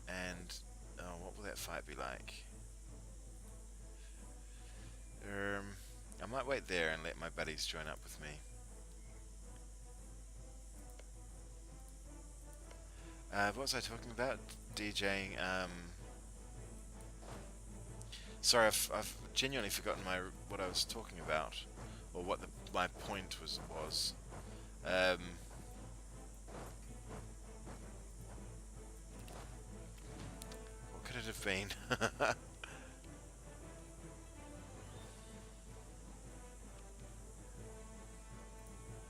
and what will that fight be like? I might wait there and let my buddies join up with me. What was I talking about? DJing. Sorry, I've genuinely forgotten what I was talking about, or what my point was. What could it have been?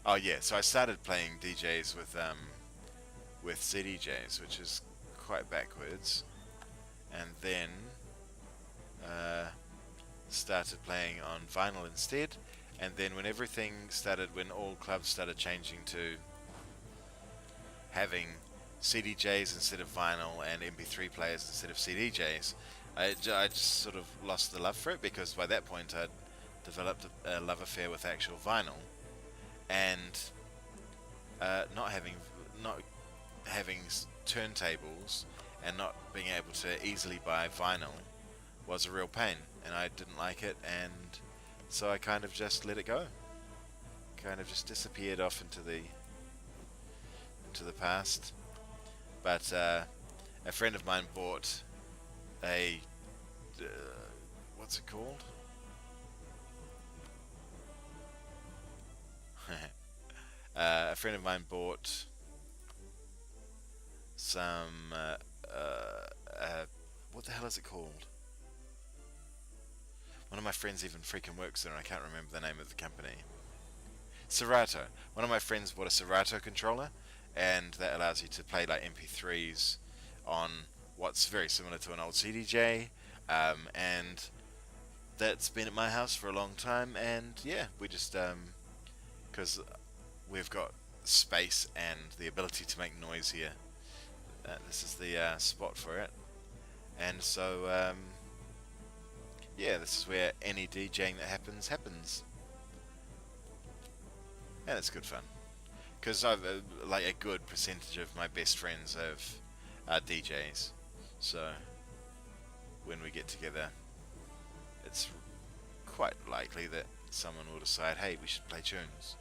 Oh yeah, so I started playing DJs with CDJs, which is quite backwards, and then started playing on vinyl instead. And then when all clubs started changing to having CDJs instead of vinyl and MP3 players instead of CDJs, I just sort of lost the love for it, because by that point I'd developed a love affair with actual vinyl, and not having turntables and not being able to easily buy vinyl was a real pain, and I didn't like it, and so I kind of just let it go. Kind of just disappeared off into the past. But a friend of mine bought a what's it called? A friend of mine bought some what the hell is it called? One of my friends even freaking works there, and I can't remember the name of the company. Serato. One of my friends bought a Serato controller, and that allows you to play like MP3s on what's very similar to an old CDJ, and that's been at my house for a long time. And yeah, we just because we've got space and the ability to make noise here, this is the spot for it. And so yeah, this is where any DJing that happens, and it's good fun. Because I've like a good percentage of my best friends are DJs, so when we get together, it's quite likely that someone will decide, hey, we should play tunes,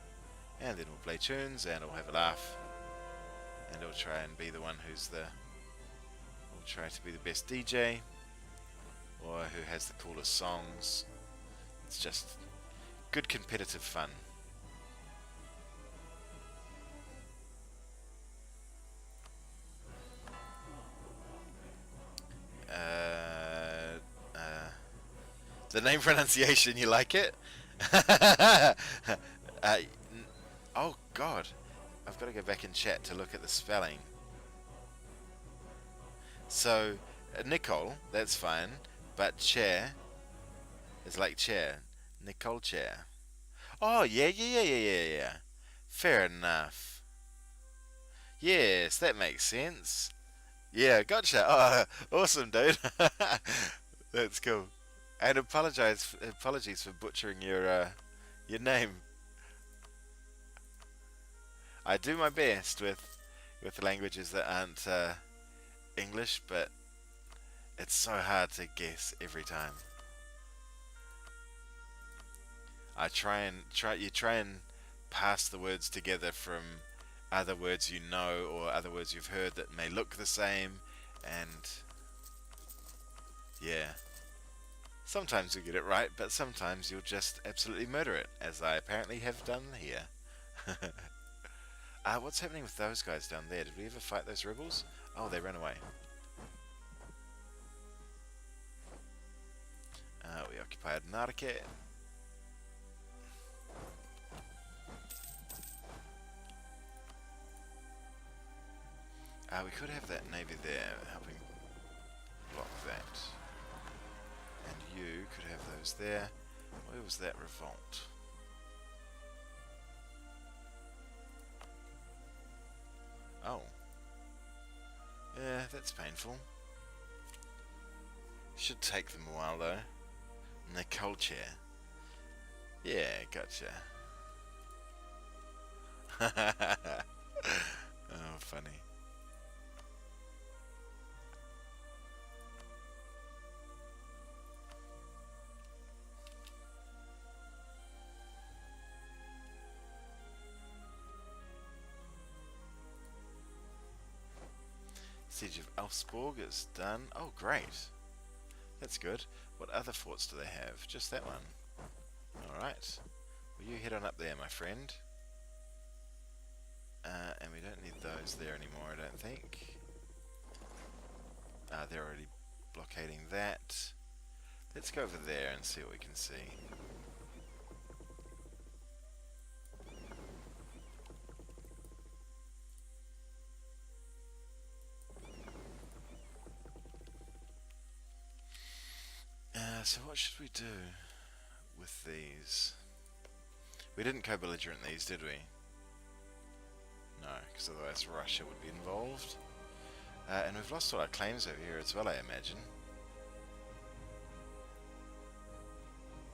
and then we'll play tunes, and we'll have a laugh, and I'll try and be the one we'll try to be the best DJ, or who has the coolest songs. It's just good competitive fun. The name pronunciation, you like it? Oh god, I've got to go back and chat to look at the spelling. So, Nicole, that's fine, but chair is like chair. Nicole chair. Oh, yeah. Fair enough. Yes, that makes sense. Yeah, gotcha. Oh, awesome, dude. That's cool. And apologies for butchering your name. I do my best with languages that aren't English, but it's so hard to guess every time. You try and pass the words together from other words you know or other words you've heard that may look the same, and yeah. Sometimes you'll get it right, but sometimes you'll just absolutely murder it, as I apparently have done here. What's happening with those guys down there? Did we ever fight those rebels? Oh, they ran away. We occupied Narake. We could have that navy there helping block that. And you could have those there. Where was that revolt? Oh. Yeah, that's painful. Should take them a while though. And the culture. Yeah, gotcha. Oh, funny. Siege of Elfsborg is done. Oh, great. That's good. What other forts do they have? Just that one. Alright. Well, you head on up there, my friend. And we don't need those there anymore, I don't think. They're already blockading that. Let's go over there and see what we can see. So what should we do with these? We didn't co-belligerent these, did we? No, because otherwise Russia would be involved. And we've lost all our claims over here as well, I imagine.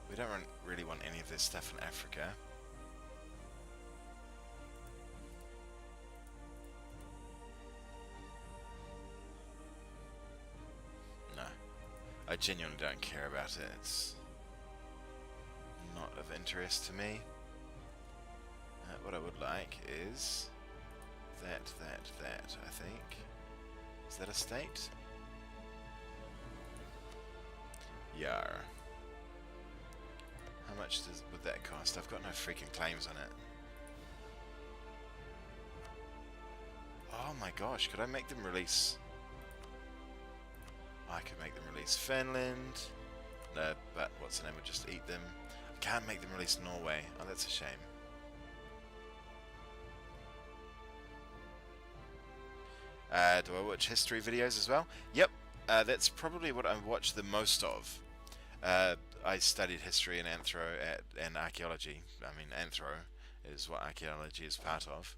We don't really want any of this stuff in Africa. No. I genuinely don't care about it. It's not of interest to me. What I would like is that, I think. Is that a state? Yar. How much would that cost? I've got no freaking claims on it. Oh my gosh, could I make them release... I could make them release Finland. No, but what's the name? Would just eat them. I can't make them release Norway. Oh, that's a shame. Do I watch history videos as well? Yep, that's probably what I watch the most of. I studied history and and archaeology. I mean, anthro is what archaeology is part of.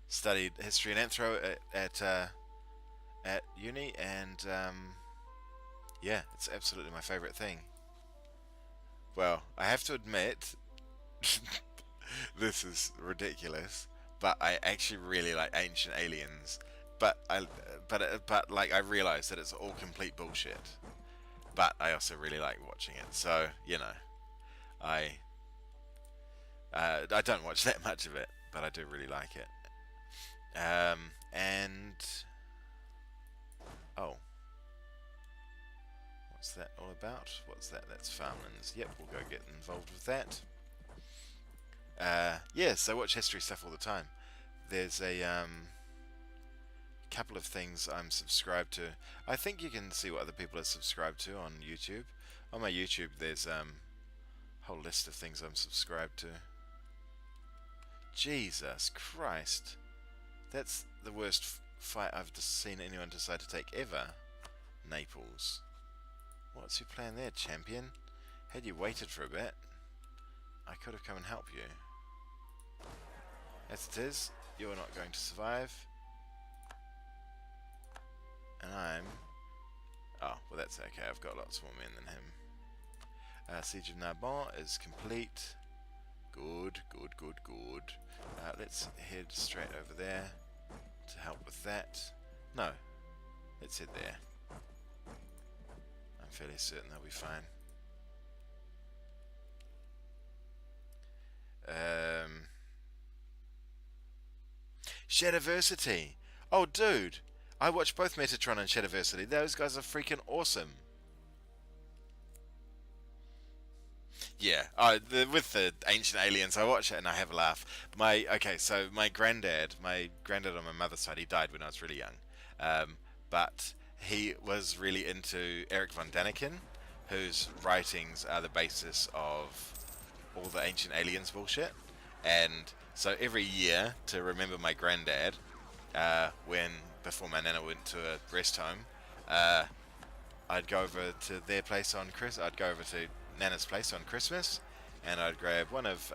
Studied history and anthro at uni, and yeah, it's absolutely my favourite thing. Well, I have to admit, this is ridiculous, but I actually really like Ancient Aliens. But like I realise that it's all complete bullshit. But I also really like watching it, so you know, I don't watch that much of it, but I do really like it. And oh, what's that all about? What's that? That's farmlands. Yep, we'll go get involved with that. Yeah, so I watch history stuff all the time. There's a couple of things I'm subscribed to. I think you can see what other people are subscribed to on YouTube. On my YouTube, there's a whole list of things I'm subscribed to. Jesus Christ, that's the worst fight I've seen anyone decide to take ever. Naples. What's your plan there, champion? Had you waited for a bit, I could have come and helped you. As it is, you're not going to survive. And I'm... Oh, well that's okay, I've got lots more men than him. Siege of Narbonne is complete. Good, good, good, good. Let's head straight over there to help with that. No, let's head there. I'm fairly certain they'll be fine. Shadiversity. Oh, dude. I watched both Metatron and Shadiversity. Those guys are freaking awesome. Yeah, with the Ancient Aliens, I watch it and I have a laugh. So my granddad on my mother's side, he died when I was really young, but he was really into Eric von Daniken, whose writings are the basis of all the Ancient Aliens bullshit. And so every year, to remember my granddad, when before my nana went to a rest home, uh, I'd go over to their place on I'd go over to Nana's place on Christmas, and I'd grab one of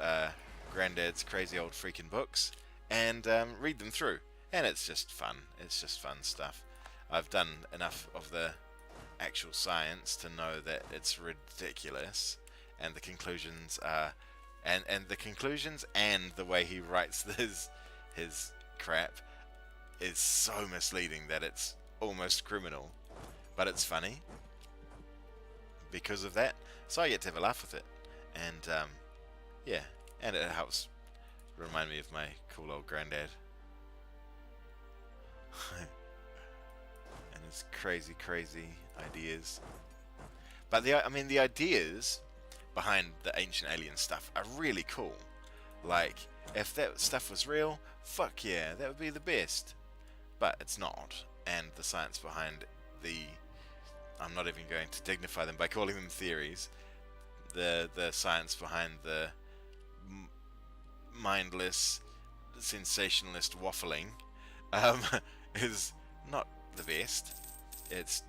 Granddad's crazy old freaking books and read them through. And it's just fun. It's just fun stuff. I've done enough of the actual science to know that it's ridiculous, and the conclusions are, and the conclusions and the way he writes his crap is so misleading that it's almost criminal, but it's funny because of that. So I get to have a laugh with it, and yeah, and it helps remind me of my cool old granddad and his crazy ideas. But the ideas behind the Ancient Alien stuff are really cool. Like, if that stuff was real, fuck yeah, that would be the best. But it's not, and the science behind I'm not even going to dignify them by calling them theories. The science behind the mindless, sensationalist waffling is not the best. It's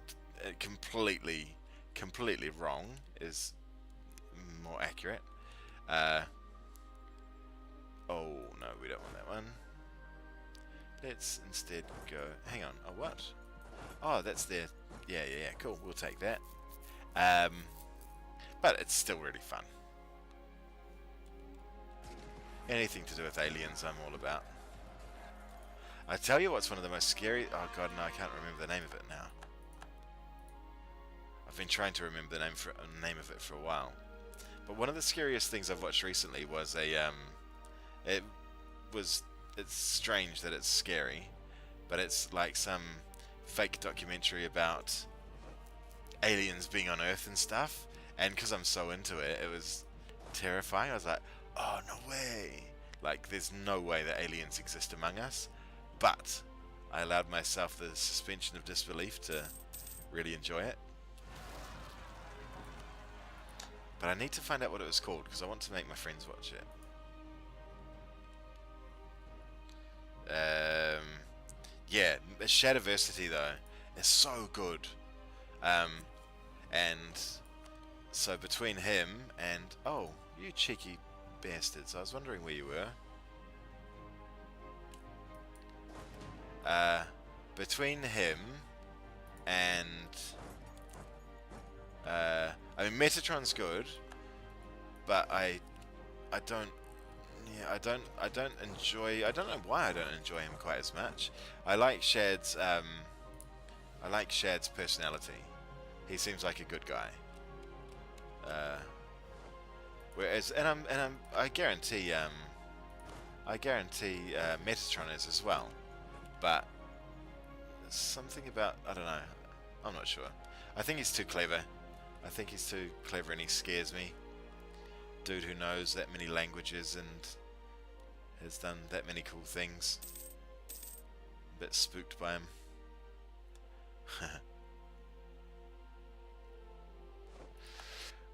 completely wrong is more accurate. Oh no, we don't want that one. Let's instead go. Hang on. Oh, what? Oh, that's their. Yeah. Cool. We'll take that. But it's still really fun. Anything to do with aliens, I'm all about. I tell you what's one of the most scary. Oh god, no, I can't remember the name of it now. I've been trying to remember the name of it for a while. But one of the scariest things I've watched recently was it's strange that it's scary, but it's like some fake documentary about aliens being on Earth and stuff, and because I'm so into it, it was terrifying. I was like, oh, no way. Like, there's no way that aliens exist among us. But I allowed myself the suspension of disbelief to really enjoy it. But I need to find out what it was called, because I want to make my friends watch it. Yeah, Shadiversity though is so good, and so between him and oh, you cheeky bastards! I was wondering where you were. Between him and I mean Metatron's good, but I don't. Yeah, I don't enjoy. I don't know why I don't enjoy him quite as much. I like Shad's personality. He seems like a good guy. Whereas, I guarantee Metatron is as well. But something about, I don't know. I'm not sure. I think he's too clever. I think he's too clever, and he scares me. Dude who knows that many languages and has done that many cool things. A bit spooked by him.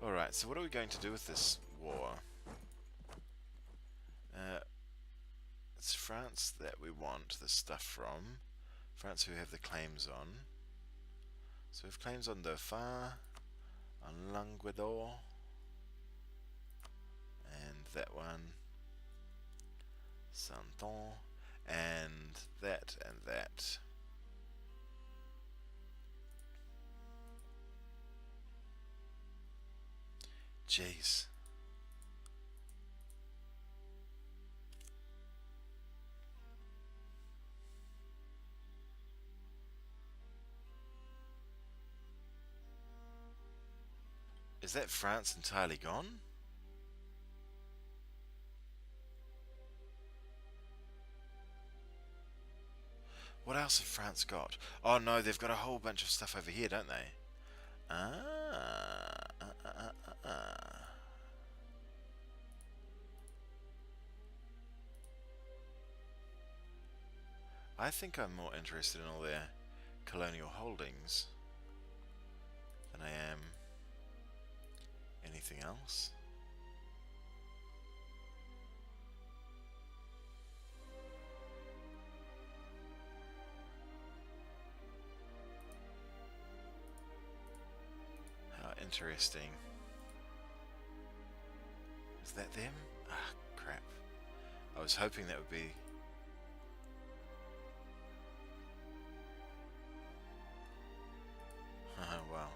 Alright, so what are we going to do with this war? It's France that we want the stuff from. France who have the claims on. So we have claims on Dauphin, on Languedoc, and that one, Santon, and that, and that. Jeez. Is that France entirely gone? What else have France got? Oh no, they've got a whole bunch of stuff over here, don't they? Ah. I think I'm more interested in all their colonial holdings than I am anything else. How interesting. Is that them? Ah, crap. I was hoping that would be... wow.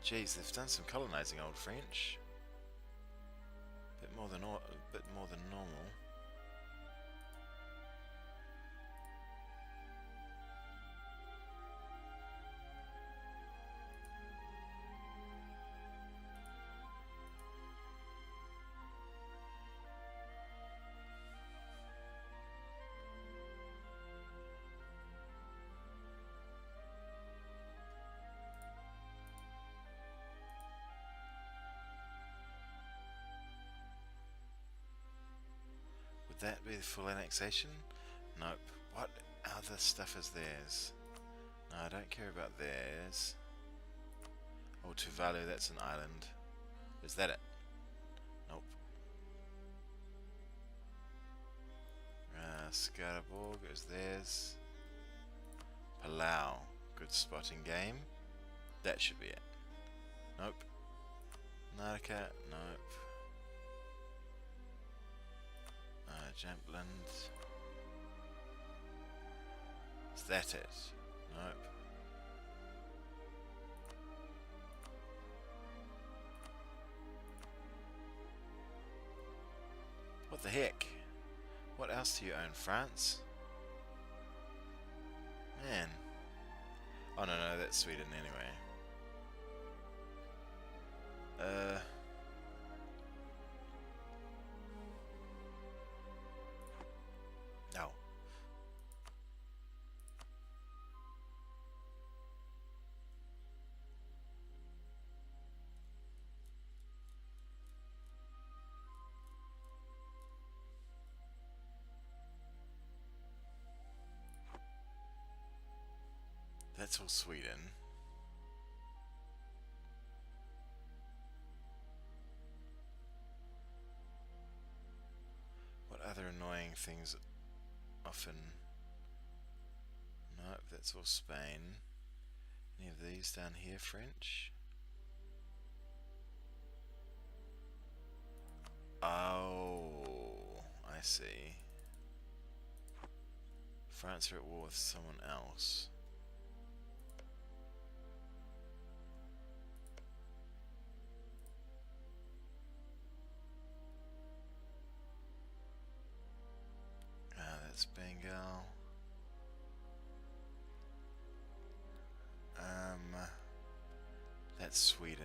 Jeez, they've done some colonizing, Old French. Bit more than normal. Would that be the full annexation? Nope. What other stuff is theirs? No, I don't care about theirs. Oh, Tuvalu, that's an island. Is that it? Nope. Scaraborg is theirs. Palau, good spotting game. That should be it. Nope. Narca, nope. Jamtland. Is that it? Nope. What the heck? What else do you own, France? Man. Oh no, that's Sweden anyway. No. That's all Sweden. What other annoying things often... Nope, that's all Spain. Any of these down here, French? Oh, I see. France are at war with someone else. That's Bengal. That's Sweden.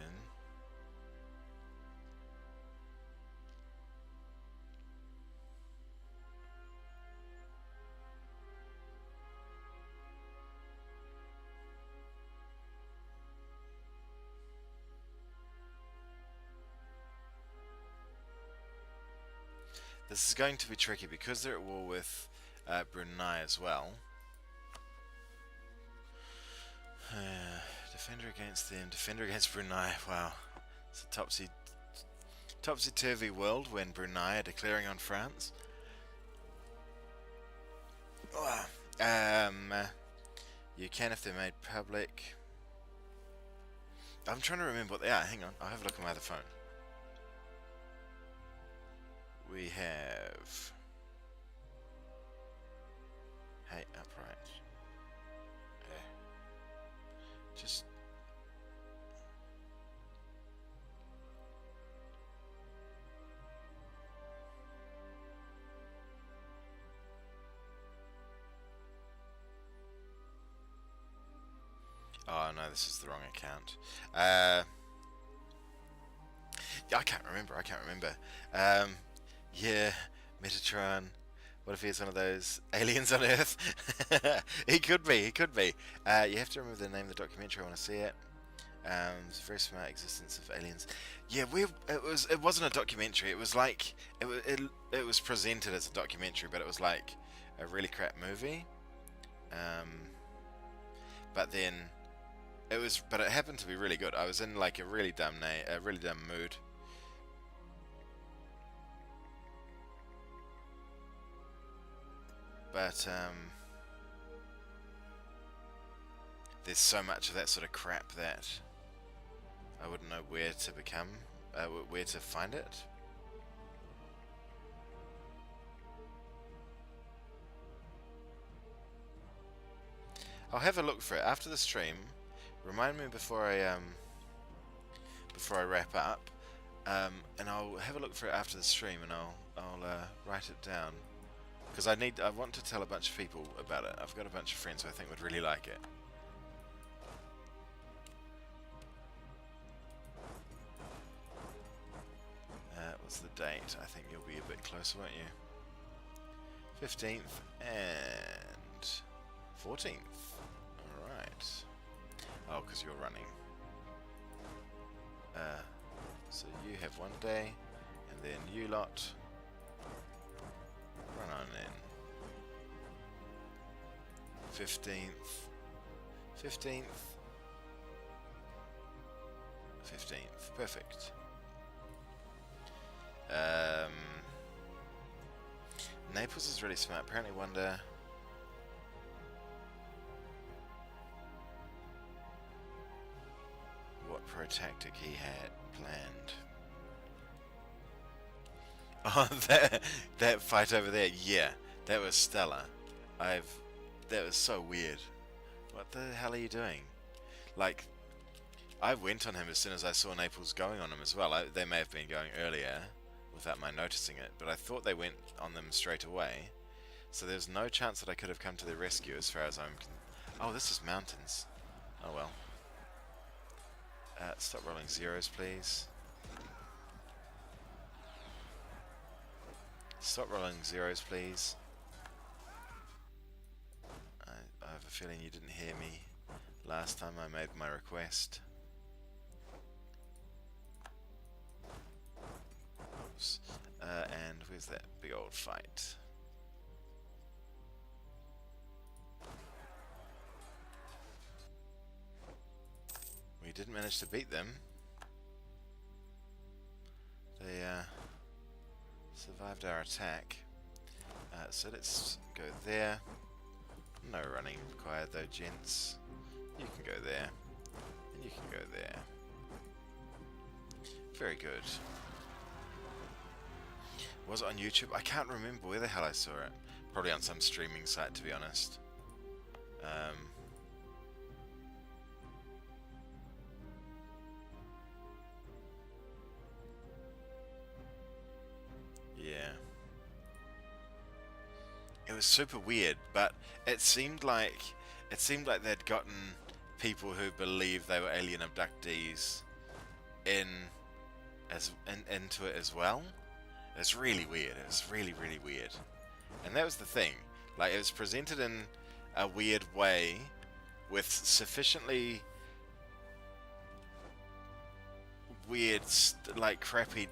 This is going to be tricky because they're at war with Brunei as well. Defender against them, defender against Brunei. Wow, it's a topsy-turvy world when Brunei are declaring on France. You can if they're made public. I'm trying to remember what they are. Hang on, I'll have a look at my other phone. We have... Hey, upright. Just... Oh no, this is the wrong account. I can't remember. I can't remember. Um, yeah, Metatron. What if he's one of those aliens on Earth? He could be. He could be. You have to remember the name of the documentary. I want to see it. It's a very smart existence of aliens. Yeah, it wasn't a documentary. It was like it was presented as a documentary, but it was like a really crap movie. Um, but then but it happened to be really good. I was in like a really dumb mood. But there's so much of that sort of crap that I wouldn't know where to find it. I'll have a look for it after the stream. Remind me before I wrap up, and I'll have a look for it after the stream, and I'll write it down because I want to tell a bunch of people about it. I've got a bunch of friends who I think would really like it. What's the date? I think you'll be a bit closer, won't you? 15th and 14th. Alright. Oh, because you're running. So you have one day, and then you lot run on in. 15th. 15th. Perfect. Naples is really smart. Apparently wonder what pro tactic he had planned. Oh, that fight over there, yeah, that was stellar. That was so weird. What the hell are you doing? Like, I went on him as soon as I saw Naples going on him as well. They may have been going earlier without my noticing it, but I thought they went on them straight away. So there's no chance that I could have come to their rescue as far as I'm Oh, this is mountains. Oh well. Stop rolling zeros, please. Stop rolling zeros, please. I have a feeling you didn't hear me last time I made my request. Oops. And where's that big old fight? We didn't manage to beat them. They survived our attack. So let's go there. No running required though, gents. You can go there. And you can go there. Very good. Was it on YouTube? I can't remember where the hell I saw it. Probably on some streaming site, to be honest. Yeah. It was super weird, but it seemed like they'd gotten people who believed they were alien abductees into it as well. It's really weird. It was really, really weird. And that was the thing. Like, it was presented in a weird way with sufficiently weird, like, crappy...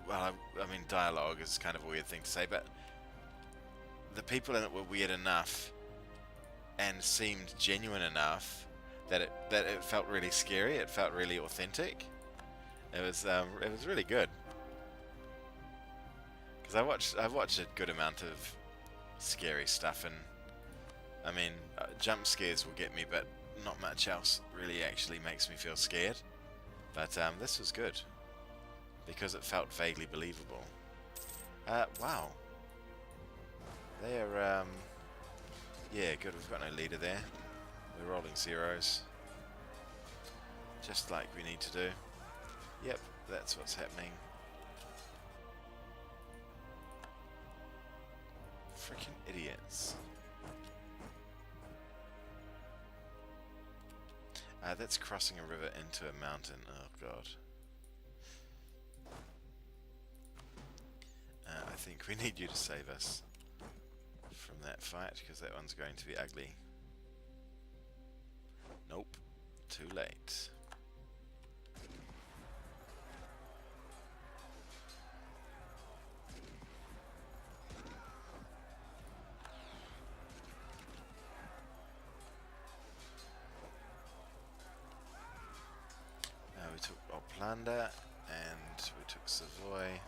Well, I mean, dialogue is kind of a weird thing to say, but the people in it were weird enough and seemed genuine enough that it felt really scary. It felt really authentic. It was really good. Because I watched a good amount of scary stuff, and I mean, jump scares will get me, but not much else really actually makes me feel scared. But this was good because it felt vaguely believable. Wow. They are yeah, good. We've got no leader there. We're rolling zeros, just like we need to do. Yep, that's what's happening. Freaking idiots. That's crossing a river into a mountain. Oh god. think we need you to save us from that fight, because that one's going to be ugly. Nope. Too late. We took Oplander, and we took Savoy.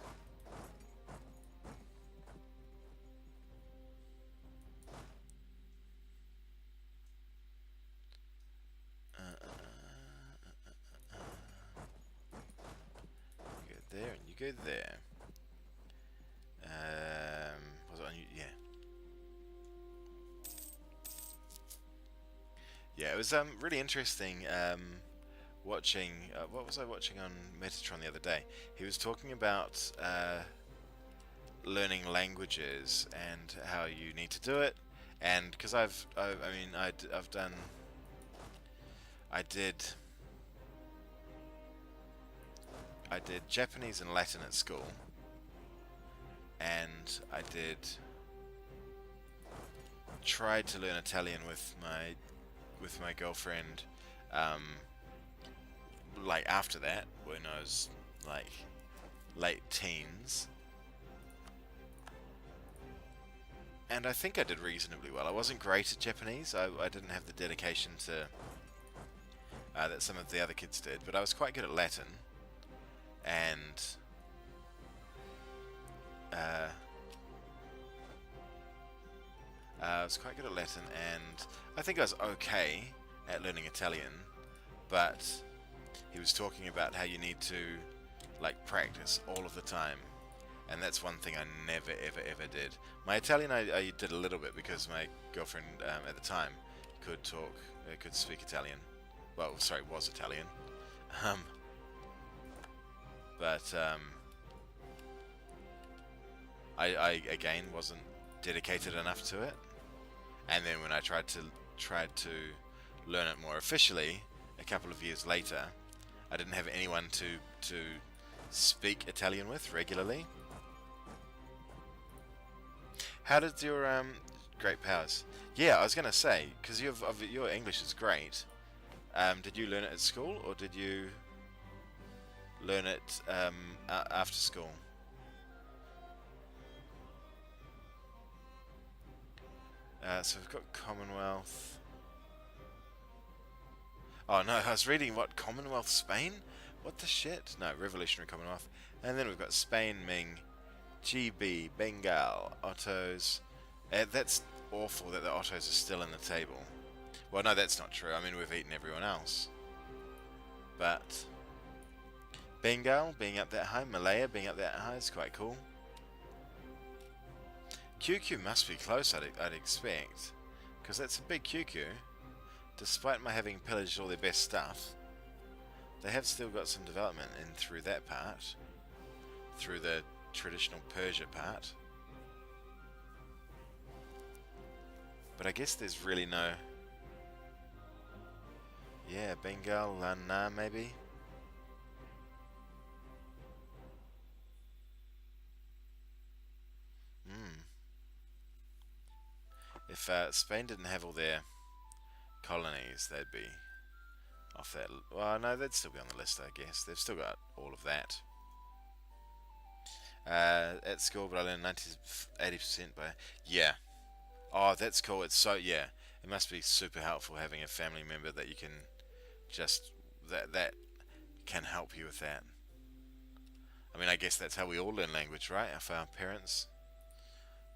You go there, and you go there. Was it on you? Yeah. Yeah, it was really interesting watching. What was I watching on Metatron the other day? He was talking about learning languages and how you need to do it. And because I did Japanese and Latin at school, and I did tried to learn Italian with my girlfriend, like after that, when I was like late teens, and I think I did reasonably well. I wasn't great at Japanese. I didn't have the dedication to that some of the other kids did, but I was quite good at Latin, and I was quite good at Latin, and I think I was okay at learning Italian, but he was talking about how you need to like practice all of the time, and that's one thing I never ever did. My Italian I did a little bit because my girlfriend at the time could speak Italian. Well, sorry, was Italian. But I again wasn't dedicated enough to it, and then when I tried to learn it more officially a couple of years later, I didn't have anyone to speak Italian with regularly. How did your great powers? Yeah, I was gonna say, because your English is great. Did you learn it at school, or did you learn it after school? So we've got Commonwealth. Oh no, I was reading what, Commonwealth Spain? What the shit? No, Revolutionary Commonwealth. And then we've got Spain, Ming, GB, Bengal, Ottos. That's awful that the Ottos are still in the table. Well, no, that's not true. I mean, we've eaten everyone else. But Bengal being up that high, Malaya being up that high is quite cool. QQ must be close, I'd expect, because that's a big QQ. Despite my having pillaged all their best stuff, they have still got some development in through that part, through the traditional Persia part. But I guess there's really no... Yeah, Bengal, Lanna maybe? If Spain didn't have all their colonies, they'd be off that. Well, no, they'd still be on the list, I guess. They've still got all of that. At school, but I learned 80% by... Yeah. Oh, that's cool. It's so... Yeah. It must be super helpful having a family member that you can just... That can help you with that. I mean, I guess that's how we all learn language, right? If our parents...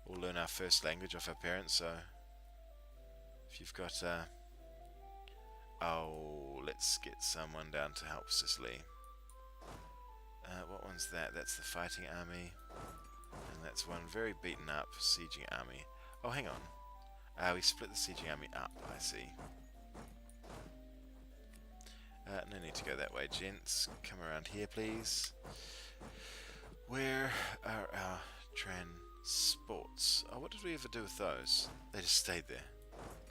We'll learn our first language off our parents, so if you've got oh, let's get someone down to help Sicily. What one's that? That's the fighting army, and that's one very beaten up sieging army. Oh, hang on. We split the sieging army up, I see. No need to go that way, gents. Come around here, please. Where are our transports? Oh, what did we ever do with those? They just stayed there.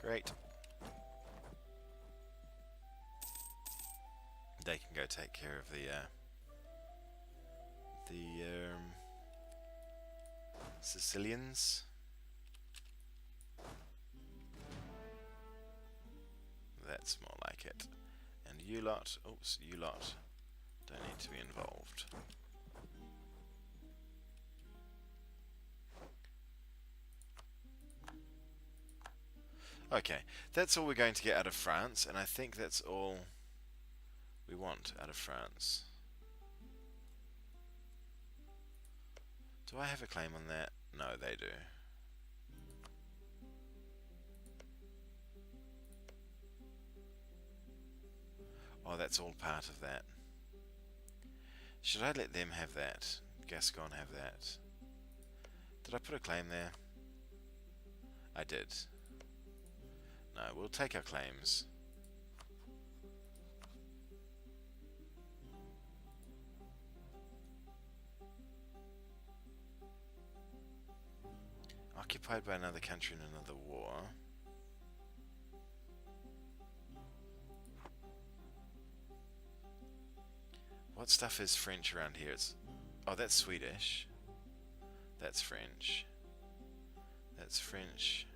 Great. They can go take care of the Sicilians. That's more like it. And you lot, oops, you lot don't need to be involved. Okay, that's all we're going to get out of France, and I think that's all we want out of France. Do I have a claim on that? No, they do. Oh, that's all part of that. Should I let them have that? Gascon have that? Did I put a claim there? I did. No, we'll take our claims. Occupied by another country in another war. What stuff is French around here? Oh, that's Swedish. That's French. That's French.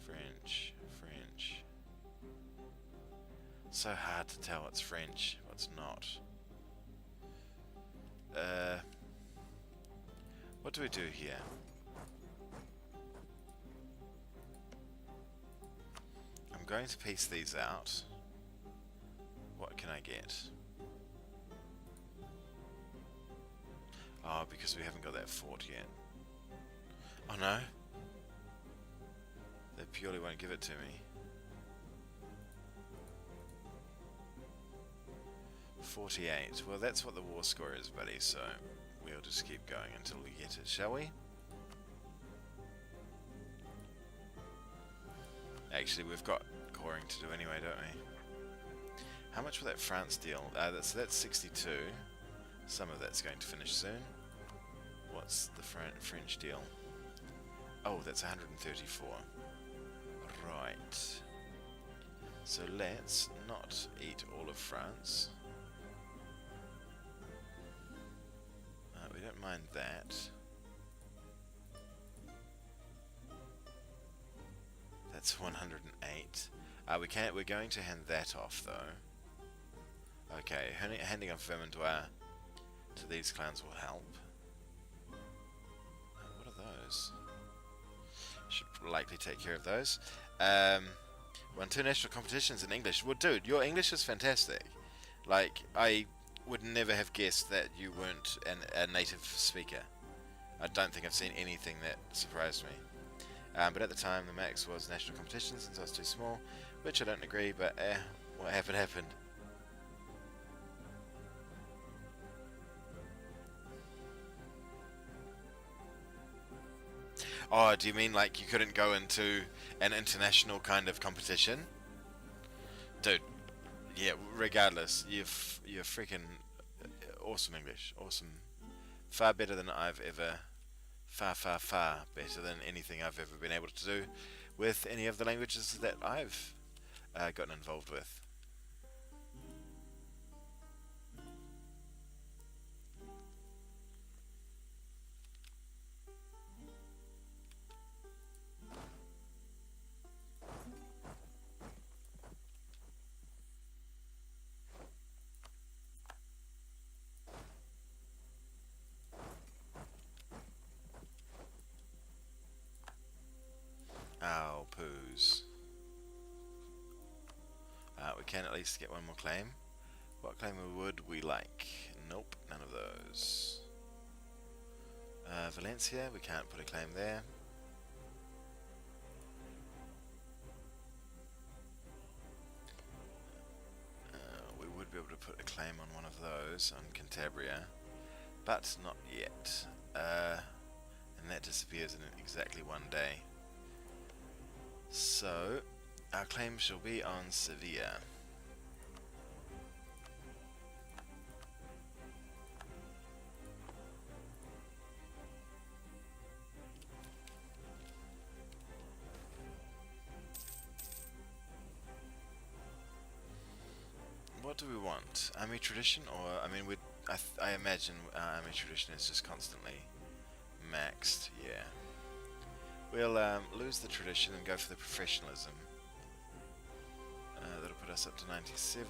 French. French. So hard to tell what's French, what's not. What do we do here? I'm going to piece these out. What can I get? Oh, because we haven't got that fort yet. Oh no? They purely won't give it to me. 48. Well, that's what the war score is, buddy, so we'll just keep going until we get it, shall we? Actually, we've got coring to do anyway, don't we? How much will that France deal? So that's 62. Some of that's going to finish soon. What's the French deal? Oh, that's 134. Right. So let's not eat all of France. We don't mind that. That's 108. We're going to hand that off though. Okay, handing off Vermandois to these clans will help. What are those? Should likely take care of those. Won 2 national competitions in English. Well, dude, your English is fantastic. Like, I would never have guessed that you weren't a native speaker. I don't think I've seen anything that surprised me. But at the time, the max was national competition since I was too small, which I don't agree, but what happened happened. Oh, do you mean like you couldn't go into an international kind of competition? Dude, yeah, regardless, you're freaking awesome English. Awesome. Far better than I've ever... Far better than anything I've ever been able to do with any of the languages that I've gotten involved with. Oh, poos. We can at least get one more claim. What claim would we like? Nope, none of those. Valencia, we can't put a claim there. We would be able to put a claim on one of those, on Cantabria, but not yet. And that disappears in exactly 1 day. So, our claim shall be on Sevilla. What do we want? Army tradition, or I mean, I imagine army tradition is just constantly maxed. Yeah. We'll lose the tradition and go for the professionalism. That'll put us up to 97.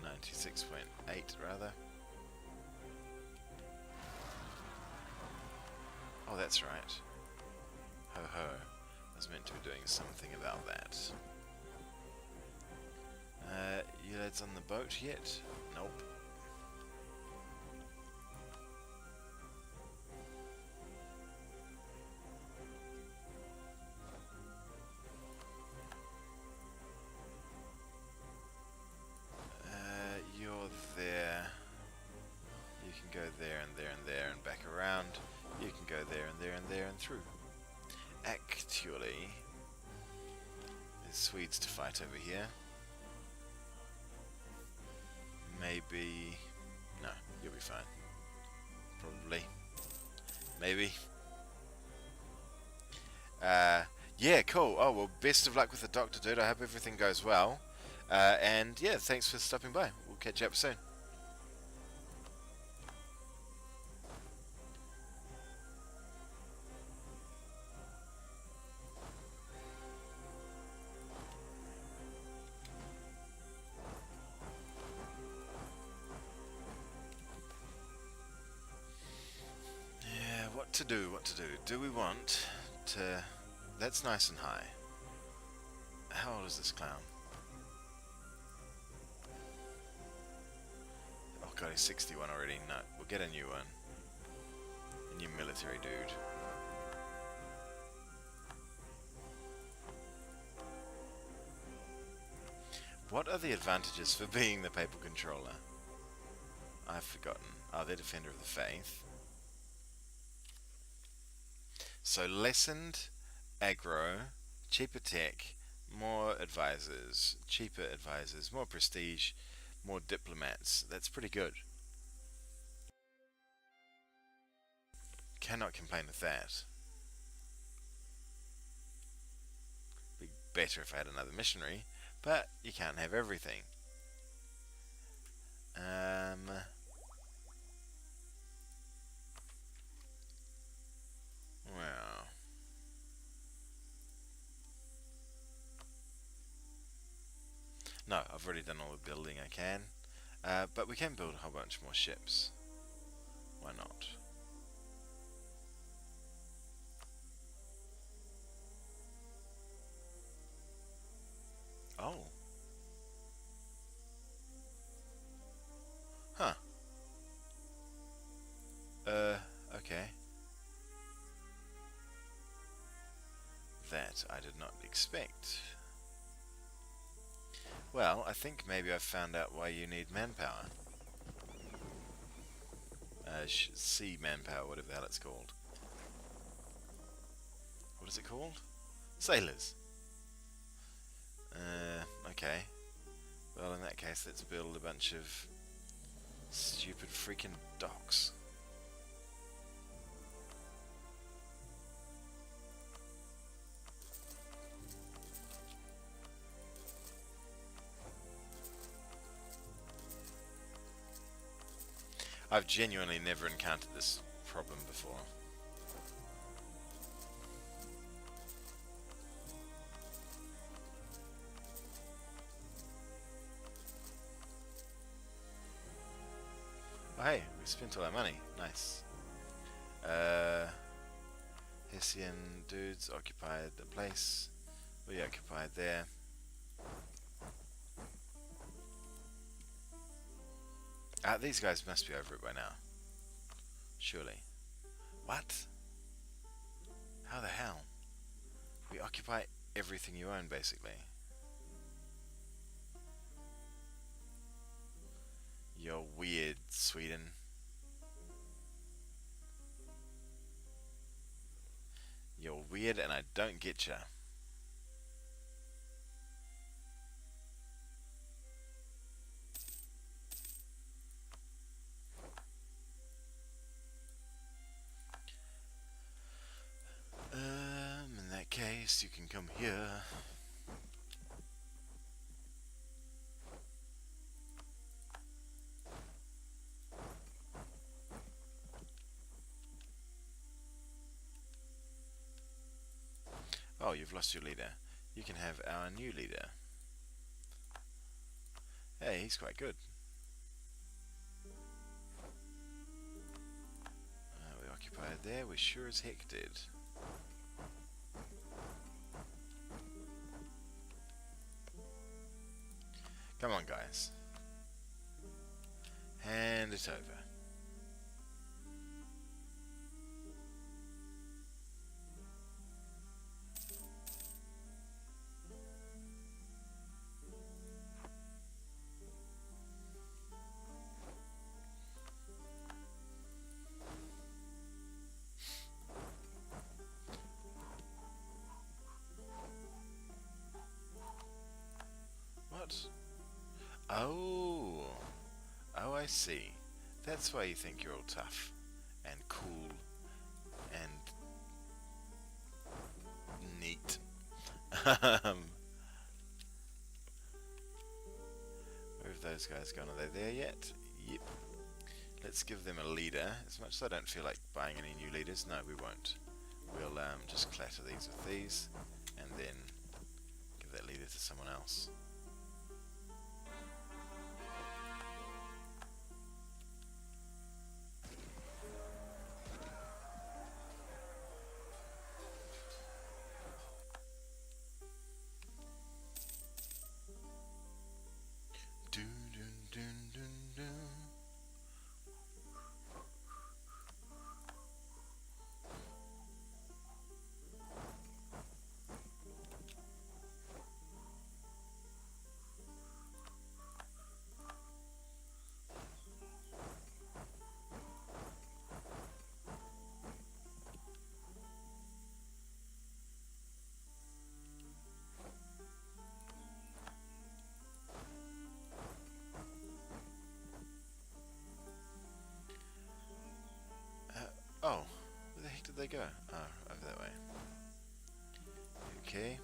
96.8 rather. Oh, that's right. Ho ho. I was meant to be doing something about that. You lads on the boat yet? Nope. You're there. You can go there and there and there and back around. You can go there and there and there and through. Actually, there's Swedes to fight over here. Maybe... no, you'll be fine. Probably. Maybe. Yeah, cool. Oh, well, best of luck with the doctor, dude. I hope everything goes well. And yeah, thanks for stopping by. We'll catch you up soon. Yeah, what to do, what to do. Do we want to... That's nice and high. How old is this clown? Oh god, he's 61 already. No, we'll get a new one. A new military dude. What are the advantages for being the Papal Controller? I've forgotten. Oh, they're Defender of the Faith. So lessened aggro, cheaper tech, more advisors, cheaper advisors, more prestige, more diplomats. That's pretty good. Cannot complain with that. Be better if I had another missionary, but you can't have everything. Well, no, I've already done all the building I can, but we can build a whole bunch more ships. Why not? Oh. Huh. Okay. That I did not expect. Well, I think maybe I've found out why you need manpower. Sea manpower, whatever the hell it's called. What is it called? Sailors. Okay. Well, in that case, let's build a bunch of stupid freaking docks. I've genuinely never encountered this problem before. Oh hey, we spent all our money. Nice. Hessian dudes occupied the place. We occupied there. These guys must be over it by now. Surely. What? How the hell? We occupy everything you own, basically. You're weird, Sweden. You're weird and I don't get ya. In that case, you can come here. you've lost your leader. You can have our new leader. Hey, he's quite good. We occupied there. We sure as heck did. Come on, guys. Hand it over. What? Oh. Oh, I see. That's why you think you're all tough and cool and neat. Where have those guys gone? Are they there yet? Yep. Let's give them a leader. As much as I don't feel like buying any new leaders, no, we won't. We'll just clatter these with these, and then give that leader to someone else. Oh, where the heck did they go? Oh, over that way. Okay.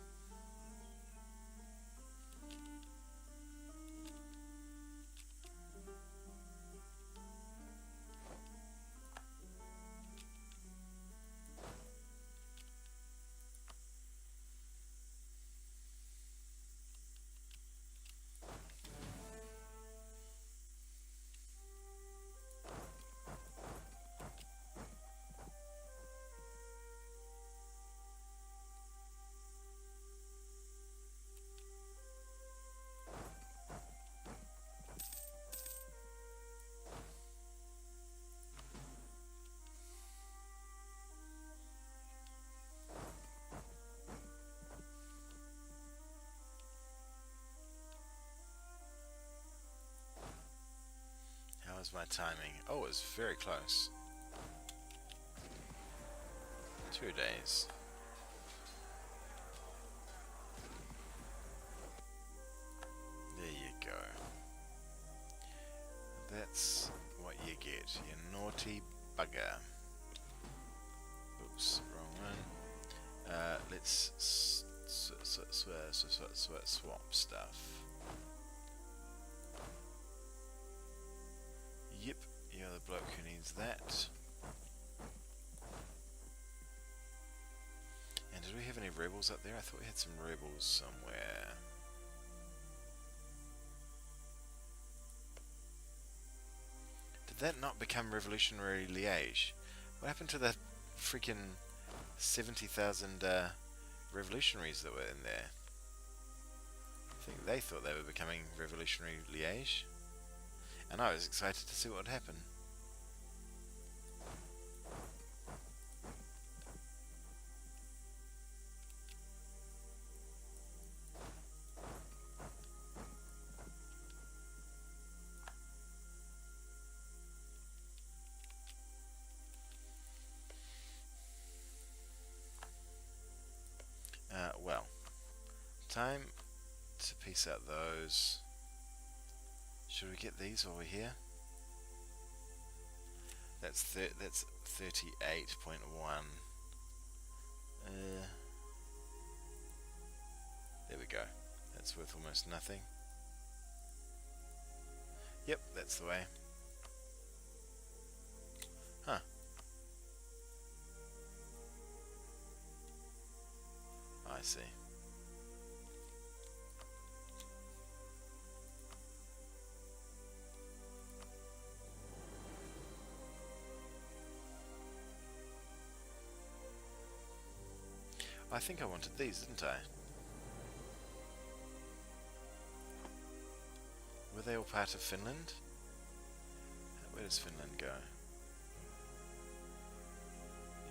How was my timing? Oh, it was very close. 2 days. There you go. That's what you get, you naughty bugger. Oops, wrong one. Let's swap stuff. Yep, you're the bloke who needs that. And did we have any rebels up there? I thought we had some rebels somewhere. Did that not become Revolutionary Liège? What happened to the freaking 70,000 revolutionaries that were in there? I think they thought they were becoming Revolutionary Liège. And I was excited to see what would happen. Well, time to piece out those. Should we get these while we're here? That's 38.1. There we go. That's worth almost nothing. Yep, that's the way. Huh. I see. I think I wanted these, didn't I? Were they all part of Finland? Where does Finland go?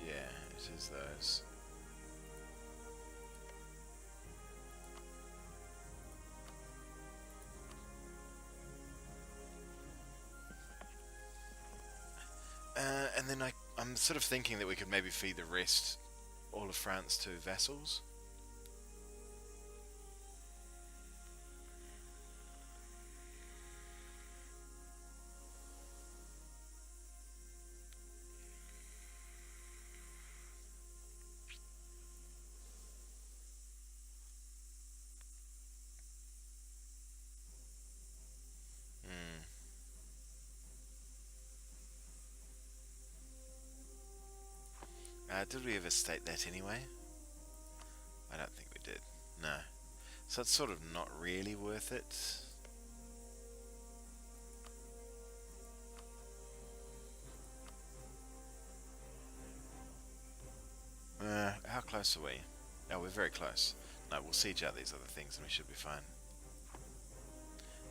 Yeah, it is those. And then I'm sort of thinking that we could maybe feed the rest, all of France, to vassals. Hmm. Did we ever state that anyway? I don't think we did. No. So it's sort of not really worth it. How close are we? Oh, we're very close. No, we'll siege out these other things and we should be fine.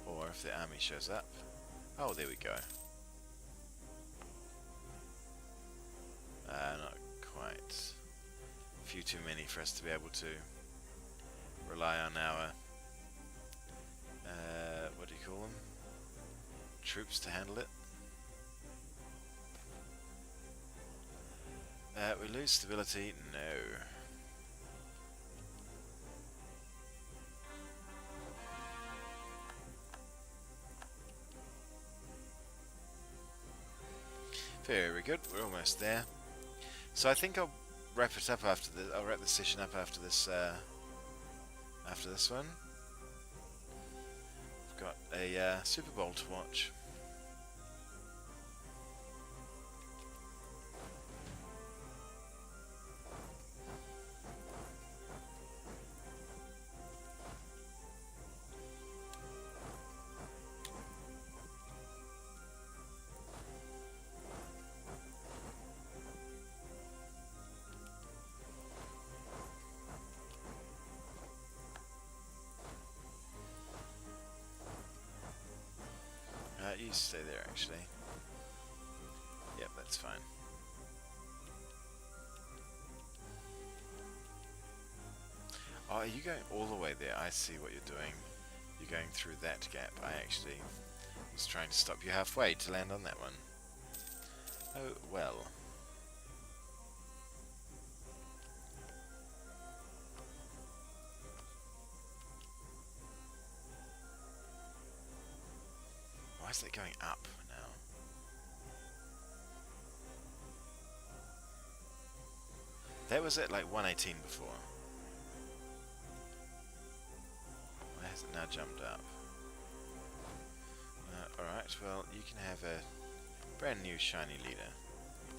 Or if the army shows up. Oh, there we go. Not quite. A few too many for us to be able to rely on our what do you call them? Troops to handle it. We lose stability? No. Very good, we're almost there. So I think I'll wrap it up after this. I'll wrap the session up after this one. We've got a Super Bowl to watch. You stay there, actually. Yep, that's fine. Oh, are you going all the way there? I see what you're doing. You're going through that gap. I actually was trying to stop you halfway to land on that one. Oh, well. Why is it going up now? That was at like 118 before. Why has it now jumped up? Alright, well, you can have a brand new shiny leader.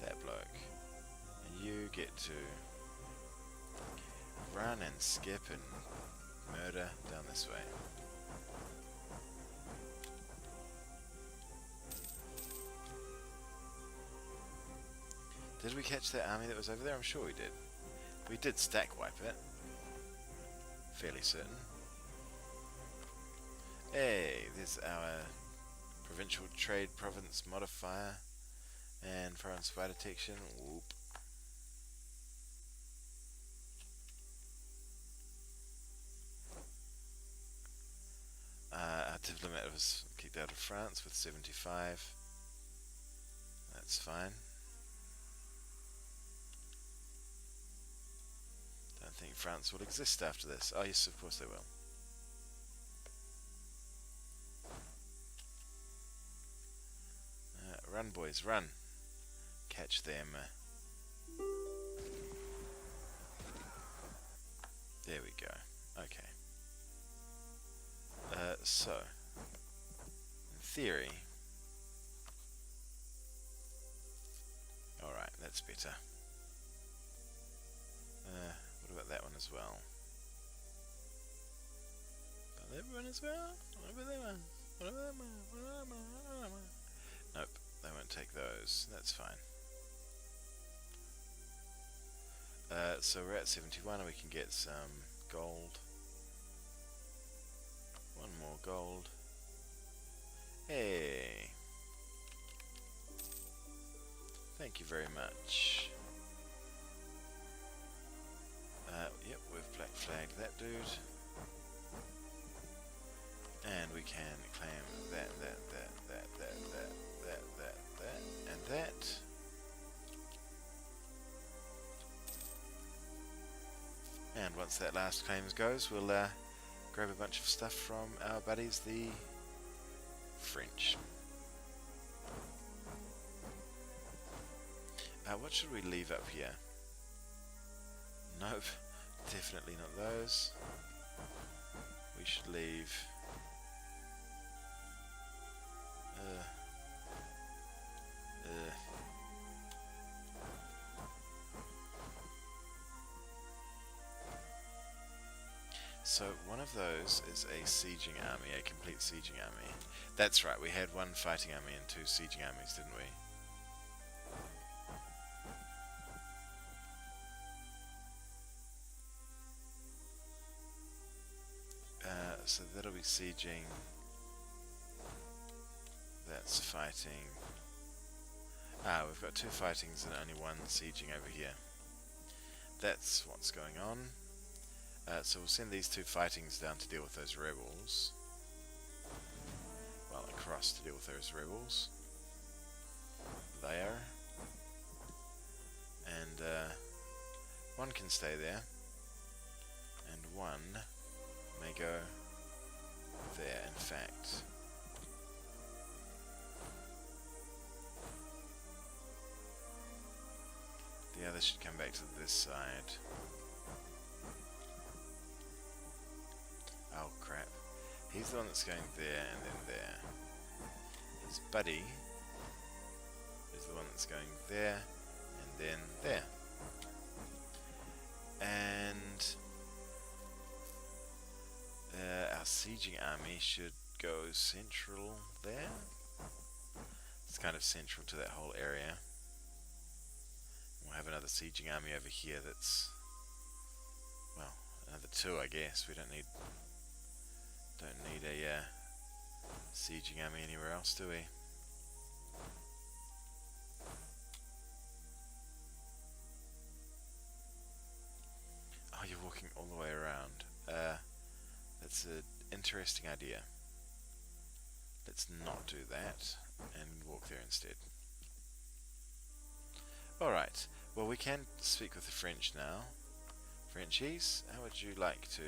That bloke. And you get to run and skip and murder down this way. Did we catch that army that was over there? I'm sure we did. We did stack wipe it. Fairly certain. Hey, there's our provincial trade province modifier and foreign spy detection. Whoop. Our diplomat was kicked out of France with 75. That's fine. Don't think France will exist after this. Oh yes, of course they will. Run, boys, run. Catch them. There we go. Okay. So, in theory... Alright, that's better. What about that one as well? everyone as well? Whatever they want. Whatever they want. Whatever they want. Whatever they want. Nope, they won't take those. That's fine. So we're at 71 and we can get some gold. One more gold. Hey! Thank you very much. Yep, we've black flagged that dude. And we can claim that, and that. And once that last claims goes, we'll grab a bunch of stuff from our buddies, the French. What should we leave up here? Nope, definitely not those. We should leave... So one of those is a sieging army, a complete sieging army. That's right, we had one fighting army and two sieging armies, didn't we? So that'll be sieging. That's fighting. We've got two fightings and only one sieging over here. That's what's going on. So we'll send these two fightings down to deal with those rebels. Well, across to deal with those rebels. There. And one can stay there. And one may go there, in fact. The other should come back to this side. Oh crap. He's the one that's going there and then there. His buddy is the one that's going there and then there. And our sieging army should go central there. It's kind of central to that whole area. We'll have another sieging army over here that's, well, another two I guess. We don't need a sieging army anywhere else, do we? Oh, you're walking all the way around. That's an interesting idea. Let's not do that and walk there instead. Alright, well we can speak with the French now. Frenchies, how would you like to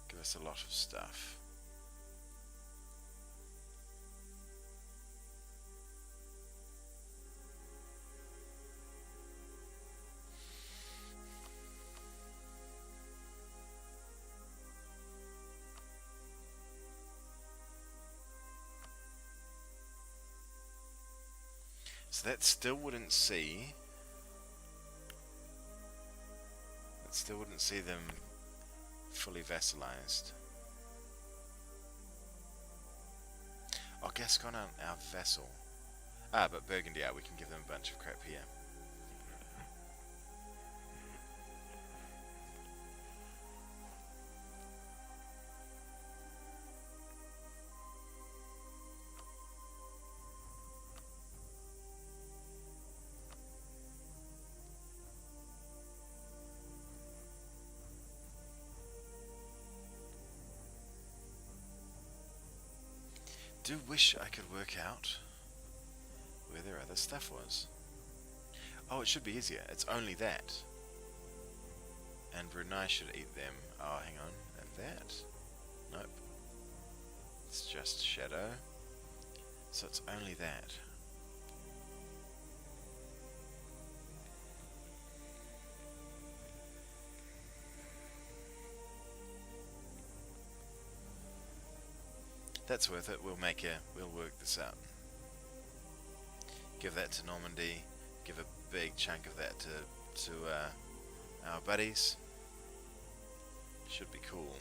give us a lot of stuff? So that still wouldn't see. That still wouldn't see them fully vassalized. Oh, Gascon aren't our vassal. But Burgundy are. We can give them a bunch of crap here. Do wish I could work out where their other stuff was. Oh, it should be easier. It's only that. And Brunei should eat them. Oh, hang on. And that? Nope. It's just shadow. So it's only that. That's worth it. We'll work this out. Give that to Normandy. Give a big chunk of that to our buddies. Should be cool.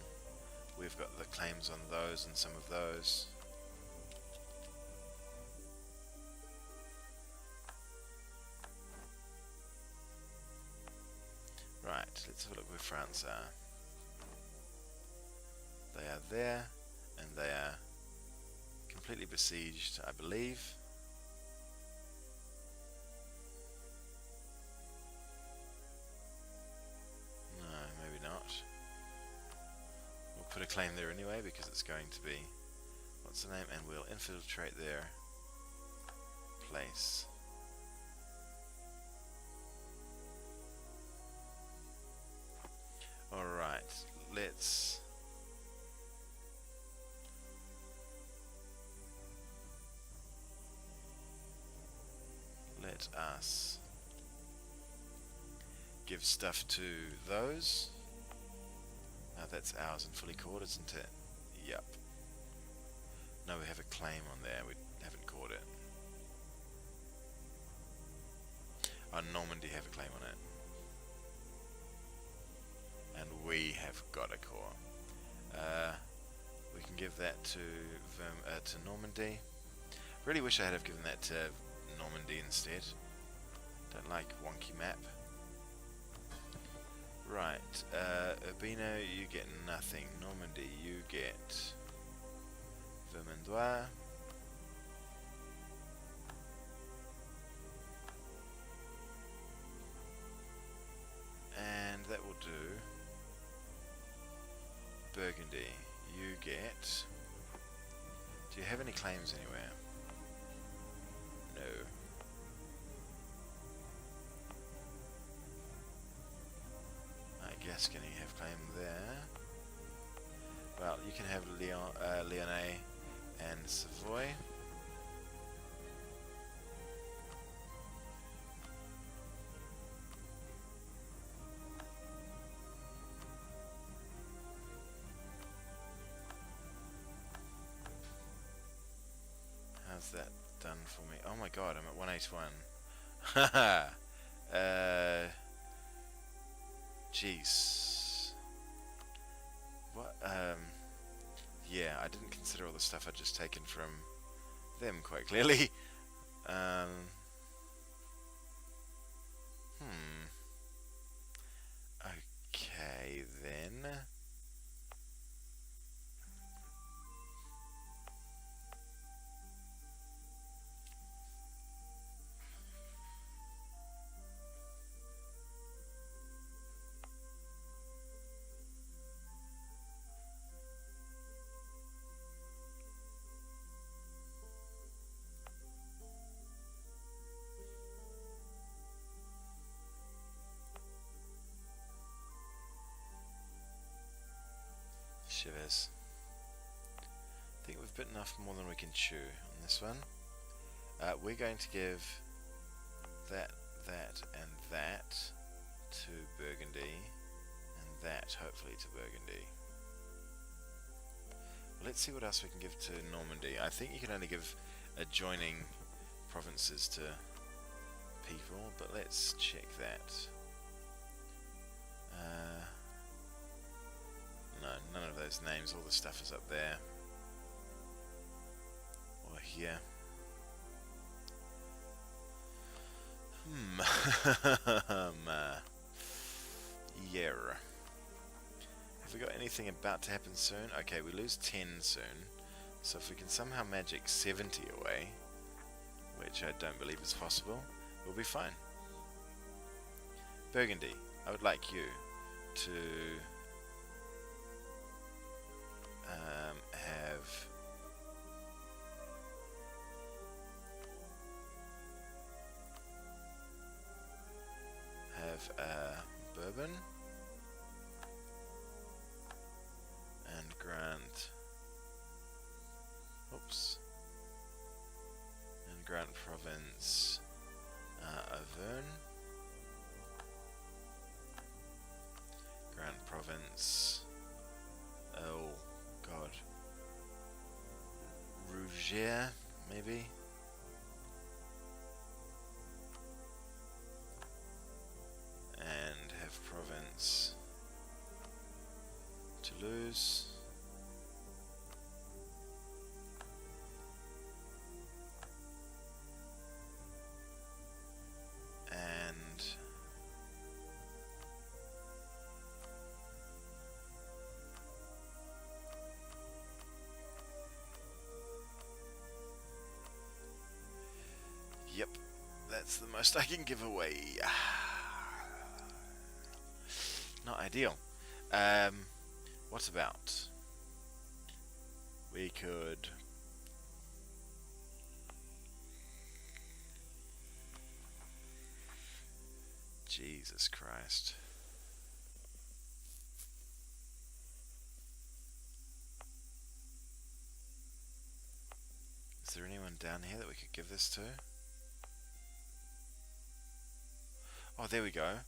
We've got the claims on those and some of those. Right, let's have a look where France are. They are there, and they are completely besieged, I believe. No, maybe not. We'll put a claim there anyway, because it's going to be... what's the name? And we'll infiltrate their place. Alright, let's... let us give stuff to those. That's ours and fully caught, isn't it? Yep. No, we have a claim on there. We haven't caught it. Oh, Normandy have a claim on it. And we have got a core. We can give that to Normandy. Really wish I had have given that to Normandy instead. Don't like wonky map. Right, Urbino, you get nothing. Normandy, you get Vermandois. And that will do. Burgundy, you get... do you have any claims anywhere? No. Gascony have claim there. Well, you can have Lyonnais and Savoy. How's that done for me? Oh my god, I'm at 181. Haha. Jeez. What? Yeah, I didn't consider all the stuff I'd just taken from them quite clearly. Okay, then. Shivers. I think we've bit enough more than we can chew on this one. We're going to give that, and that to Burgundy, and that hopefully to Burgundy. Well, let's see what else we can give to Normandy. I think you can only give adjoining provinces to people, but let's check that. No, none of those names. All the stuff is up there. Or here. Yeah. Have we got anything about to happen soon? Okay, we lose 10 soon. So if we can somehow magic 70 away, which I don't believe is possible, we'll be fine. Burgundy, I would like you to have Bourbon and grant province Auvergne, grant province, oh god, Rougier maybe. And have province Toulouse. It's the most I can give away. Not ideal. What about? We could... Jesus Christ. Is there anyone down here that we could give this to? Oh, there we go.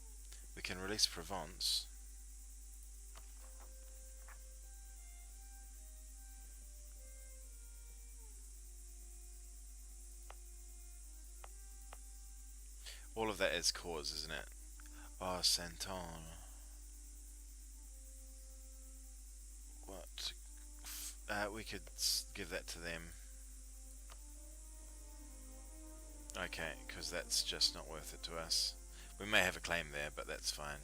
We can release Provence. All of that is cause, isn't it? Oh, Santon. What? We could give that to them. Okay, because that's just not worth it to us. We may have a claim there, but that's fine.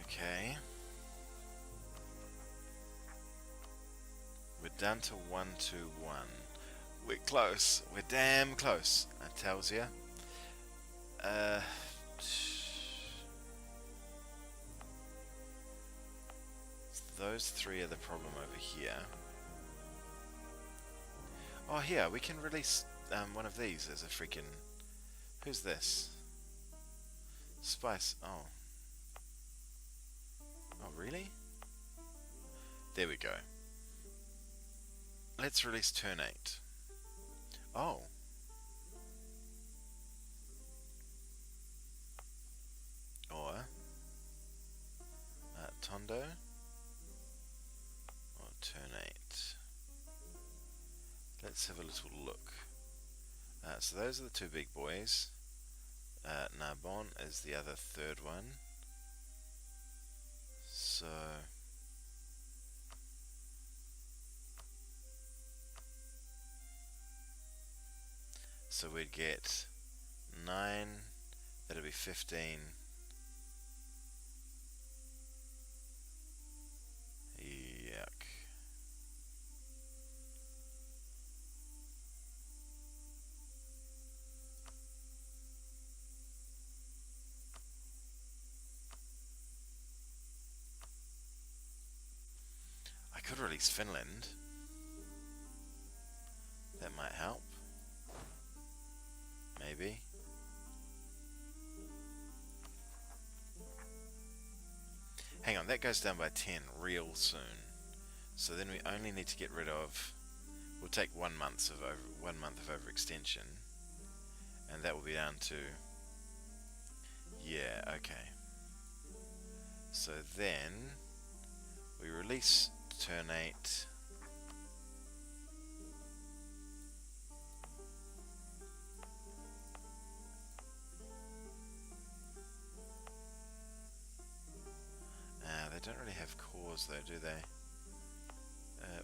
Okay. We're down to 1-1. We're close. We're damn close, I tells ya. Those three are the problem over here. Oh, here, we can release one of these as a freaking... Who's this? Spice. Oh. Oh, really? There we go. Let's release turn 8. Oh. Or Tondo. Or turn 8. Let's have a little look. So those are the two big boys. Narbonne is the other third one. So we'd get 9, that'd be 15. Yuck. I could release Finland. That might help. Maybe. Hang on, that goes down by 10 real soon. So then we only need to get rid of... We'll take 1 month of overextension. And that will be down to... Yeah, okay. So then... We release turn 8... They don't really have cores though, do they?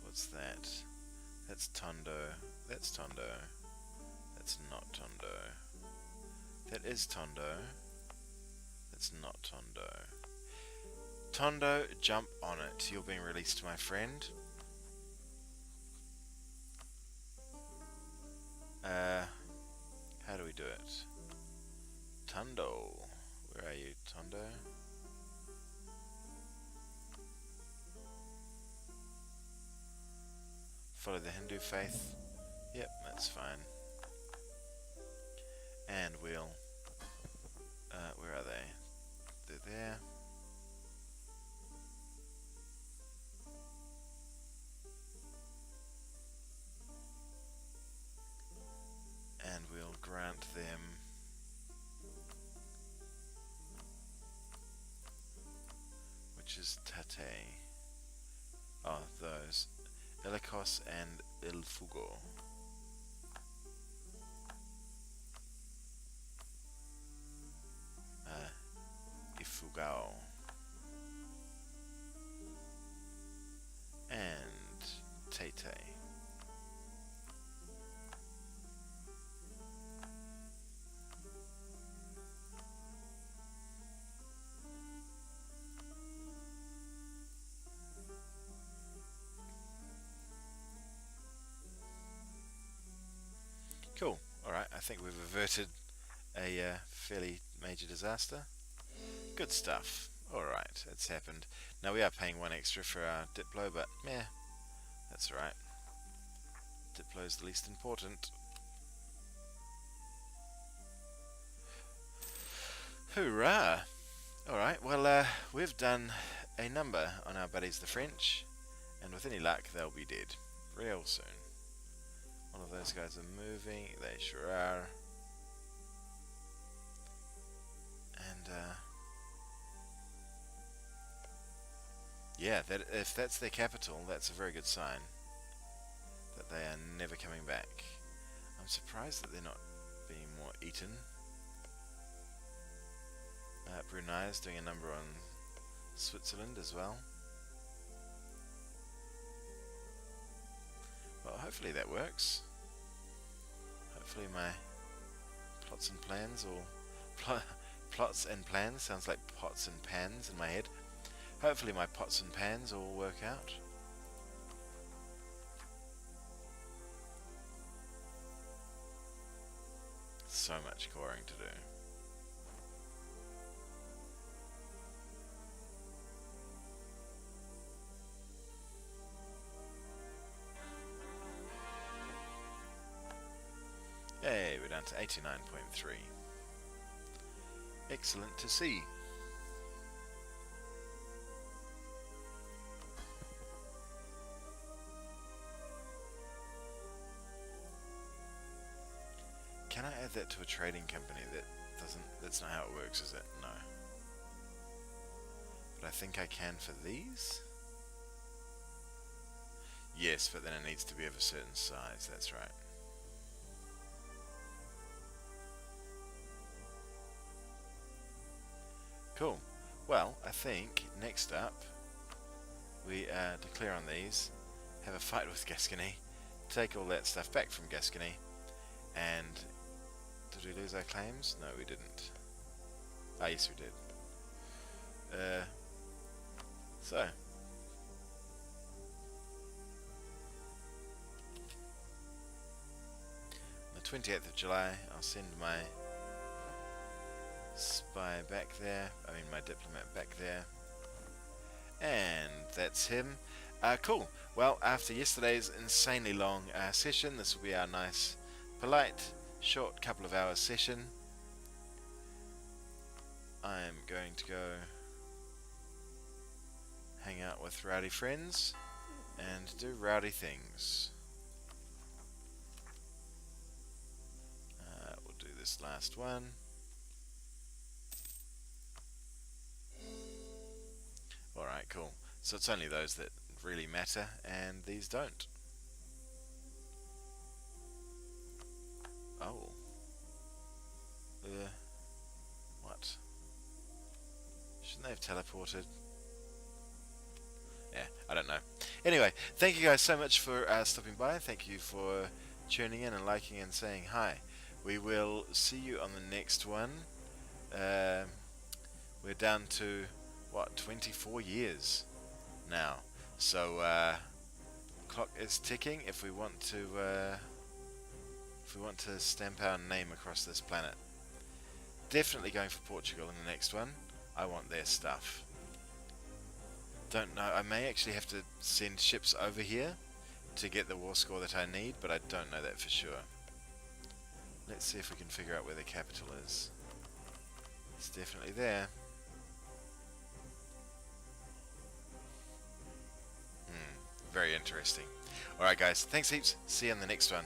What's that? That's Tondo. That's Tondo. That's not Tondo. That is Tondo. That's not Tondo. Tondo, jump on it. You're being released, my friend. How do we do it? Tondo. Where are you, Tondo? Follow the Hindu faith. Yep, that's fine. And we'll... where are they? They're there. which is Tate. Oh, those. Ilikos and Ilfugo. Ifugao. And Tate. Cool. Alright, I think we've averted a fairly major disaster. Good stuff. Alright, it's happened. Now we are paying 1 extra for our Diplo, but meh, that's alright. Diplo's the least important. Hoorah! Alright, well, we've done a number on our buddies the French, and with any luck, they'll be dead real soon. One of those guys are moving, they sure are. And, yeah, if that's their capital, that's a very good sign that they are never coming back. I'm surprised that they're not being more eaten. Brunei is doing a number on Switzerland as well. Well, hopefully that works. Hopefully my plots and plans, or plots and plans, sounds like pots and pans in my head. Hopefully my pots and pans all work out. So much coring to do. Hey, we're down to 89.3. Excellent to see. Can I add that to a trading company? That's not how it works, is it? No. But I think I can for these? Yes, but then it needs to be of a certain size, that's right. Cool. Well, I think next up we declare on these, have a fight with Gascony, take all that stuff back from Gascony, and did we lose our claims? No, we didn't. Ah, yes, we did. So the 28th of July, I'll send my spy back there, my diplomat back there, and that's him. Cool. Well, after yesterday's insanely long session, this will be our nice, polite, short couple of hours session. I'm going to go hang out with rowdy friends and do rowdy things. We'll do this last one. Alright, cool. So it's only those that really matter, and these don't. Oh. What? Shouldn't they have teleported? Yeah, I don't know. Anyway, thank you guys so much for stopping by. Thank you for tuning in and liking and saying hi. We will see you on the next one. We're down to, what, 24 years now. So, clock is ticking if we want to stamp our name across this planet. Definitely going for Portugal in the next one. I want their stuff. Don't know, I may actually have to send ships over here to get the war score that I need, but I don't know that for sure. Let's see if we can figure out where the capital is. It's definitely there. Very interesting. Alright guys, thanks heaps. See you in the next one.